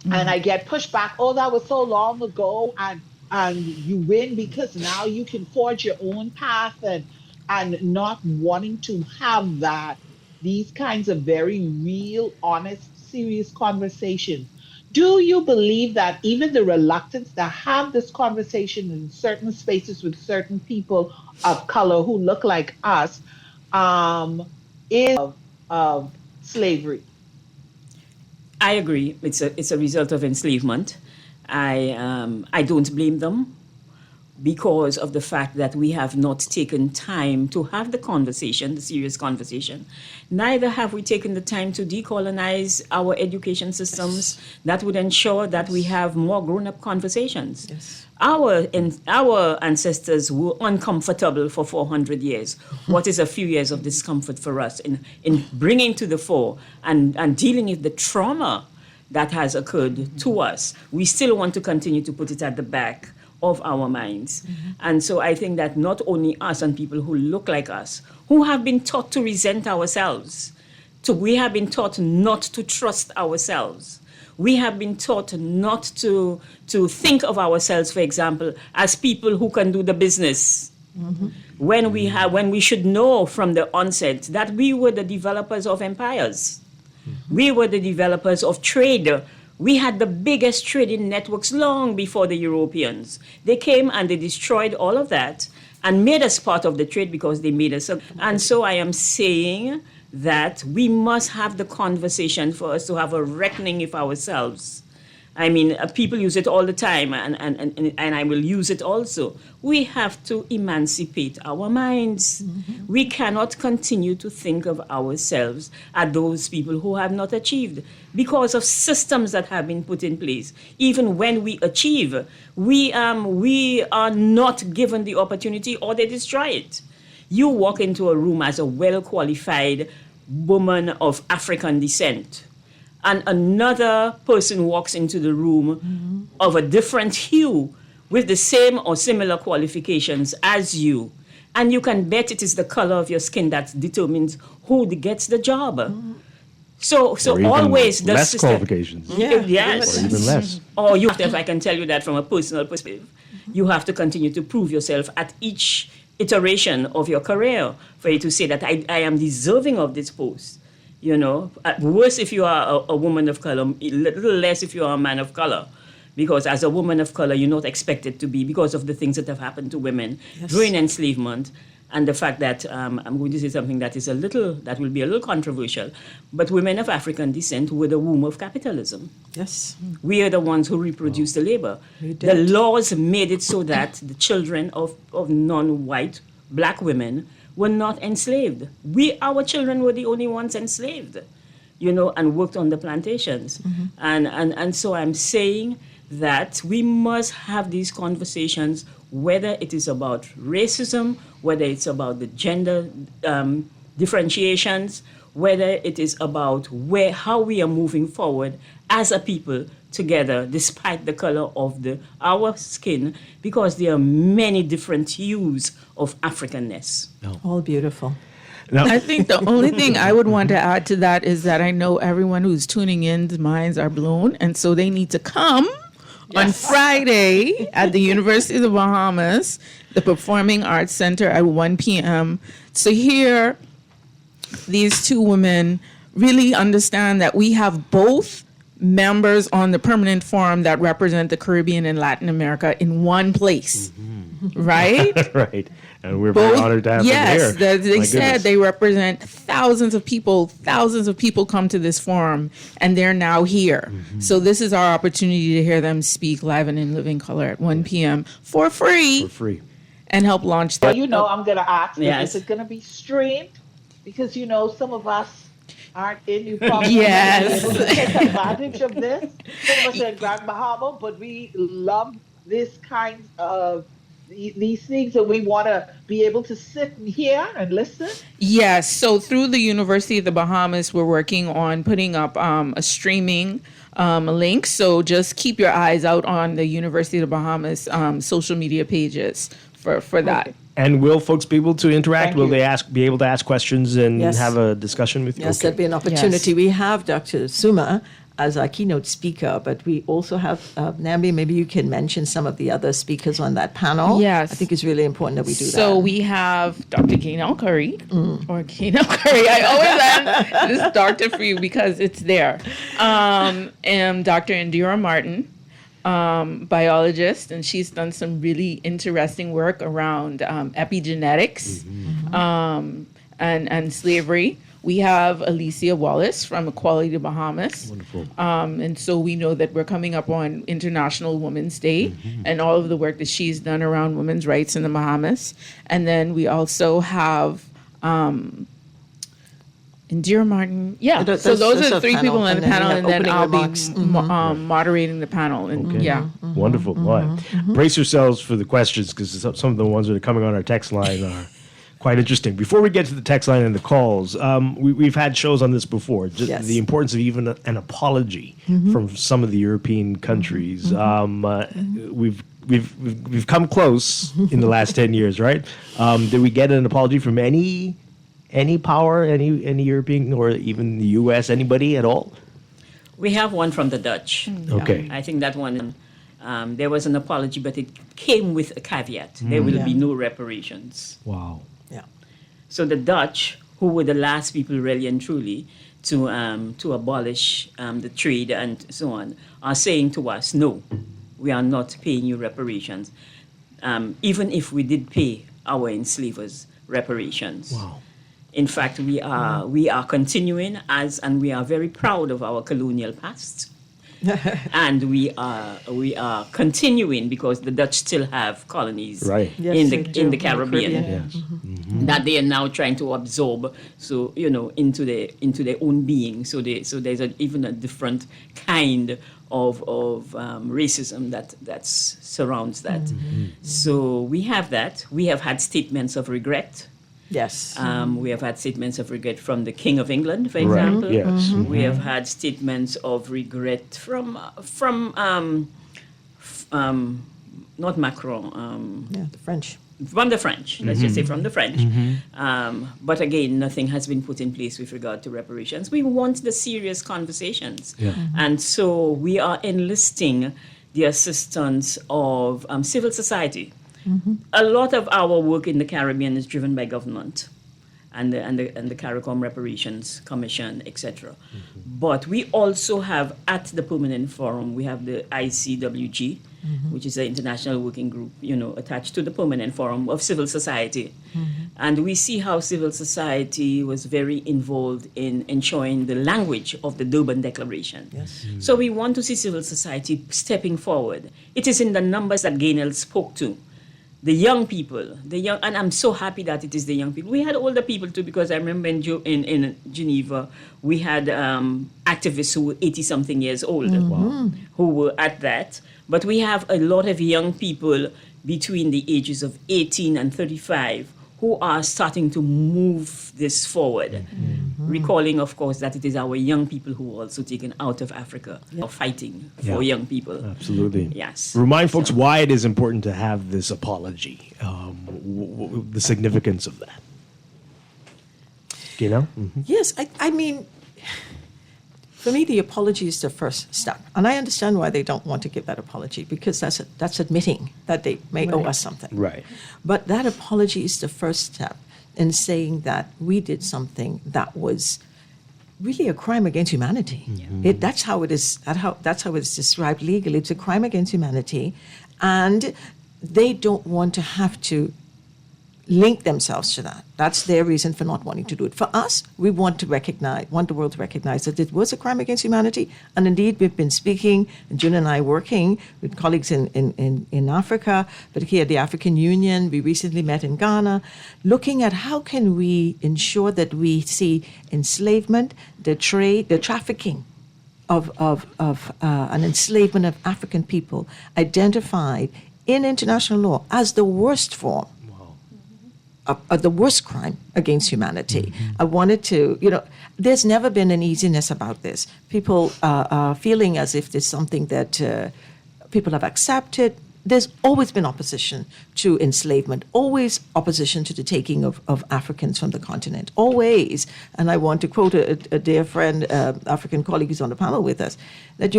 And I get pushed back, oh, that was so long ago, and you win because now you can forge your own path, and not wanting to have these kinds of very real, honest, serious conversations. Do you believe that even the reluctance to have this conversation in certain spaces with certain people of color who look like us is of slavery. I agree. It's a result of enslavement. I don't blame them because of the fact that we have not taken time to have the conversation, the serious conversation. Neither have we taken the time to decolonize our education systems that would ensure that we have more grown-up conversations. Yes. Our ancestors were uncomfortable for 400 years. What is a few years of discomfort for us in bringing to the fore and dealing with the trauma that has occurred to us? We still want to continue to put it at the back of our minds. And so I think that not only us and people who look like us, who have been taught to resent ourselves, we have been taught not to trust ourselves. We have been taught not to think of ourselves, for example, as people who can do the business. When we should know from the onset that we were the developers of empires. We were the developers of trade. We had the biggest trading networks long before the Europeans. They came and they destroyed all of that and made us part of the trade because they made us. And so I am saying that we must have the conversation for us to have a reckoning with ourselves. I mean, people use it all the time, and I will use it also. We have to emancipate our minds. We cannot continue to think of ourselves as those people who have not achieved because of systems that have been put in place. Even when we achieve, we are not given the opportunity or they destroy it. You walk into a room as a well-qualified woman of African descent, and another person walks into the room of a different hue with the same or similar qualifications as you. And you can bet it is the color of your skin that determines who gets the job. So always the less system, qualifications. Yes. Or even less. Or you have to, if I can tell you that from a personal perspective, you have to continue to prove yourself at each iteration of your career for you to say that I am deserving of this post. You know, at worst if you are a woman of color, a little less if you are a man of color. Because as a woman of color, you're not expected to be because of the things that have happened to women during enslavement and the fact that I'm going to say something that will be a little controversial, but women of African descent were the womb of capitalism. Yes. We are the ones who reproduced the labor. The laws made it so that the children of non-white black women were not enslaved. Our children were the only ones enslaved, and worked on the plantations. And so I'm saying that we must have these conversations, whether it is about racism, whether it's about the gender differentiations, whether it is about how we are moving forward as a people together, despite the color of our skin, because there are many different hues of Africanness. All beautiful. No. I think the only thing I would want to add to that is that I know everyone who's tuning in's minds are blown, and so they need to come on Friday at the University of the Bahamas, the Performing Arts Center at 1 p.m. to hear these two women really understand that we have both members on the permanent forum that represent the Caribbean and Latin America in one place, right? Right. And we're very honored to have them here. Yes, they said they represent thousands of people. Thousands of people come to this forum, and they're now here. So this is our opportunity to hear them speak live and in living color at 1 p.m. for free. And help launch that. Well, I'm going to ask, Yes. is it going to be streamed? Because, some of us aren't in New York. Yes. Able to take advantage of this. Some of us are in Grand Bahama, but we love this kind of these things, and we want to be able to sit here and listen. Yes. So through the University of the Bahamas, we're working on putting up a streaming link. So just keep your eyes out on the University of the Bahamas social media pages for that. Okay. And will folks be able to interact? Will they be able to ask questions and Yes. have a discussion with you? Yes, there'd be an opportunity. Yes. We have Dr. Suma as our keynote speaker, but we also have, Nambi, maybe you can mention some of the other speakers on that panel. Yes. I think it's really important that we do that. So we have Dr. Gaynell Curry, or Gaynell Curry. I always add this doctor for you because it's there. And Dr. Indira Martin, biologist, and she's done some really interesting work around epigenetics. and slavery. We have Alicia Wallace from Equality to Bahamas. Wonderful. And so we know that we're coming up on International Women's Day and all of the work that she's done around women's rights in the Bahamas. And then we also have Indira Martin. Yeah, so those are the three people on the panel, and then I'll be moderating the panel. And Wonderful. All right. Brace yourselves for the questions, because some of the ones that are coming on our text line are quite interesting. Before we get to the text line and the calls, we've had shows on this before. Just the importance of even an apology from some of the European countries. We've come close in the last 10 years, right? Did we get an apology from any power, any European or even the U.S., anybody at all? We have one from the Dutch. Okay. I think that one, there was an apology, but it came with a caveat. There will be no reparations. Wow. Yeah. So the Dutch, who were the last people really and truly to abolish the trade and so on, are saying to us, no, we are not paying you reparations, even if we did pay our enslavers reparations. Wow. In fact, we are continuing and we are very proud of our colonial past. And we are continuing because the Dutch still have colonies in the Caribbean that they are now trying to absorb, so into their own being. So there's even a different kind of racism that surrounds that. So we have that. We have had statements of regret. Yes. We have had statements of regret from the King of England, for example. Right. Yes. We have had statements of regret from not Macron. The French. From the French, let's just say from the French. But again, nothing has been put in place with regard to reparations. We want the serious conversations. Yeah. And so we are enlisting the assistance of civil society. A lot of our work in the Caribbean is driven by government and the CARICOM Reparations Commission, etc. But we also have at the Permanent Forum, we have the ICWG, which is the International Working Group, attached to the Permanent Forum of civil society. And we see how civil society was very involved in ensuring the language of the Durban Declaration. Yes. So we want to see civil society stepping forward. It is in the numbers that Gaynell spoke to. The young people, and I'm so happy that it is the young people. We had older people too, because I remember in Geneva, we had activists who were 80-something years old, who were at that. But we have a lot of young people between the ages of 18 and 35 who are starting to move this forward. Recalling, of course, that it is our young people who are also taken out of Africa, are fighting for young people. Absolutely. Yes. Remind folks why it is important to have this apology, the significance of that. Yes, I mean, for me, the apology is the first step. And I understand why they don't want to give that apology, because that's admitting that they may owe us something. Right. But that apology is the first step in saying that we did something that was really a crime against humanity. That's how it is. That's how it's described legally. It's a crime against humanity, and they don't want to have to link themselves to that. That's their reason for not wanting to do it. For us, we want the world to recognize that it was a crime against humanity. And indeed, we've been speaking, June and I working with colleagues in Africa, but here at the African Union, we recently met in Ghana, looking at how can we ensure that we see enslavement, the trade, the trafficking of an enslavement of African people identified in international law as the worst form. The worst crime against humanity. I wanted to, there's never been an easiness about this. People are feeling as if there's something that people have accepted. There's always been opposition to enslavement, always opposition to the taking of Africans from the continent, always. And I want to quote a dear friend, African colleague who's on the panel with us, that,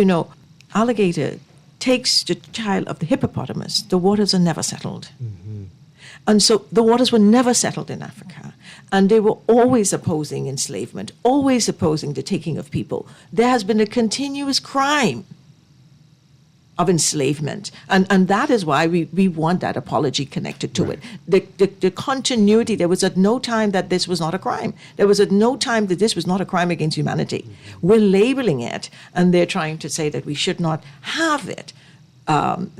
alligator takes the child of the hippopotamus. The waters are never settled. And so the waters were never settled in Africa. And they were always opposing enslavement, always opposing the taking of people. There has been a continuous crime of enslavement. And that is why we want that apology connected to it. The continuity, there was at no time that this was not a crime. There was at no time that this was not a crime against humanity. We're labeling it, and they're trying to say that we should not have it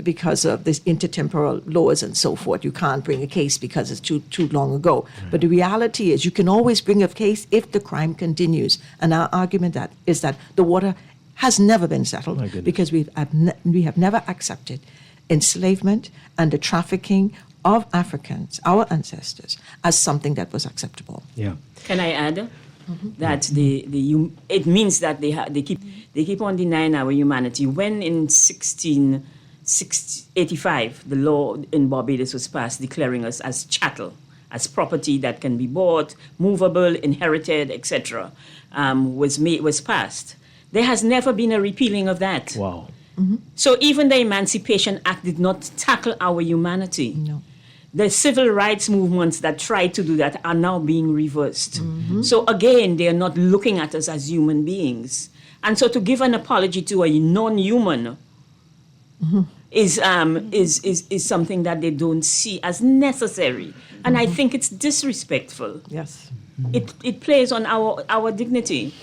because of this intertemporal laws and so forth. You can't bring a case because it's too long ago. But the reality is you can always bring a case if the crime continues. And our argument is that the water has never been settled because we have never accepted enslavement and the trafficking of Africans, our ancestors, as something that was acceptable. Yeah. Can I add that it means that they keep on denying our humanity. When in 1685 the law in Barbados was passed declaring us as chattel, as property that can be bought, movable, inherited, etc., was passed. There has never been a repealing of that. Wow. So even the Emancipation Act did not tackle our humanity. No. The civil rights movements that tried to do that are now being reversed. So again, they are not looking at us as human beings. And so to give an apology to a non-human is something that they don't see as necessary. And I think it's disrespectful. Yes. It plays on our dignity.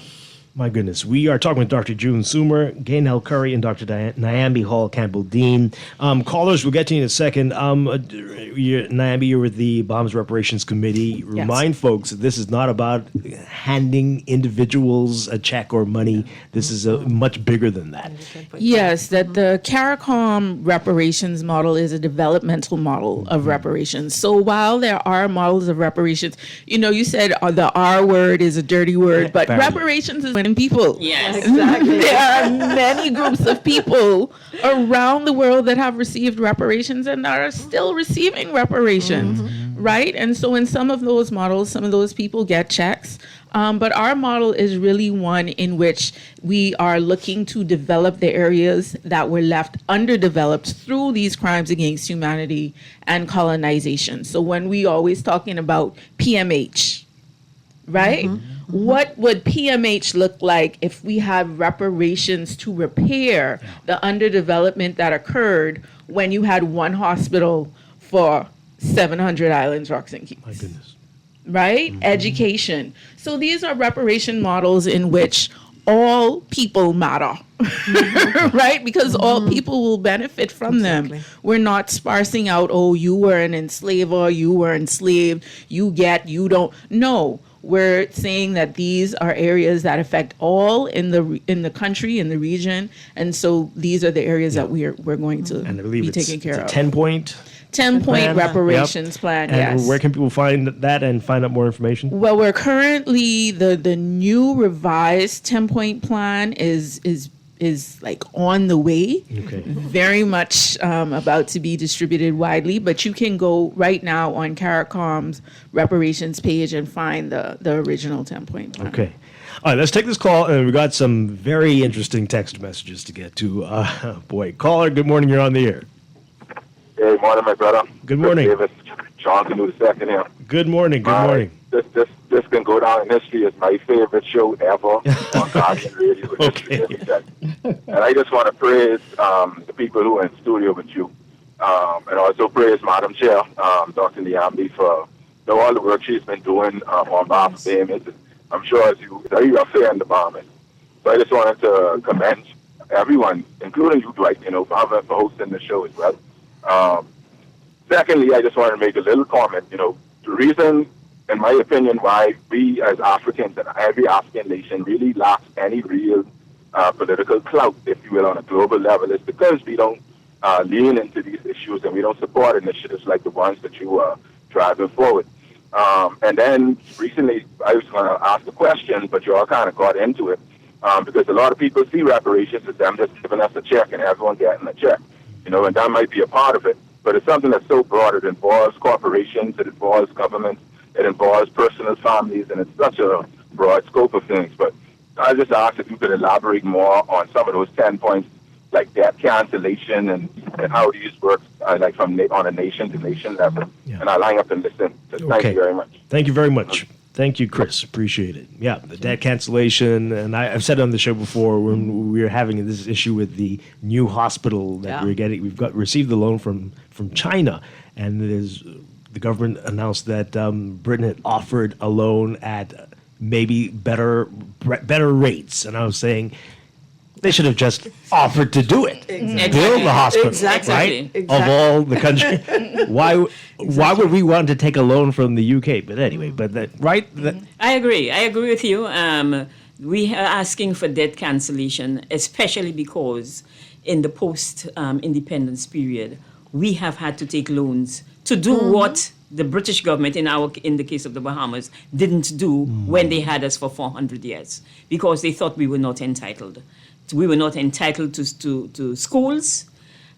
My goodness. We are talking with Dr. June Sumer, Gaynell Curry, and Dr. Nyambi Hall Campbell-Dean. Callers, we'll get to you in a second. Nyambi, you're with the Bahamas Reparations Committee. Remind folks that this is not about handing individuals a check or money. This is much bigger than that. Yes, that the CARICOM reparations model is a developmental model of reparations. So while there are models of reparations, you said the R word is a dirty word, but reparations is when people. Yes, exactly. There are many groups of people around the world that have received reparations and are still receiving reparations, right? And so in some of those models, some of those people get checks. But our model is really one in which we are looking to develop the areas that were left underdeveloped through these crimes against humanity and colonization. So when we always talking about PMH, right? What would PMH look like if we have reparations to repair the underdevelopment that occurred when you had one hospital for 700 islands, rocks, and keys? My goodness. Right? Education. So these are reparation models in which all people matter, right? Because all people will benefit from them. We're not sparsing out, you were an enslaver, you were enslaved, you don't. No. We're saying that these are areas that affect all in the country, in the region, and so these are the areas that we're going to be taking care of. 10-point 10-point reparations plan. And yes. where can people find that and find out more information? Well, we're currently the new revised 10-point plan is like on the way. Okay. Very much about to be distributed widely, but you can go right now on CARICOM's reparations page and find the original 10-point plan. Okay. All right, let's take this call. And we got some very interesting text messages to get to. Caller, good morning. You're on the air. Hey, morning, my brother. Good morning. Davis, Johnson, who's second here. Good morning. Good morning. This can go down in history as my favorite show ever on Guardian Radio. Okay. And I just want to praise the people who are in studio with you, and also praise Madam Chair, Dr. Nyambi, for all the work she's been doing on behalf of Bahamas. I'm sure as you are fair in the Bahamas. So I just wanted to commend everyone, including you, Dwight, for hosting the show as well. Secondly, I just wanted to make a little comment. The reason, in my opinion, why we as Africans and every African nation really lacks any real political clout, if you will, on a global level is because we don't lean into these issues and we don't support initiatives like the ones that you are driving forward. And then recently, I was going to ask a question, but you all kind of got into it because a lot of people see reparations as them just giving us a check and everyone getting a check. And that might be a part of it, but it's something that's so broad. It involves corporations, it involves governments, it involves personal families, and it's such a broad scope of things. But I just asked if you could elaborate more on some of those 10 points, like debt cancellation and how these work, on a nation-to-nation level. Yeah. And I'll line up and listen. So thank you very much. Thank you very much. Thank you, Chris. Appreciate it. Yeah, the debt cancellation, and I've said it on the show before when we were having this issue with the new hospital that we're getting. Received the loan from China, and the government announced that Britain had offered a loan at maybe better rates, and I was saying they should have just offered to do it, build the hospital, right? Of all the country, why would we want to take a loan from the UK? But anyway, I agree. I agree with you. We are asking for debt cancellation, especially because in the post-independence period, we have had to take loans to do what the British government, in the case of the Bahamas, didn't do when they had us for 400 years, because they thought we were not entitled. We were not entitled to schools,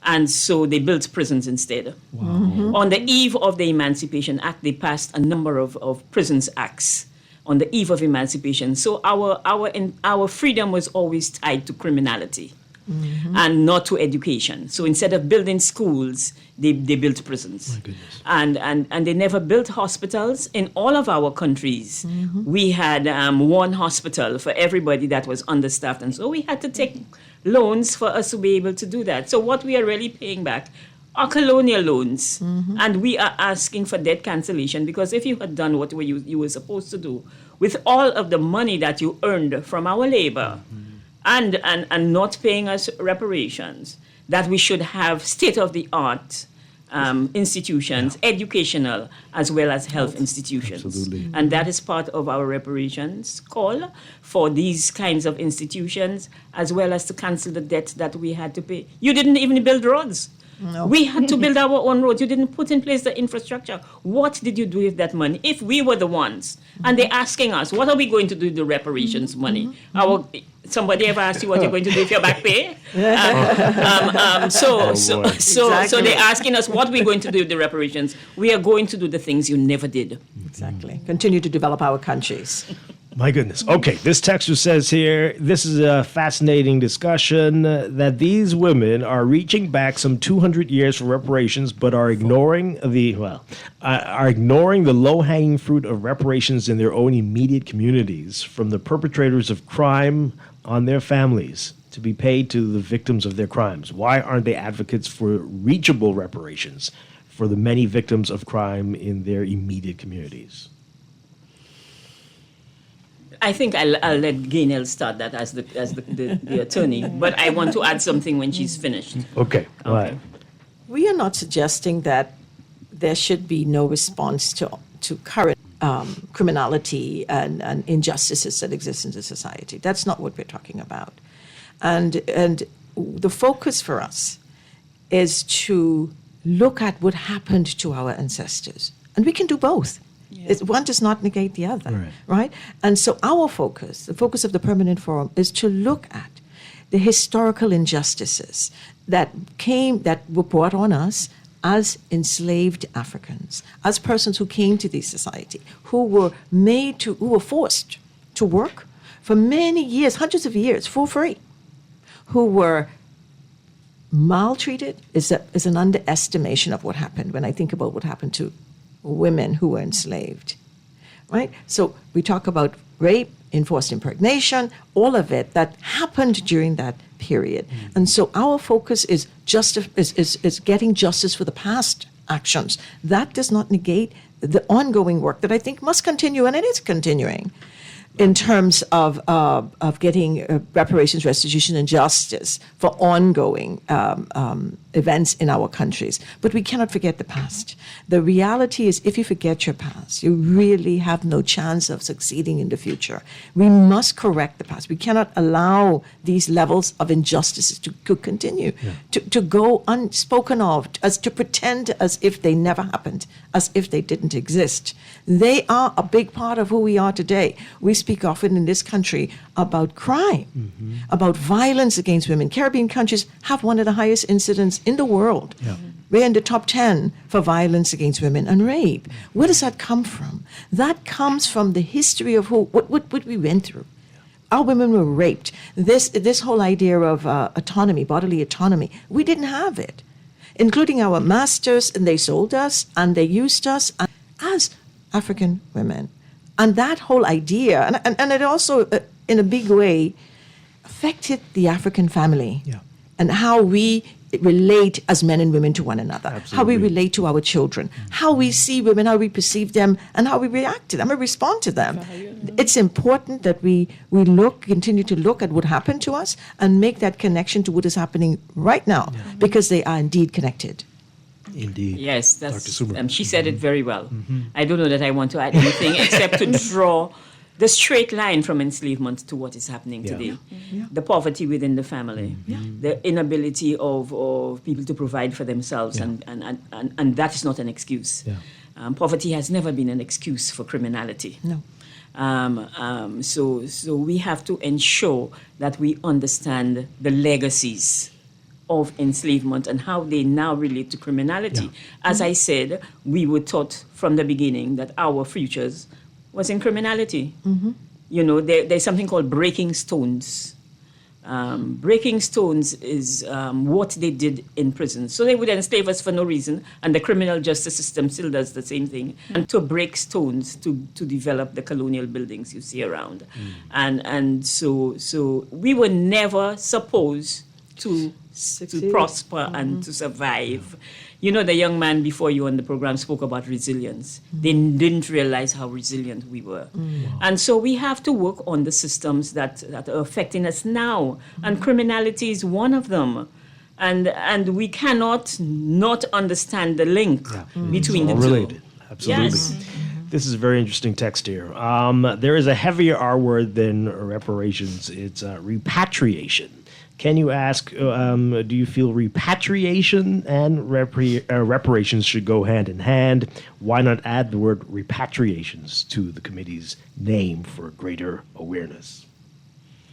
and so they built prisons instead. Wow. On the eve of the Emancipation Act, they passed a number of prisons acts on the eve of emancipation. So our freedom was always tied to criminality and not to education. So instead of building schools, they built prisons. My goodness. And they never built hospitals. In all of our countries, we had one hospital for everybody that was understaffed. And so we had to take loans for us to be able to do that. So what we are really paying back are colonial loans. And we are asking for debt cancellation, because if you had done what you were supposed to do with all of the money that you earned from our labor, and not paying us reparations, that we should have state-of-the-art institutions, educational as well as health institutions. Absolutely. And that is part of our reparations call for these kinds of institutions, as well as to cancel the debt that we had to pay. You didn't even build roads. No. We had to build our own roads. You didn't put in place the infrastructure. What did you do with that money? If we were the ones, and they're asking us, what are we going to do with the reparations money? Somebody ever asked you what you're going to do with your back pay? So they're asking us what we're going to do with the reparations. We are going to do the things you never did. Exactly. Continue to develop our countries. My goodness. Okay, this texter says here, this is a fascinating discussion, that these women are reaching back some 200 years for reparations, but are ignoring the low-hanging fruit of reparations in their own immediate communities, from the perpetrators of crime on their families to be paid to the victims of their crimes. Why aren't they advocates for reachable reparations for the many victims of crime in their immediate communities? I think I'll let Gaynell start that as the attorney, but I want to add something when she's finished. Okay. Okay. We are not suggesting that there should be no response to current criminality and injustices that exist in the society. That's not what we're talking about. And the focus for us is to look at what happened to our ancestors. And we can do both. Yeah. One does not negate the other, right? And so our focus, the focus of the Permanent Forum, is to look at the historical injustices that were brought on us as enslaved Africans, as persons who came to this society, who were forced to work for many years, hundreds of years, for free, who were maltreated is an underestimation of what happened when I think about what happened to women who were enslaved, right? So we talk about rape, enforced impregnation, all of it that happened during that period. And so our focus is getting justice for the past actions. That does not negate the ongoing work that I think must continue, and it is continuing, in terms of getting reparations, restitution, and justice for ongoing events in our countries. But we cannot forget the past. The reality is, if you forget your past, you really have no chance of succeeding in the future. We must correct the past. We cannot allow these levels of injustices to continue, to go unspoken of, as to pretend as if they never happened, as if they didn't exist. They are a big part of who we are today. We speak often in this country about crime, about violence against women. Caribbean countries have one of the highest incidents in the world. Yeah. We're in the top 10 for violence against women and rape. Where does that come from? That comes from the history of what we went through. Our women were raped. This whole idea of autonomy, bodily autonomy, we didn't have it, including our masters, and they sold us and they used us as African women. And that whole idea, and it also, in a big way, affected the African family and how we relate as men and women to one another, how we relate to our children, how we see women, how we perceive them, and how we react to them and respond to them. It's important that we continue to look at what happened to us and make that connection to what is happening right now, because they are indeed connected. Indeed. Yes, that's, Dr. Sumer. she said it very well. I don't know that I want to add anything except to draw the straight line from enslavement to what is happening today. The poverty within the family, the inability of people to provide for themselves, and that is not an excuse. Poverty has never been an excuse for criminality. No. So we have to ensure that we understand the legacies of enslavement and how they now relate to criminality. As I said, we were taught from the beginning that our futures was in criminality. You know, there's something called breaking stones. Breaking stones is what they did in prison. So they would enslave us for no reason, and the criminal justice system still does the same thing, and to break stones to develop the colonial buildings you see around. And so we were never supposed to prosper and to survive. You know, the young man before you on the program spoke about resilience. They didn't realize how resilient we were. And so we have to work on the systems that are affecting us now. And criminality is one of them. And we cannot not understand the link between the two. Related. Absolutely. Yes. This is a very interesting text here. There is a heavier R word than reparations. It's repatriation. Can you ask, do you feel repatriation and reparations should go hand in hand? Why not add the word repatriations to the committee's name for greater awareness?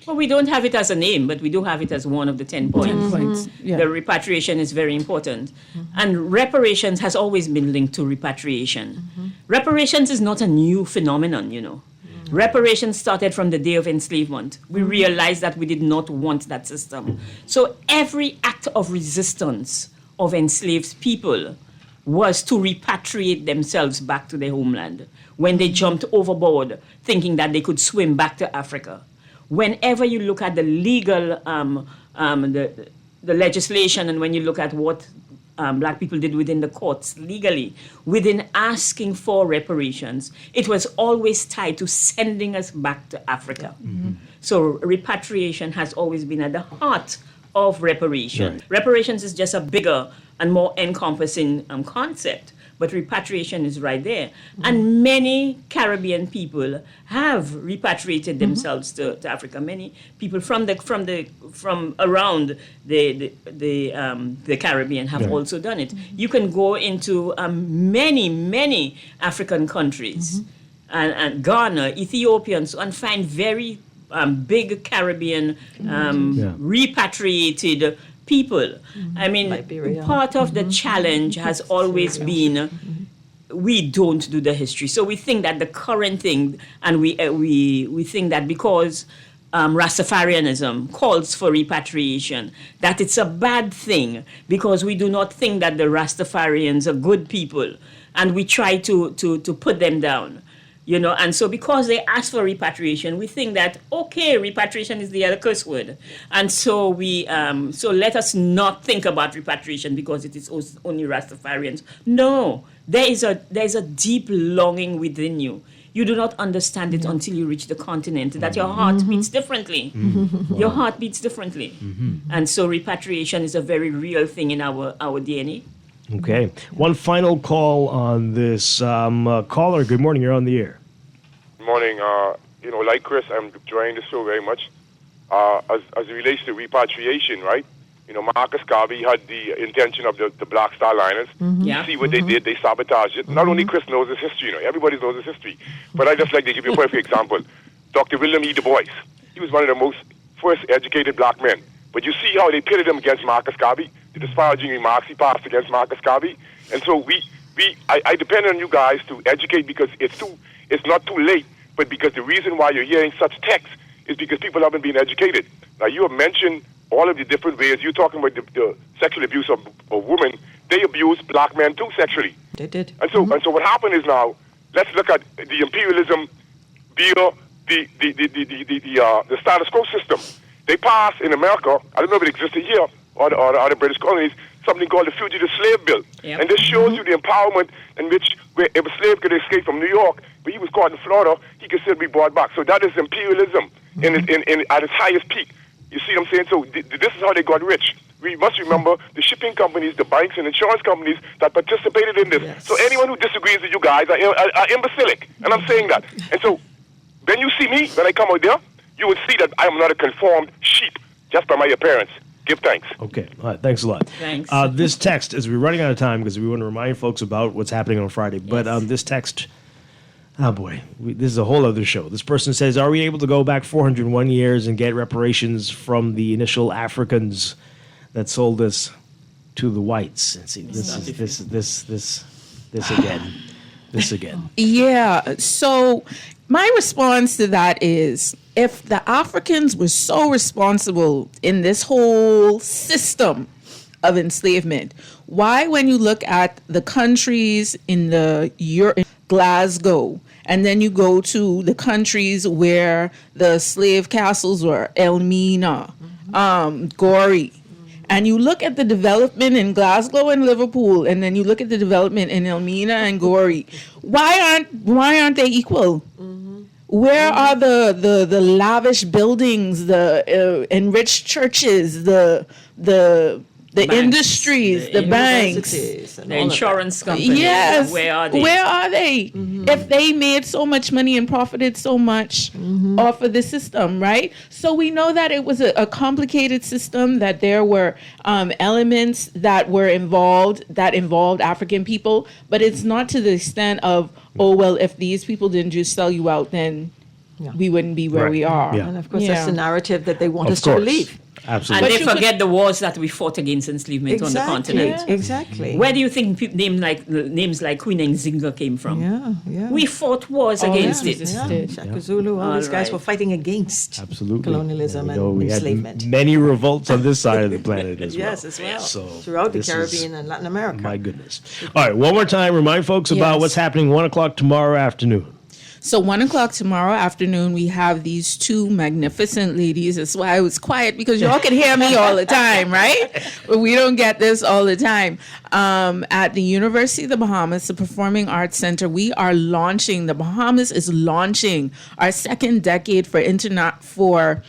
Well, we don't have it as a name, but we do have it as one of the 10 points. The repatriation is very important. And reparations has always been linked to repatriation. Reparations is not a new phenomenon, you know. Reparations started from the day of enslavement. We realized that we did not want that system. So every act of resistance of enslaved people was to repatriate themselves back to their homeland when they jumped overboard thinking that they could swim back to Africa. Whenever you look at the legal, the legislation, and when you look at what black people did within the courts legally, within asking for reparations, it was always tied to sending us back to Africa. So repatriation has always been at the heart of reparation. Right. Reparations is just a bigger and more encompassing concept, but repatriation is right there. And many Caribbean people have repatriated themselves to Africa. Many people from around the Caribbean have also done it. You can go into many African countries, and Ghana, Ethiopia, and so on, find very big Caribbean repatriated people. I mean, Liberia. Part of the challenge has always been we don't do the history. So we think that the current thing, and we think that because Rastafarianism calls for repatriation, that it's a bad thing because we do not think that the Rastafarians are good people, and we try to put them down. You know, and so because they ask for repatriation, we think that, okay, repatriation is the other curse word. And so so let us not think about repatriation because it is only Rastafarians. No, there's a deep longing within you. You do not understand it until you reach the continent, that your heart beats differently. Your heart beats differently. And so repatriation is a very real thing in our DNA. Okay. One final call on this. Caller, good morning. You're on the air. Good morning. Like Chris, I'm enjoying the show very much. As it relates to repatriation, right? You know, Marcus Garvey had the intention of the Black Star Liners. You see what they did? They sabotaged it. Not only Chris knows his history, you know, everybody knows his history. But I just like to give you a perfect example. Dr. William E. Du Bois. He was one of the most first educated black men. But you see how they pitted him against Marcus Garvey? The disparaging remarks he passed against Marcus Garvey. And so I depend on you guys to educate because it's not too late, but because the reason why you're hearing such texts is because people haven't been educated. Now, you have mentioned all of the different ways. You're talking about the sexual abuse of women. They abuse black men too sexually. They did. And so what happened is now, let's look at the imperialism via the status quo system. They passed in America, I don't know if it existed here or the British colonies, something called the Fugitive Slave Bill. Yep. And this shows you the empowerment in which if a slave could escape from New York, but he was caught in Florida, he could still be brought back. So that is imperialism at its highest peak. You see what I'm saying? So this is how they got rich. We must remember the shipping companies, the banks, and insurance companies that participated in this. Yes. So anyone who disagrees with you guys are imbecilic, and I'm saying that. And so when you see me, when I come out there, you will see that I am not a conformed sheep just by my appearance. Give thanks. Okay. All right. Thanks a lot. Thanks. This text, as we're running out of time, because we want to remind folks about what's happening on Friday, but this text, oh boy, this is a whole other show. This person says, are we able to go back 401 years and get reparations from the initial Africans that sold us to the whites? And see, this again. Yeah. So my response to that is, if the Africans were so responsible in this whole system of enslavement, why, when you look at the countries in Glasgow, and then you go to the countries where the slave castles were, Elmina, Gorey, and you look at the development in Glasgow and Liverpool, and then you look at the development in Elmina and Gorey, why aren't they equal? Where are the lavish buildings, the enriched churches, the banks, industries, the banks, the insurance companies? Yes. Where are they? Where are they? If they made so much money and profited so much off of the system, right? So we know that it was a complicated system, that there were elements that involved African people, but it's not to the extent of, oh, well, if these people didn't just sell you out, then we wouldn't be where we are. And of course, that's the narrative that they want us to believe. Absolutely. And they forget the wars that we fought against enslavement on the continent. Yeah, exactly. Where do you think names like Queen Nzinga came from? Yeah. We fought wars against it. Shaka Zulu, all these guys were fighting against colonialism and enslavement. Had many revolts on this side of the planet as well. Yes, as well. So throughout the Caribbean and Latin America. My goodness. All right, one more time, remind folks about what's happening 1 o'clock tomorrow afternoon. So 1 o'clock tomorrow afternoon, we have these two magnificent ladies. That's why I was quiet, because y'all can hear me all the time, right? But we don't get this all the time. At the University of the Bahamas, the Performing Arts Center, the Bahamas is launching our second decade for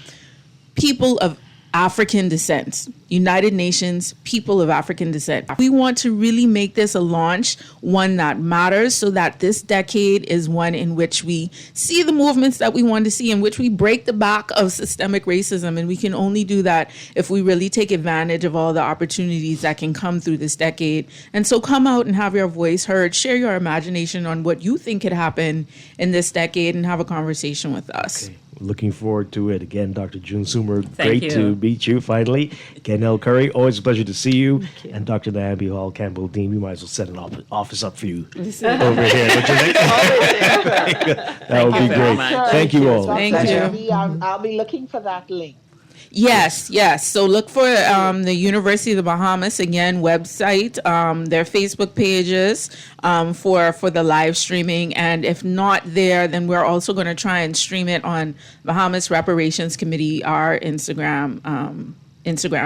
people of African descent. United Nations, people of African descent. We want to really make this a launch, one that matters, so that this decade is one in which we see the movements that we want to see, in which we break the back of systemic racism. And we can only do that if we really take advantage of all the opportunities that can come through this decade. And so come out and have your voice heard, share your imagination on what you think could happen in this decade, and have a conversation with us. Okay. Looking forward to it. Again, Dr. June Sumer, Thank great you. to meet you finally. Ken L. Curry, always a pleasure to see you. And Dr. Naomi Hall Campbell Dean, we might as well set an office up for you over here. Don't you think? That would be great. Thank you all. Thank you. I'll be looking for that link. Yes. So look for the University of the Bahamas, again, website, their Facebook pages for the live streaming. And if not there, then we're also going to try and stream it on Bahamas Reparations Committee, our Instagram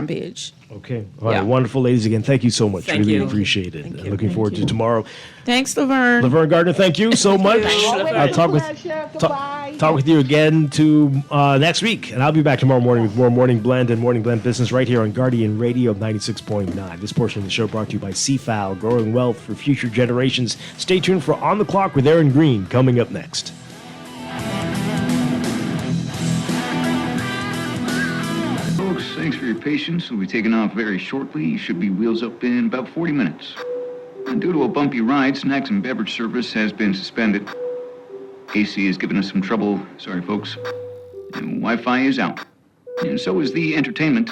page. Okay. All right. Wonderful, ladies. Again, thank you so much. Thank really you. appreciate it. Looking forward to tomorrow. Thanks, Laverne. Laverne Gardner, thank you so much. I'll talk with you again next week. And I'll be back tomorrow morning with more Morning Blend and Morning Blend Business right here on Guardian Radio 96.9. This portion of the show brought to you by CFAL, growing wealth for future generations. Stay tuned for On the Clock with Aaron Green coming up next. Folks, thanks for your patience. We'll be taking off very shortly. You should be wheels up in about 40 minutes. And due to a bumpy ride, snacks and beverage service has been suspended. AC has given us some trouble. Sorry, folks. And Wi-Fi is out. And so is the entertainment.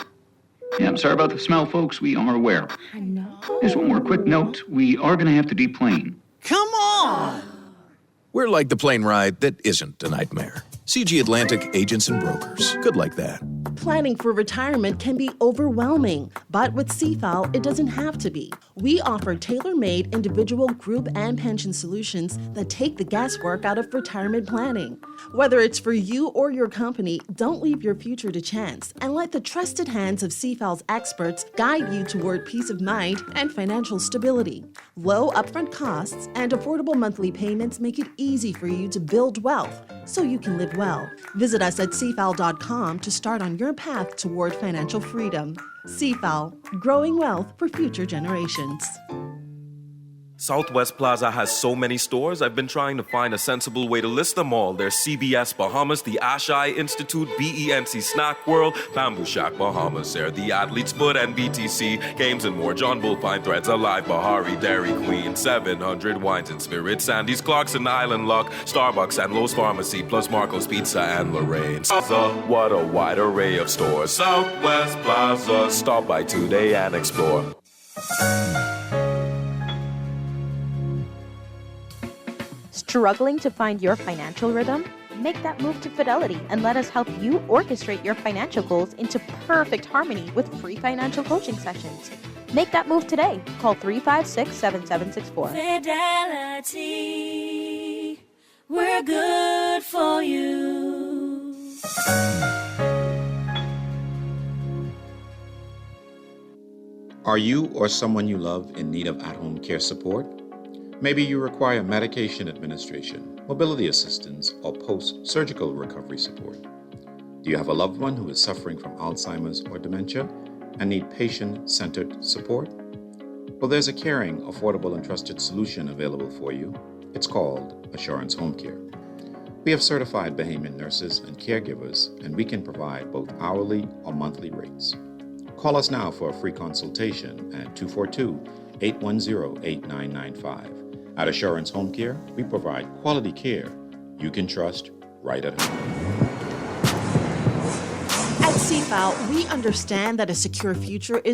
Yeah, I'm sorry about the smell, folks. We are aware. I know. Just one more quick note. We are going to have to deplane. Come on! We're like the plane ride that isn't a nightmare. CG Atlantic Agents and Brokers. Good like that. Planning for retirement can be overwhelming, but with CFAL, it doesn't have to be. We offer tailor-made individual, group, and pension solutions that take the guesswork out of retirement planning. Whether it's for you or your company, don't leave your future to chance and let the trusted hands of CFAL's experts guide you toward peace of mind and financial stability. Low upfront costs and affordable monthly payments make it easy for you to build wealth so you can live well. Visit us at cfal.com to start on your path toward financial freedom. CFAL, growing wealth for future generations. Southwest Plaza has so many stores, I've been trying to find a sensible way to list them all. There's CBS Bahamas, the Ashai Institute, BENC Snack World, Bamboo Shack Bahamas, there, the Athlete's Foot and BTC, Games and More, John Bull Fine Threads, Alive, Bahari, Dairy Queen, 700 Wines and Spirits, Sandy's Clarkson Island Luck, Starbucks and Lowe's Pharmacy, plus Marco's Pizza and Lorraine's. What a wide array of stores. Southwest Plaza, stop by today and explore. Struggling to find your financial rhythm? Make that move to Fidelity and let us help you orchestrate your financial goals into perfect harmony with free financial coaching sessions. Make that move today. Call 356-7764. Fidelity, we're good for you. Are you or someone you love in need of at-home care support? Maybe you require medication administration, mobility assistance, or post-surgical recovery support. Do you have a loved one who is suffering from Alzheimer's or dementia and need patient-centered support? Well, there's a caring, affordable, and trusted solution available for you. It's called Assurance Home Care. We have certified Bahamian nurses and caregivers, and we can provide both hourly or monthly rates. Call us now for a free consultation at 242-810-8995. At Assurance Home Care, we provide quality care you can trust right at home. At CFAL, we understand that a secure future is